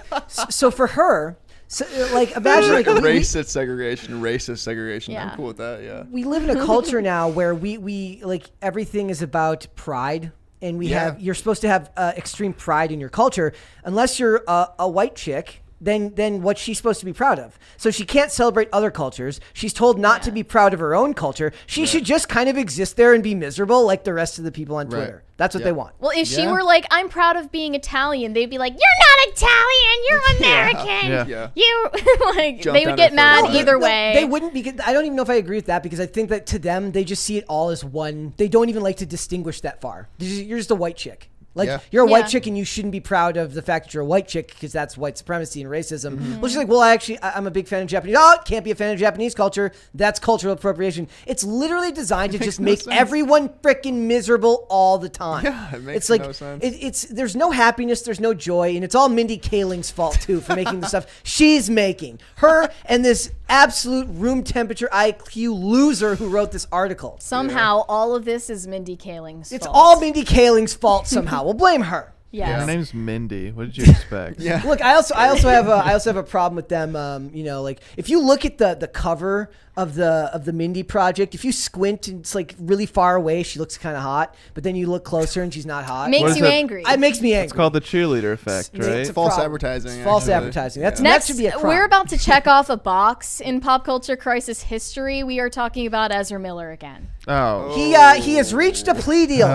so for her, so, like imagine like racist segregation. Yeah. I'm cool with that. Yeah. we live in a culture now where we like everything is about pride, and you're supposed to have extreme pride in your culture unless you're a white chick. Then what's she supposed to be proud of? So she can't celebrate other cultures. She's told not to be proud of her own culture. She should just kind of exist there and be miserable like the rest of the people on Twitter. That's what they want. Well, if she were like, I'm proud of being Italian, they'd be like, you're not Italian, you're American. Yeah. You like Jump they down would get her mad throat. either way. They wouldn't be. I don't even know if I agree with that, because I think that to them, they just see it all as one. They don't even like to distinguish that far. You're just a white chick. Like, you're a white chick and you shouldn't be proud of the fact that you're a white chick because that's white supremacy and racism. Well, she's like, well, I'm a big fan of Japanese. Oh, can't be a fan of Japanese culture. That's cultural appropriation. It's literally designed to just make everyone freaking miserable all the time. Yeah, it makes it's like, no sense. It's there's no happiness, there's no joy, and it's all Mindy Kaling's fault, too, for making the stuff she's making. Her and this absolute room temperature IQ loser who wrote this article. Somehow, all of this is Mindy Kaling's It's fault. all Mindy Kaling's fault somehow. We'll blame her. Yes. Her name's Mindy. What did you expect? Look, I also have a problem with them. You know, like if you look at the cover of the Mindy project, if you squint and it's like really far away, she looks kind of hot, but then you look closer and she's not hot. What Makes is you that? angry. It makes me angry. It's called the cheerleader effect, right? It's a False problem. advertising. It's false actually. advertising. That Next, should be a crime. we're about to check off a box in pop culture crisis history. We are talking about Ezra Miller again. Oh. He has reached a plea deal,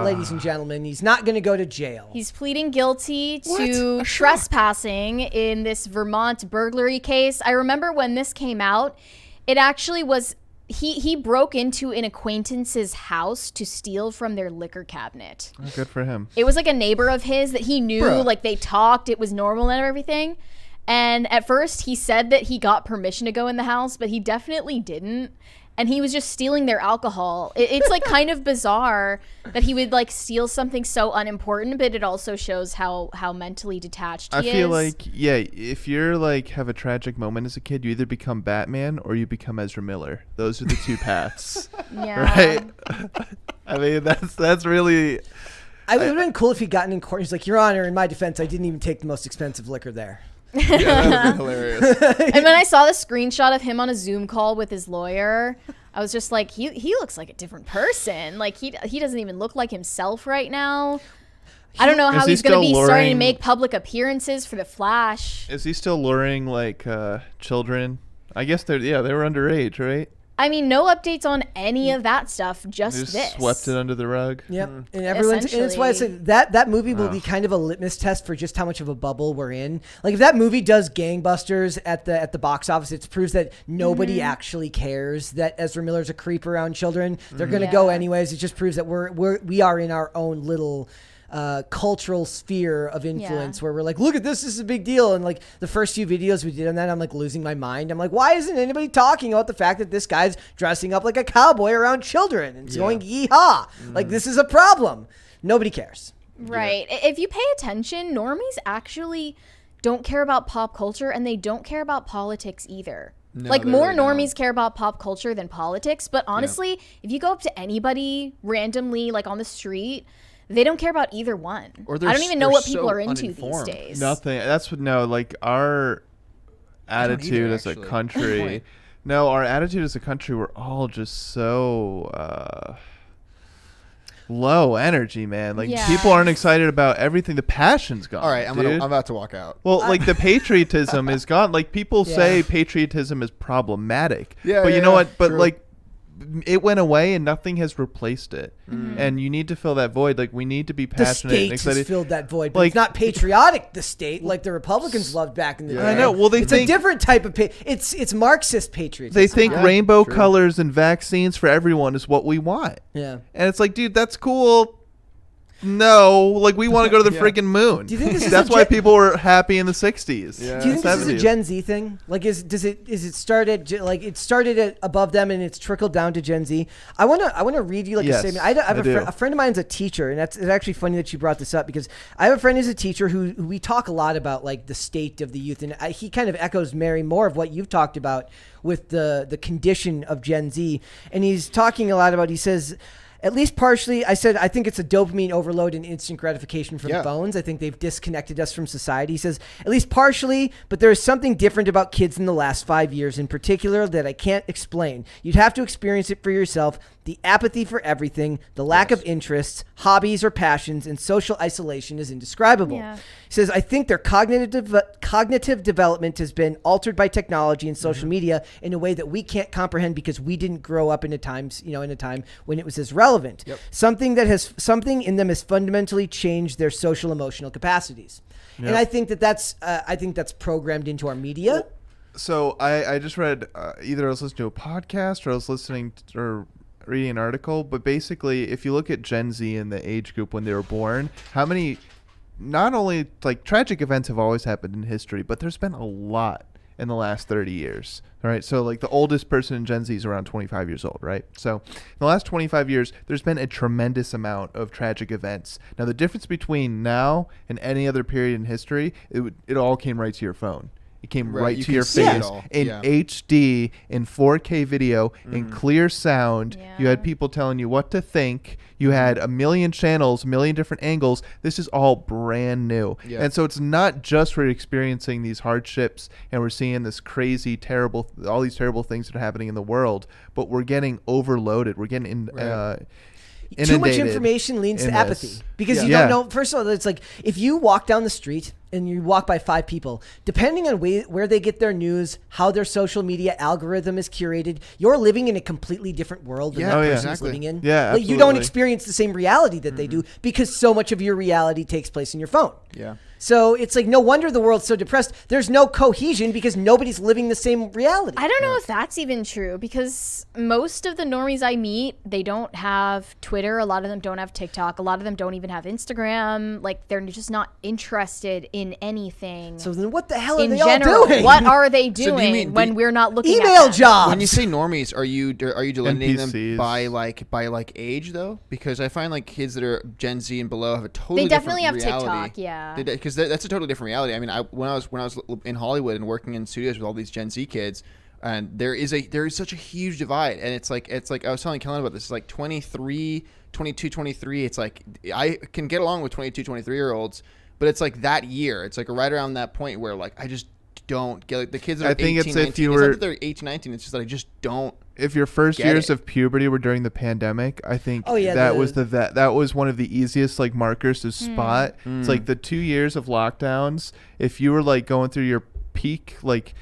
ladies and gentlemen. He's not going to go to jail. He's pleading guilty to trespassing in this Vermont burglary case. I remember when this came out, it actually was he broke into an acquaintance's house to steal from their liquor cabinet. Oh, good for him. It was like a neighbor of his that he knew, like they talked, it was normal and everything. And at first he said that he got permission to go in the house, but he definitely didn't. And he was just stealing their alcohol. It's like kind of bizarre that he would like steal something so unimportant, but it also shows how mentally detached he is. I feel like, if you're like have a tragic moment as a kid, you either become Batman or you become Ezra Miller. Those are the two paths. Right? I mean, that's really... It would have been cool if he'd gotten in court. He's like, Your Honor, in my defense, I didn't even take the most expensive liquor there. Yeah, that would be hilarious. And when I saw the screenshot of him on a Zoom call with his lawyer, I was just like, he looks like a different person. Like he doesn't even look like himself right now. I don't know how he's going to be starting to make public appearances for The Flash. Is he still luring like children? I guess they were underage, right? I mean, no updates on any of that stuff, just They just this. swept it under the rug. Yep, and everyone's and that's why I said that movie will be kind of a litmus test for just how much of a bubble we're in. Like if that movie does gangbusters at the box office, it proves that nobody actually cares that Ezra Miller's a creep around children. They're gonna go anyways. It just proves that we are in our own little cultural sphere of influence where we're like, look at this is a big deal. And like the first few videos we did on that, I'm like losing my mind. I'm like, why isn't anybody talking about the fact that this guy's dressing up like a cowboy around children and going yeehaw? Like this is a problem. Nobody cares. Right. If you pay attention, normies actually don't care about pop culture and they don't care about politics either. No, like they more really don't. normies care about pop culture than politics. But honestly, if you go up to anybody randomly, like on the street, they don't care about either one. Or I don't even know they're what people so are into uninformed. these days. Nothing. That's what. No, like our attitude either, as a actually. country. No, our attitude as a country, we're all just so low energy, man. Like people aren't excited about everything. The passion's gone. All right, I'm about to walk out. Well, like the patriotism is gone. Like people say patriotism is problematic. Yeah, but you know yeah, what? But true. like it went away and nothing has replaced it. And you need to fill that void. Like we need to be The passionate and state excited. has filled that void, but Like- it's not patriotic. The state, like the Republicans loved back in the day. I know. Well, it's a different type of it's Marxist patriotism. They think Yeah, rainbow true. colors and vaccines for everyone is what we want. Yeah. And it's like, dude, that's cool. No, like we want to go to the freaking moon. Do you think this is that's a why people were happy in the 60s? Yeah. Do you think this is a 70s. Gen Z thing? Like, is it started like it started at above them and it's trickled down to Gen Z? I wanna read you like a Yes, statement. I have I a friend of mine's a teacher, and it's actually funny that you brought this up because I have a friend who's a teacher who we talk a lot about like the state of the youth, and he kind of echoes Mary more of what you've talked about with the condition of Gen Z, and he's talking a lot about. He says. At least partially, I said, I think it's a dopamine overload and instant gratification from phones. I think they've disconnected us from society. He says, at least partially, but there is something different about kids in the last 5 years in particular that I can't explain. You'd have to experience it for yourself. The apathy for everything, the lack of interests, hobbies or passions, and social isolation is indescribable. Yeah. He says, I think their cognitive development has been altered by technology and social media in a way that we can't comprehend because we didn't grow up in a time when it was as relevant. Yep. Something in them has fundamentally changed their social emotional capacities. Yep. And I think that's programmed into our media. So I just read either I was listening to a podcast or I was listening or reading an article, but basically if you look at Gen Z and the age group when they were born, how many not only like tragic events have always happened in history, but there's been a lot in the last 30 years. All right. So like the oldest person in Gen Z is around 25 years old. Right. So in the last 25 years, there's been a tremendous amount of tragic events. Now, the difference between now and any other period in history, it all came right to your phone. It came right you to can your see it face all. in Yeah. HD, in 4K video, in clear sound. Yeah. You had people telling you what to think. You had a million channels, a million different angles. This is all brand new. Yeah. And so it's not just we're experiencing these hardships and we're seeing this crazy, terrible, all these terrible things that are happening in the world, but we're getting overloaded. We're getting Too much inundated information leads to in apathy this. because you Yeah. don't know. First of all, it's like if you walk down the street and you walk by 5 people, depending on where they get their news, how their social media algorithm is curated, you're living in a completely different world than Yeah, that Oh, yeah. person's exactly. living in. Yeah, Like, you don't absolutely. experience the same reality that they do because so much of your reality takes place in your phone. Yeah. So it's like no wonder the world's so depressed. There's no cohesion because nobody's living the same reality. I don't know if that's even true because most of the normies I meet, they don't have Twitter. A lot of them don't have TikTok. A lot of them don't even have Instagram. Like, they're just not interested in anything. So then what the hell are in they general, all doing? what are they do you doing mean when we're not looking at Email them? jobs. When you say normies, are you delineating them NPCs. by age though? Because I find like kids that are Gen Z and below have a totally They definitely have different reality. TikTok, yeah. Because that's a totally different reality. I mean, when I was in Hollywood and working in studios with all these Gen Z kids, and there is such a huge divide, and it's like I was telling Kellen about this. It's like 23, 22, 23. It's like I can get along with 22, 23-year-olds, but it's like that year. It's like right around that point where like I just don't get like the kids that are I think 18, it's if 19, you it's not were- that they're 18, 19. It's just that I just don't. If your first Get years it. of puberty were during the pandemic, I think that was one of the easiest like markers to spot. It's like the 2 years of lockdowns. If you were like going through your peak, like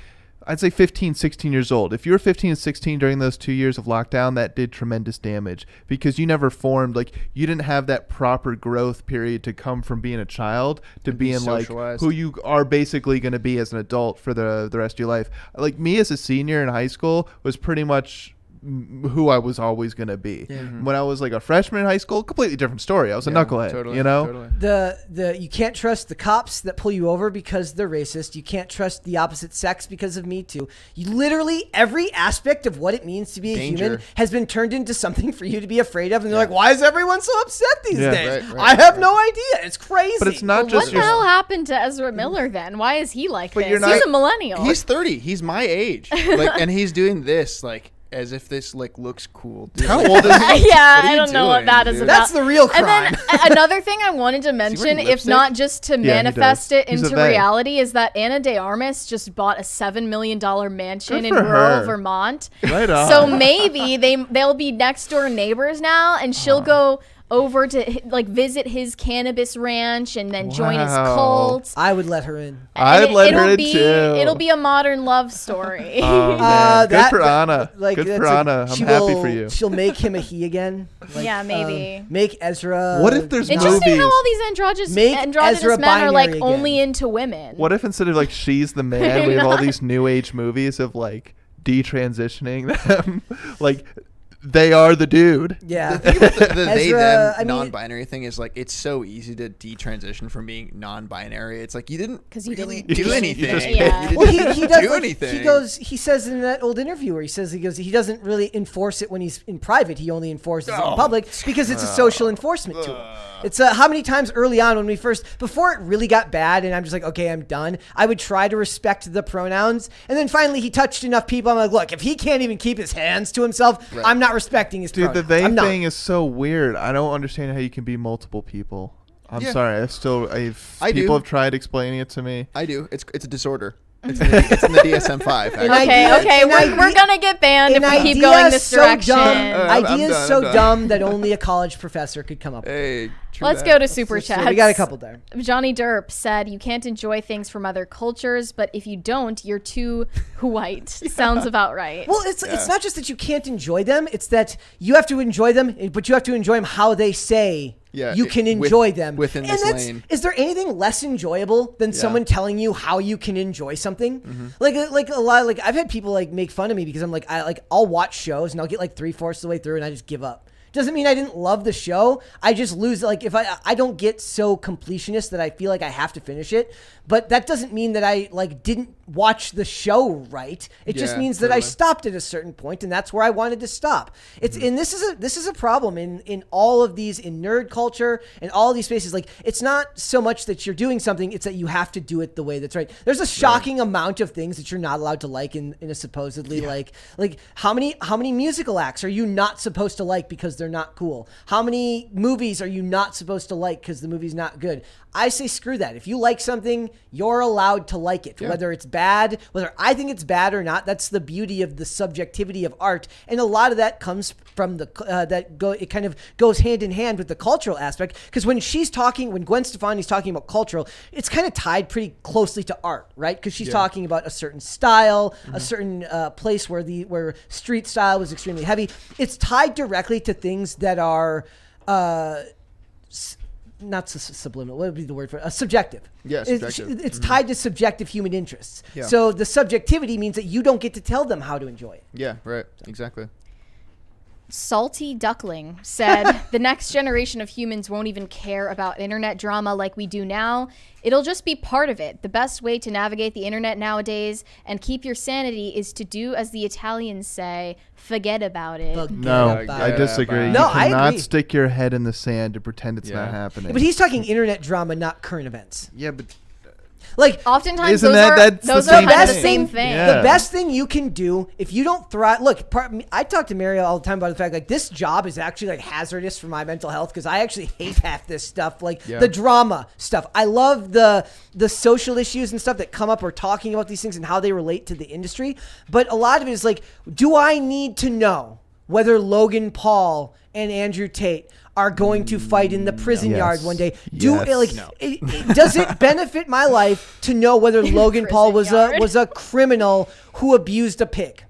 I'd say 15, 16 years old. If you were 15 and 16 during those 2 years of lockdown, that did tremendous damage because you never formed, like you didn't have that proper growth period to come from being a child to be being like socialized. who you are basically going to be as an adult for the rest of your life. Like me as a senior in high school was pretty much who I was always going to be. When I was like a freshman in high school, completely different story. I was a knucklehead, Totally, you know? Totally. The you can't trust the cops that pull you over because they're racist. You can't trust the opposite sex because of Me Too. You literally every aspect of what it means to be a Danger. human has been turned into something for you to be afraid of. And they're like, why is everyone so upset these Yeah. days? Right, I have no idea. It's crazy. But it's not What just the your hell happened to Ezra Miller then? Why is he like But this? you're He's not- a millennial. He's 30. He's my age. Like, and he's doing this like as if this like looks cool. Dude. How old is he? Yeah, What are I you don't know what doing, that is dude? about. That's the real crime. And then another thing I wanted to mention, wearing if not lipstick? just to Yeah, he manifest does. it He's a into they. reality, is that Anna de Armas just bought a $7 million mansion Good in for rural her. Vermont. Right on. So maybe they'll be next door neighbors now, and she'll go over to like visit his cannabis ranch and then join his Wow. cult. I would let her in. I'd And let her it'll in be, too. It'll be a modern love story. Oh, man. Good that- for Anna. Like, Good that's for like- Anna. I'm she happy will- for you. She'll make him a he again. Like, Yeah, maybe. Make Ezra. What if there's Interesting movies? how all these androgynous Make Ezra men are like binary only again. into women. What if instead of like she's the man, we have all these new age movies of like detransitioning them, like they are the dude. Yeah. The thing about the they Ezra, them I mean- non-binary thing is like it's so easy to detransition from being non-binary. It's like you didn't 'Cause you really didn't do do anything. anything. Yeah. You Well, didn't he does. do Like, anything. he says in that old interview where he doesn't really enforce it when he's in private. He only enforces it in public because it's a social enforcement tool. It's how many times early on when before it really got bad and I'm just like, okay, I'm done. I would try to respect the pronouns. And then finally he touched enough people. I'm like, look, if he can't even keep his hands to himself, Right. I'm not respecting his Dude, pronouns. the they I'm not. thing is so weird. I don't understand how you can be multiple people. I'm Yeah. sorry. I People do. have tried explaining it to me. I do. It's a disorder. It's in the DSM-5. An actually. idea- We're gonna get banned if An we keep idea going this so direction. dumb, I'm ideas done, so I'm done. dumb that only a college professor could come up with. Hey, true Let's that. go to super So chats. we got a couple there. Johnny Derp said, "You can't enjoy things from other cultures, but if you don't, you're too white." Sounds about right. Well, it's not just that you can't enjoy them; it's that you have to enjoy them, but you have to enjoy them how they say Yeah, you can with- enjoy them within And this that's- lane. Is there anything less enjoyable than someone telling you how you can enjoy something? Mm-hmm. Like a lot. Like I've had people like make fun of me because I'm like I'll watch shows and I'll get like 3/4 of the way through and I just give up. Doesn't mean I didn't love the show. I just lose. Like if I don't get so completionist that I feel like I have to finish it. But that doesn't mean that I like didn't watch the show right. It just Yeah, means that I totally. stopped at a certain point, and that's where I wanted to stop. It's and this is a problem in all of these in nerd culture and all of these spaces. Like it's not so much that you're doing something; it's that you have to do it the way that's right. There's a shocking amount of things that you're not allowed to like in a supposedly like how many musical acts are you not supposed to like because they're not cool? How many movies are you not supposed to like because the movie's not good? I say screw that. If you like something, you're allowed to like it, whether it's bad, whether I think it's bad or not. That's the beauty of the subjectivity of art, and a lot of that comes from it kind of goes hand in hand with the cultural aspect. Because when Gwen Stefani's talking about cultural, it's kind of tied pretty closely to art, right? Because she's talking about a certain style, a certain place where street style was extremely heavy. It's tied directly to things that are. Not subliminal. What would be the word for it? Subjective. Yeah, subjective. It's tied to subjective human interests. Yeah. So the subjectivity means that you don't get to tell them how to enjoy it. Yeah, right. Exactly. Salty Duckling said, "The next generation of humans won't even care about internet drama like we do now. It'll just be part of it. The best way to navigate the internet nowadays and keep your sanity is to do as the Italians say, forget about it." No, about I it. disagree. No, you I cannot agree. stick your head in the sand to pretend it's not Yeah. happening. But he's talking internet drama, not current events. yeah, but Like Oftentimes, Isn't those that's the are same kind of the thing? same thing. Yeah. the best thing you can do if you don't thrive. Look, I talk to Mario all the time about the fact like this job is actually like hazardous for my mental health because I actually hate half this stuff, like Yeah. the drama stuff. I love the social issues and stuff that come up or talking about these things and how they relate to the industry. But a lot of it is like, do I need to know whether Logan Paul and Andrew Tate are going to fight in the prison yard Yes. one day? Yes. Does it benefit my life to know whether Logan Paul was yard. a criminal who abused a pig?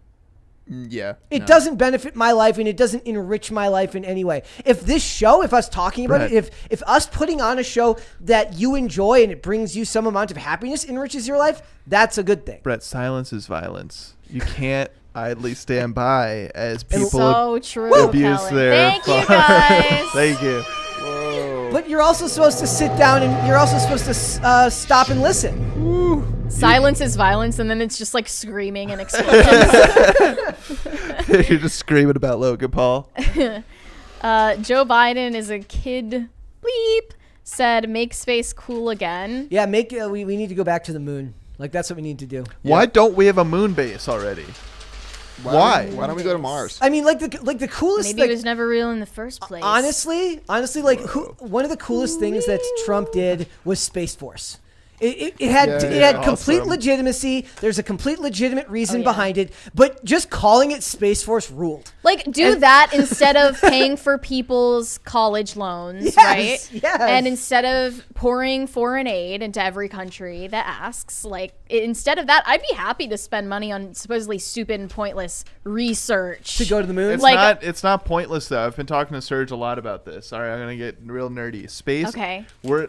Yeah. It no. doesn't benefit my life and it doesn't enrich my life in any way. If us talking about Brett. it, if us putting on a show that you enjoy and it brings you some amount of happiness, enriches your life, that's a good thing. Brett, silence is violence. You can't idly stand by as people So true, abuse Kellen. their Thank you, farms. guys. Thank you. But you're also supposed to sit down and you're also supposed to stop and listen. Silence is violence, and then it's just like screaming and explosions. You're just screaming about Logan Paul. Joe Biden is a kid. Bleep. Said, make space cool again. Yeah, we need to go back to the moon. Like that's what we need to do. Why don't we have a moon base already? Why? Why don't we go to Mars? I mean, like the coolest. Maybe like, it was never real in the first place. honestly, like one of the coolest things that Trump did was Space Force. It had complete awesome. legitimacy. There's a complete legitimate reason yeah. behind it, but just calling it Space Force ruled. Like, do that instead of paying for people's college loans, Yes, right? yes. And instead of pouring foreign aid into every country that asks, like, instead of that, I'd be happy to spend money on supposedly stupid and pointless research. To go to the moon. Like- It's not pointless though. I've been talking to Serge a lot about this. All right, I'm gonna get real nerdy. Space. Okay. We're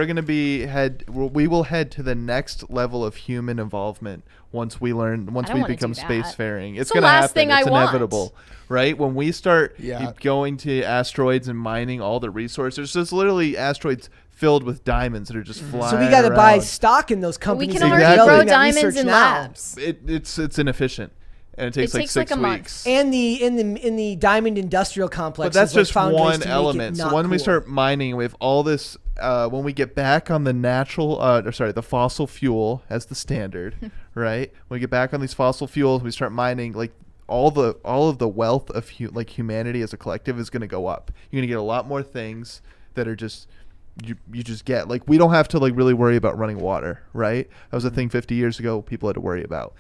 gonna be we we will head to the next level of human involvement once we become spacefaring. It's going to happen. Thing It's I want. inevitable, right? When we start Yeah. going to asteroids and mining all the resources, there's literally asteroids filled with diamonds that are just flying. So we got to buy around. stock in those We companies. can that are already Exactly. grow developing that diamonds research in now. labs. It's inefficient, and it takes like takes like 6 a month. weeks. And in the diamond industrial complex. But that's is, like, just found ways one to make it element. So not when we cool. start mining, we have all this. When we get back on the the fossil fuel as the standard, right? When we get back on these fossil fuels, we start mining. Like all of the wealth of humanity as a collective is going to go up. You're going to get a lot more things that are just. You just get like we don't have to like really worry about running water, right? That was a thing 50 years ago people had to worry about.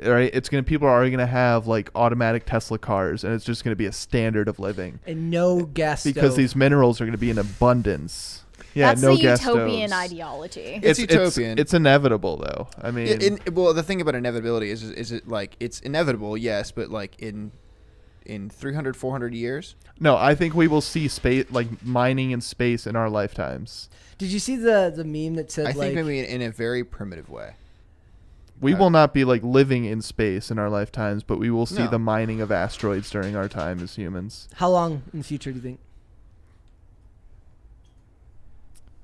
Right? People are already gonna have like automatic Tesla cars, and it's just gonna be a standard of living. And no gas Because stove. these minerals are gonna be in abundance. Yeah, That's no the gas utopian stoves. ideology. It's utopian. It's inevitable though. I mean, Well, the thing about inevitability is it like it's inevitable, yes, but like in 300, 400 years. no, I think we will see space like mining in space in our lifetimes. Did you see the meme that said I like think maybe in a very primitive way. We will not be like living in space in our lifetimes, but we will see No. the mining of asteroids during our time as humans. how long in the future do you think?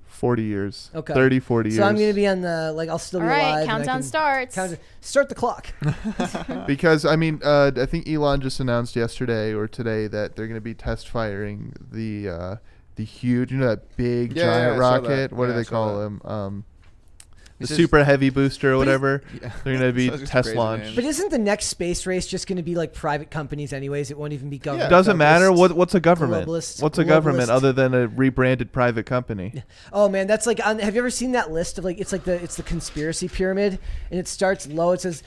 40 years. Okay. 30, 40 years. So I'm gonna be on the I'll still All be alive. right, and I countdown can starts. start the clock. Because I mean, I think Elon just announced yesterday or today that they're going to be test firing the huge, that big Yeah, giant I saw rocket. that. What Yeah, do I they saw call that. them? The It's just- super heavy booster or whatever. Yeah. They're going to be Those are test crazy launch. names. But isn't the next space race just going to be like private companies anyways? It won't even be government. Doesn't matter. focused. What's a government? Globalist- What's a government globalist. other than a rebranded private company? Oh man, that's like have you ever seen that list of like it's the conspiracy pyramid, and it starts low. It says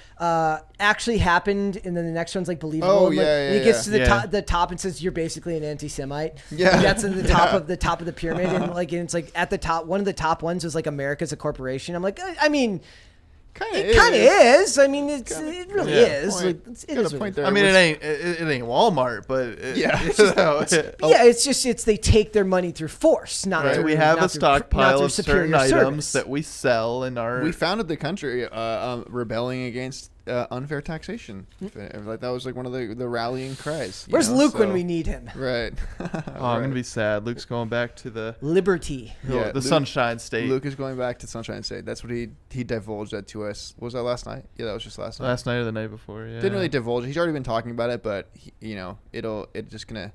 actually happened, and then the next one's like believable. Oh, and, like, yeah, and it yeah, gets to yeah. the top and says you're basically an anti-Semite. Yeah. Like, that's at the top Yeah. of the top of the pyramid, and it's like at the top. One of the top ones was like America's a corporation. I'm like, I mean. It kind of is. I mean, it really Yeah. is. Point. Like, it Got is a what point it is. I mean, it ain't Walmart, but Yeah. Yeah, it's they take their money through force, not right? through. We have not a through stockpile not through of superior certain items service. that we sell in our. We founded the country rebelling against unfair taxation. Like that was like one of the rallying cries. Where's Luke when we need him? Right. Oh, I'm gonna be sad. Luke's going back to the Liberty. Yeah, the Luke- Sunshine State. Luke is going back to Sunshine State. That's what he divulged that to us. Was that last night? Yeah, that was just last night. Last night or the night before, yeah. Didn't really divulge. He's already been talking about it, but it's just gonna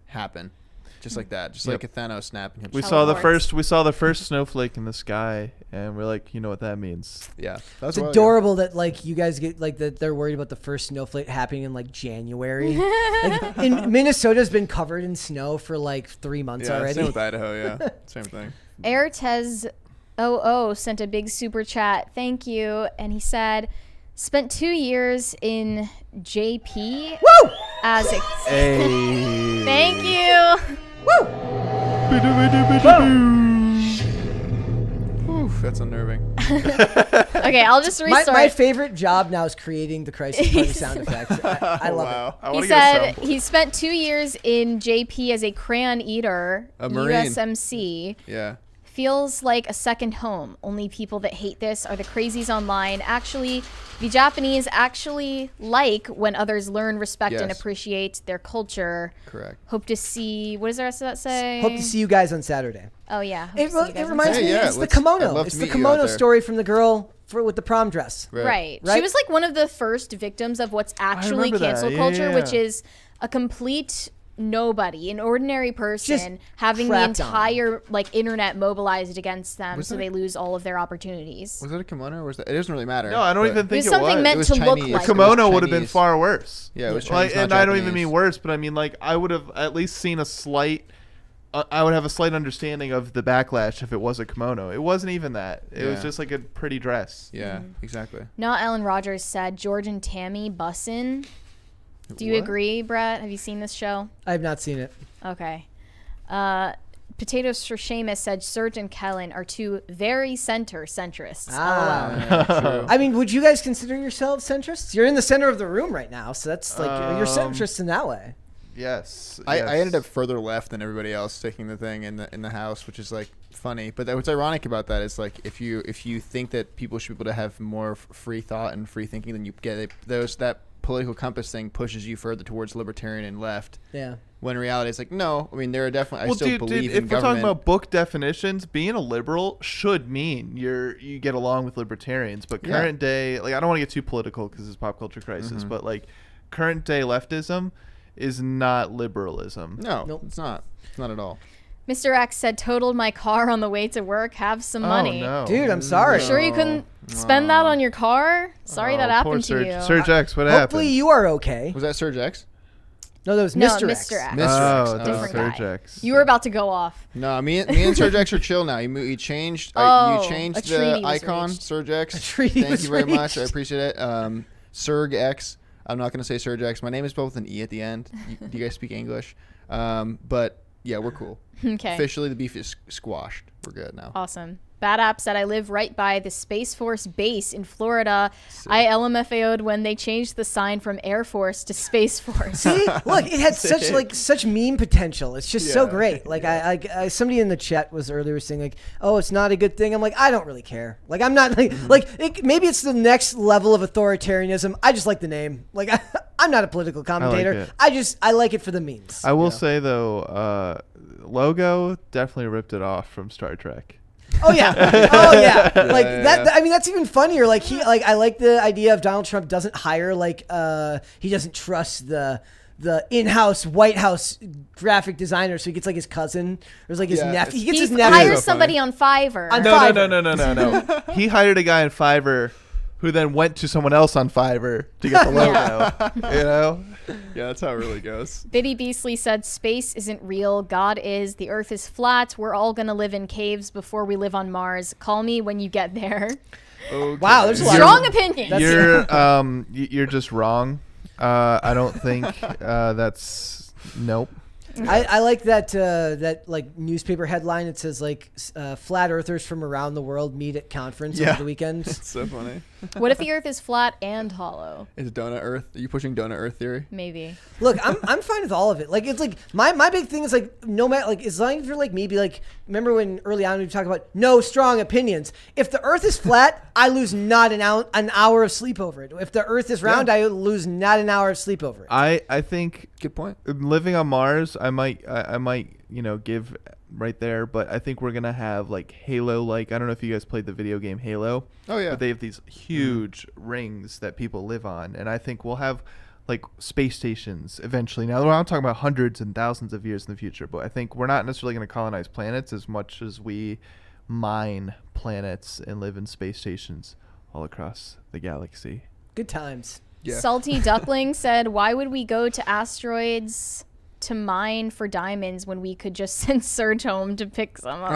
happen, just like that, just Yep. like a Thanos snap. And he'll We just- saw the Teleports. first snowflake in the sky, and we're like, you know what that means. yeah, that's It's adorable that like you guys get like that they're worried about the first snowflake happening in like January. Like, in Minnesota's been covered in snow for like 3 months Yeah, already. same with Idaho. Yeah, same thing. Airtez 00 sent a big super chat. Thank you. And he said, spent 2 years in JP Woo! as a. Hey. Thank you. Oof, that's unnerving. Okay, I'll just My restart. favorite job now is creating the crisis party sound effects. I love Wow. I He wanna get a said soundboard. he spent 2 years in JP as a crayon eater, A Marine. USMC. Yeah. Feels like a second home. Only people that hate this are the crazies online. Actually, the Japanese actually like when others learn, respect, and Yes. appreciate their culture. Correct. Hope to see. What does the rest of that say? it. Hope to see you guys on Saturday. Oh yeah. Hope It, to see you guys on reminds Saturday. me. Yeah, It's the I'd love kimono. to It's the meet you out kimono there. story from the girl with the prom dress. Right. Right? She was like one of the first victims of what's actually remember that. cancel Yeah, culture, yeah, which yeah. is a complete nobody, an ordinary person having the crapped on. entire like internet mobilized against them, Was so that- they lose all of their opportunities. Was that a kimono or was that? It doesn't really matter. No, I don't but- even think was it something was. meant It was to look Chinese. like It was Kimono would have been Chinese. far worse. Yeah, it was Like, Chinese, not and I don't even Japanese. mean worse, but I mean like I would have at least seen a slight. I would have a slight understanding of the backlash if it was a kimono. It wasn't even that. It was Yeah. just like a pretty dress. Yeah, exactly. Not Ellen Rogers said George and Tammy bussin'. Do you What? agree, Brett? Have you seen this show? I have not seen it. Okay. Potatoes for Seamus said Serge and Kellen are two very centrists. LOL. Ah. True. I mean, would you guys consider yourselves centrists? You're in the center of the room right now, so that's like you're Um, centrists in that way. Yes. I ended up further left than everybody else taking the thing in the house, which is like funny. But what's ironic about that is like if you think that people should be able to have more free thought and free thinking, then you get it. That political compass thing pushes you further towards libertarian and left. Yeah. When in reality, it's like, no. I mean, there are definitely. I still believe in if we're government. talking about book definitions, being a liberal should mean you get along with libertarians. But current day, like I don't want to get too political because it's pop culture crisis, but like current day leftism is not liberalism. No, Nope. it's not. It's not at all. Mr. X said, totaled my car on the way to work. Have some money. Oh, no. Dude, I'm sorry. Sure you couldn't spend that on your car? Sorry that poor happened to you. Surge X, what Hopefully happened? you are okay. Was that Surge X? No, that was No, Mr. Mr. X. X. Mr. X. Oh, Different Surge guy. X. You were about to go off. No, me and Surge X are chill now. You changed. Oh, you changed a treaty the was icon, reached. Surge X. A treaty Thank was you very much. I reached. appreciate it. Surg X. I'm not going to say Surge X. My name is spelled with an E at the end. Do you guys speak English? But yeah, we're cool. Okay. Officially, the beef is squashed. We're good now. Awesome. Bad App said, I live right by the Space Force base in Florida. I LMFAO'd when they changed the sign from Air Force to Space Force. See, look, it had such meme potential. It's just so Yeah. great. Like I somebody in the chat was earlier saying like, "Oh, it's not a good thing." I'm like, I don't really care. Like I'm not like maybe it's the next level of authoritarianism. I just like the name. Like I'm not a political commentator. it. I like it for the memes. I will say though, logo definitely ripped it off from Star Trek. Oh yeah, oh yeah. Like yeah, that. yeah. I mean, that's even funnier. Like I like the idea of Donald Trump doesn't hire he doesn't trust the in-house White House graphic designer, so he gets like his cousin or like his Yeah, nephew. He it's- gets his He nephew. hires so somebody on Fiverr. On No. Fiverr. He hired a guy on Fiverr who then went to someone else on Fiverr to get the logo. You know? Yeah, that's how it really goes. Biddy Beasley said, space isn't real. God is. The earth is flat. We're all going to live in caves before we live on Mars. Call me when you get there. Okay. Wow, there's a lot. Strong opinion. You're just wrong. I don't think that's nope. I like that like newspaper headline. It says like flat earthers from around the world meet at conference over the weekend. It's so funny. What if the earth is flat and hollow? Is Donut Earth? Are you pushing Donut Earth theory? Maybe. Look, I'm fine with all of it. Like it's like my big thing is like no matter like as long as you're like me, be like remember when early on we talked about no strong opinions. If the Earth is flat, I lose not an hour of sleep over it. If the Earth is round, I lose not an hour of sleep over it. I think Good point. living on Mars, I might give right there, but I think we're gonna have like Halo. Like I don't know if you guys played the video game Halo. Oh yeah. But they have these huge rings that people live on, and I think we'll have like space stations eventually. Now, I'm talking about hundreds and thousands of years in the future, but I think we're not necessarily going to colonize planets as much as we mine planets and live in space stations all across the galaxy. Good times. Yeah. Salty Duckling said, why would we go to asteroids to mine for diamonds when we could just send Surge home to pick some up?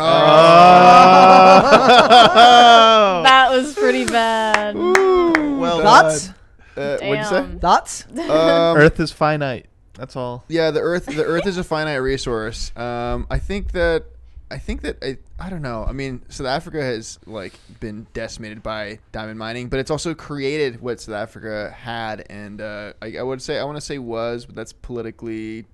That was pretty bad. Well, Thoughts? What'd you say? Damn. Thoughts? Earth is finite. That's all. Yeah, the Earth is a finite resource. I think that I don't know. I mean, South Africa has like been decimated by diamond mining, but it's also created what South Africa had, and I want to say was, but that's politically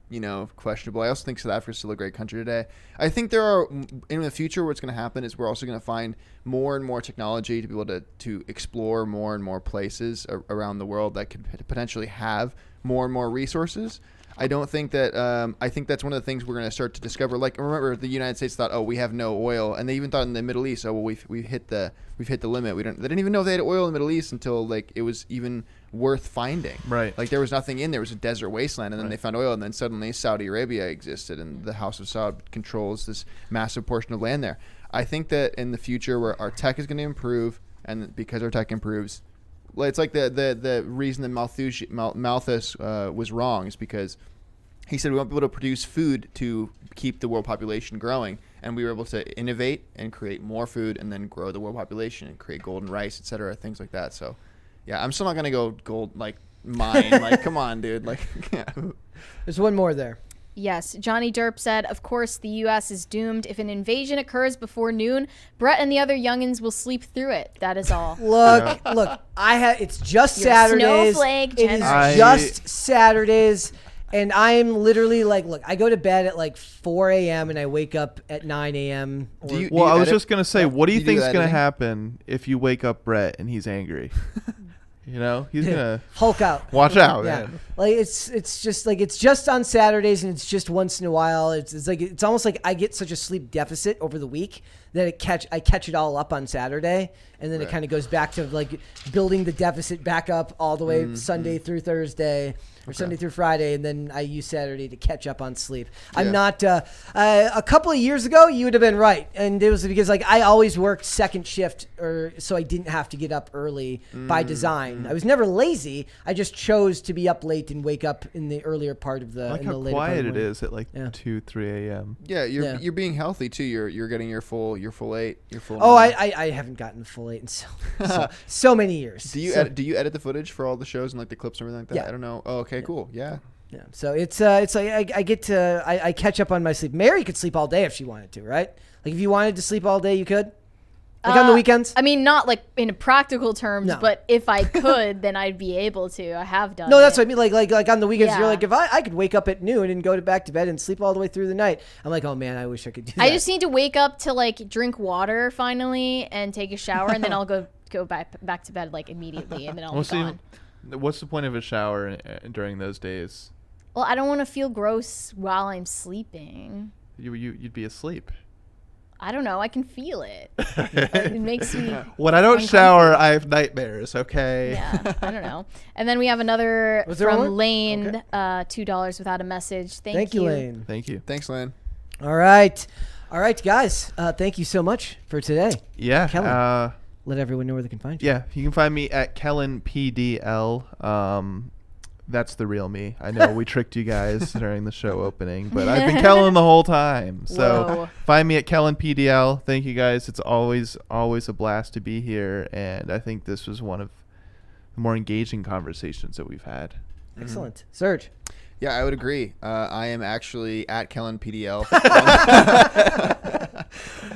questionable. I also think South Africa is still a great country today. I think there are in the future what's going to happen is we're also going to find more and more technology to be able to explore more and more places around the world that could potentially have more and more resources. I don't think that. I think that's one of the things we're going to start to discover. Like, remember, the United States thought, "Oh, we have no oil," and they even thought in the Middle East, "Oh, well, we've hit the limit." They didn't even know they had oil in the Middle East until like it was even worth finding. Right. Like there was nothing in there; it was a desert wasteland, and then they found oil, and then suddenly Saudi Arabia existed, and the House of Saud controls this massive portion of land there. I think that in the future, where our tech is going to improve, and because our tech improves. It's like the reason that Malthus was wrong is because he said we won't be able to produce food to keep the world population growing, and we were able to innovate and create more food and then grow the world population and create golden rice, etc., things like that. So, yeah, I'm still not gonna go gold like mine. Like, come on, dude. Like, yeah. There's one more there. Yes, Johnny Derp said, of course, the U.S. is doomed. If an invasion occurs before noon, Brett and the other youngins will sleep through it. That is all. Look, it's just You're a Saturdays. snowflake, It is Jenner. just Saturdays. And I'm literally like, look, I go to bed at like 4 a.m. and I wake up at 9 a.m. Well, I was just going to say, what do you do think is going to editing? happen if you wake up Brett and he's angry? You know, he's going to Hulk out. watch out, Yeah, man. like it's just on Saturdays and it's just once in a while. It's like it's almost like I get such a sleep deficit over the week that I catch it all up on Saturday, and then it kind of goes back to like building the deficit back up all the way Sunday through Thursday. Or Sunday through Friday, and then I use Saturday to catch up on sleep. I'm not. A couple of years ago, you would have been right, and it was because like I always worked second shift, so I didn't have to get up early by design. I was never lazy. I just chose to be up late and wake up in the earlier part of the. I like in the how later part of quiet the it morning. is at like 2, 3 a.m. Yeah, you're being healthy too. You're getting your full 8, your full. Oh, 9. I haven't gotten the full 8 in so many years. Do you edit the footage for all the shows and like the clips and everything like that? Yeah. I don't know. Oh, okay, cool. Yeah. Yeah, so it's like I catch up on my sleep. Mary could sleep all day if she wanted to, right? Like if you wanted to sleep all day, you could. Like on the weekends. I mean, not like in practical terms, No. but if I could, then I'd be able to. I have done. No, that's it. what I mean. Like on the weekends, Yeah. you're like, if I could wake up at noon and go back to bed and sleep all the way through the night. I'm like, oh man, I wish I could do that. I just need to wake up to like drink water finally and take a shower, and then I'll go back to bed like immediately, and then I'll be gone. What's the point of a shower during those days? Well, I don't want to feel gross while I'm sleeping. You'd be asleep. I don't know. I can feel it. It makes me. When I don't shower, I have nightmares. Okay. Yeah, I don't know. And then we have another Was there one more? from Lane, Okay. $2 without a message. Thank you, Lane. Thank you. Thanks, Lane. All right, guys. Thank you so much for today. Yeah. Kellen. Let everyone know where they can find you. Yeah, you can find me at Kellen PDL. That's the real me. I know we tricked you guys during the show opening, but I've been Kellen the whole time. So Whoa. find me at Kellen PDL. Thank you guys. It's always a blast to be here, and I think this was one of the more engaging conversations that we've had. Excellent, Serge. Yeah, I would agree. I am actually at Kellen PDL.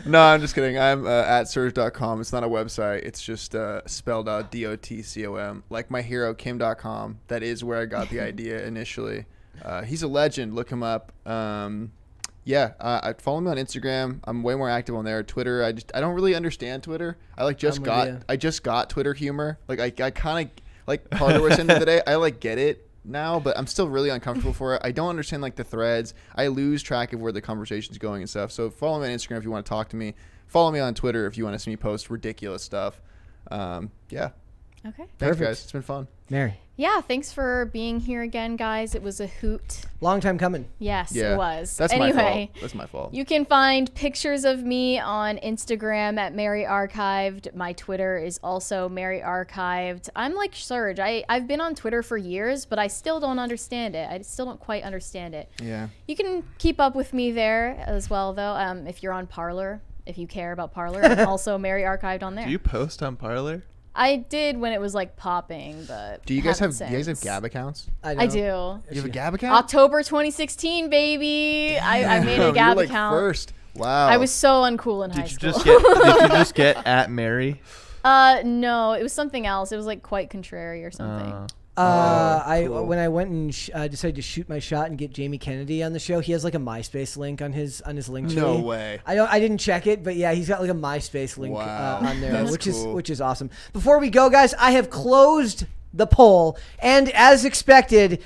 No, I'm just kidding. I'm at surge.com. It's not a website. It's just spelled out DOTCOM. Like my hero, Kim.com. That is where I got the idea initially. He's a legend. Look him up. Follow me on Instagram. I'm way more active on there. Twitter, I don't really understand Twitter. I just got Twitter humor. Like I kind of like Carter was saying the other day. I like get it now, but I'm still really uncomfortable for it. I don't understand like the threads. I lose track of where the conversation's going and stuff. So follow me on Instagram if you want to talk to me. Follow me on Twitter if you want to see me post ridiculous stuff. Yeah. Okay. Thanks, Perfect. guys. It's been fun. Mary. Yeah, thanks for being here again, guys. It was a hoot. Long time coming. Yes, Yeah. it was. That's my fault. That's my fault. You can find pictures of me on Instagram at Mary Archived. My Twitter is also Mary Archived. I'm like Serge. I've been on Twitter for years, but I still don't understand it. I still don't quite understand it. Yeah. You can keep up with me there as well, though. If you're on Parler, if you care about Parler, I'm also Mary Archived on there. Do you post on Parler? I did when it was like popping, but Do you guys have haven't Gab accounts? I do. You have a Gab account? October 2016, baby. I made a Gab You're like account. first. Wow. I was so uncool in high Did school. you just get at Mary? No, it was something else. It was like quite contrary or something. Cool. When I went and decided to shoot my shot and get Jamie Kennedy on the show, he has like a MySpace link on his link tree. No way. I didn't check it, but yeah, he's got like a MySpace link Wow. on there, That's which cool. is awesome. Before we go, guys, I have closed the poll, and as expected,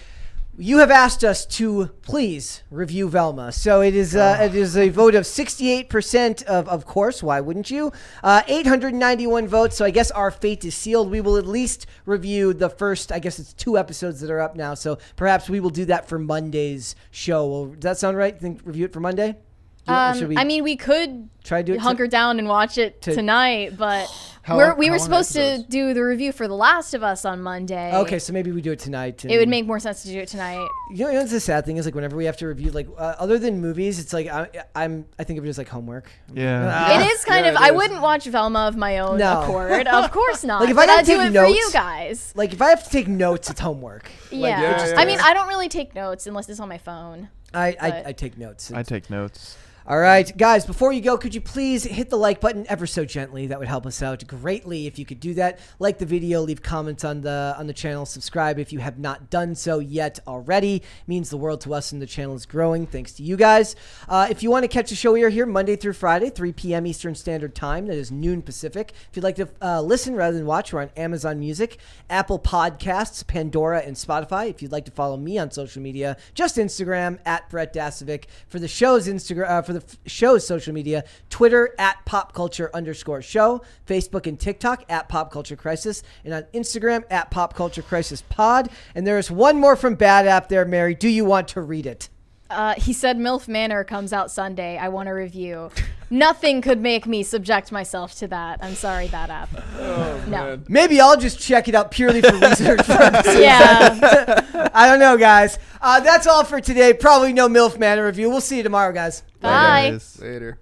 you have asked us to please review Velma. So it is a vote of 68% of course. Why wouldn't you? 891 votes. So I guess our fate is sealed. We will at least review the first, I guess it's 2 episodes that are up now. So perhaps we will do that for Monday's show. Well, does that sound right? Think review it for Monday? Should we I mean, we could try to do it hunker down and watch it tonight, but How we were long supposed to episodes? do the review for The Last of Us on Monday. Okay, so maybe we do it tonight. It would make more sense to do it tonight. You know, the sad thing is, like, whenever we have to review, like, other than movies, it's like I think of it as like homework. Yeah. It is kind yeah, of. it I is. wouldn't watch Velma of my own No. accord. Of course not. Like, if I But gotta I'd do take it for you notes- guys. Like, if I have to take notes, it's homework. Yeah. yeah, I mean, yeah. I don't really take notes unless it's on my phone. I take notes. I take notes. All right, guys, before you go, could you please hit the like button ever so gently? That would help us out greatly if you could do that. Like the video, leave comments on the channel, subscribe if you have not done so yet already. It means the world to us, and the channel is growing thanks to you guys. If you want to catch the show, we are here Monday through Friday, 3 p.m. Eastern Standard Time. That is noon Pacific. If you'd like to listen rather than watch, we're on Amazon Music, Apple Podcasts, Pandora, and Spotify. If you'd like to follow me on social media, just Instagram at Brett Dasovic. For the show's show's social media, Twitter at popculture_show, Facebook and TikTok at popculturecrisis, and on Instagram at popculturecrisispod. And there is one more from Bad App there, Mary. Do you want to read it? He said MILF Manor comes out Sunday. I want a review. Nothing could make me subject myself to that. I'm sorry, Bad App. Oh, No. man. Maybe I'll just check it out purely for research purposes. Yeah. I don't know, guys. That's all for today. Probably no MILF Manor review. We'll see you tomorrow, guys. Bye. guys. Later.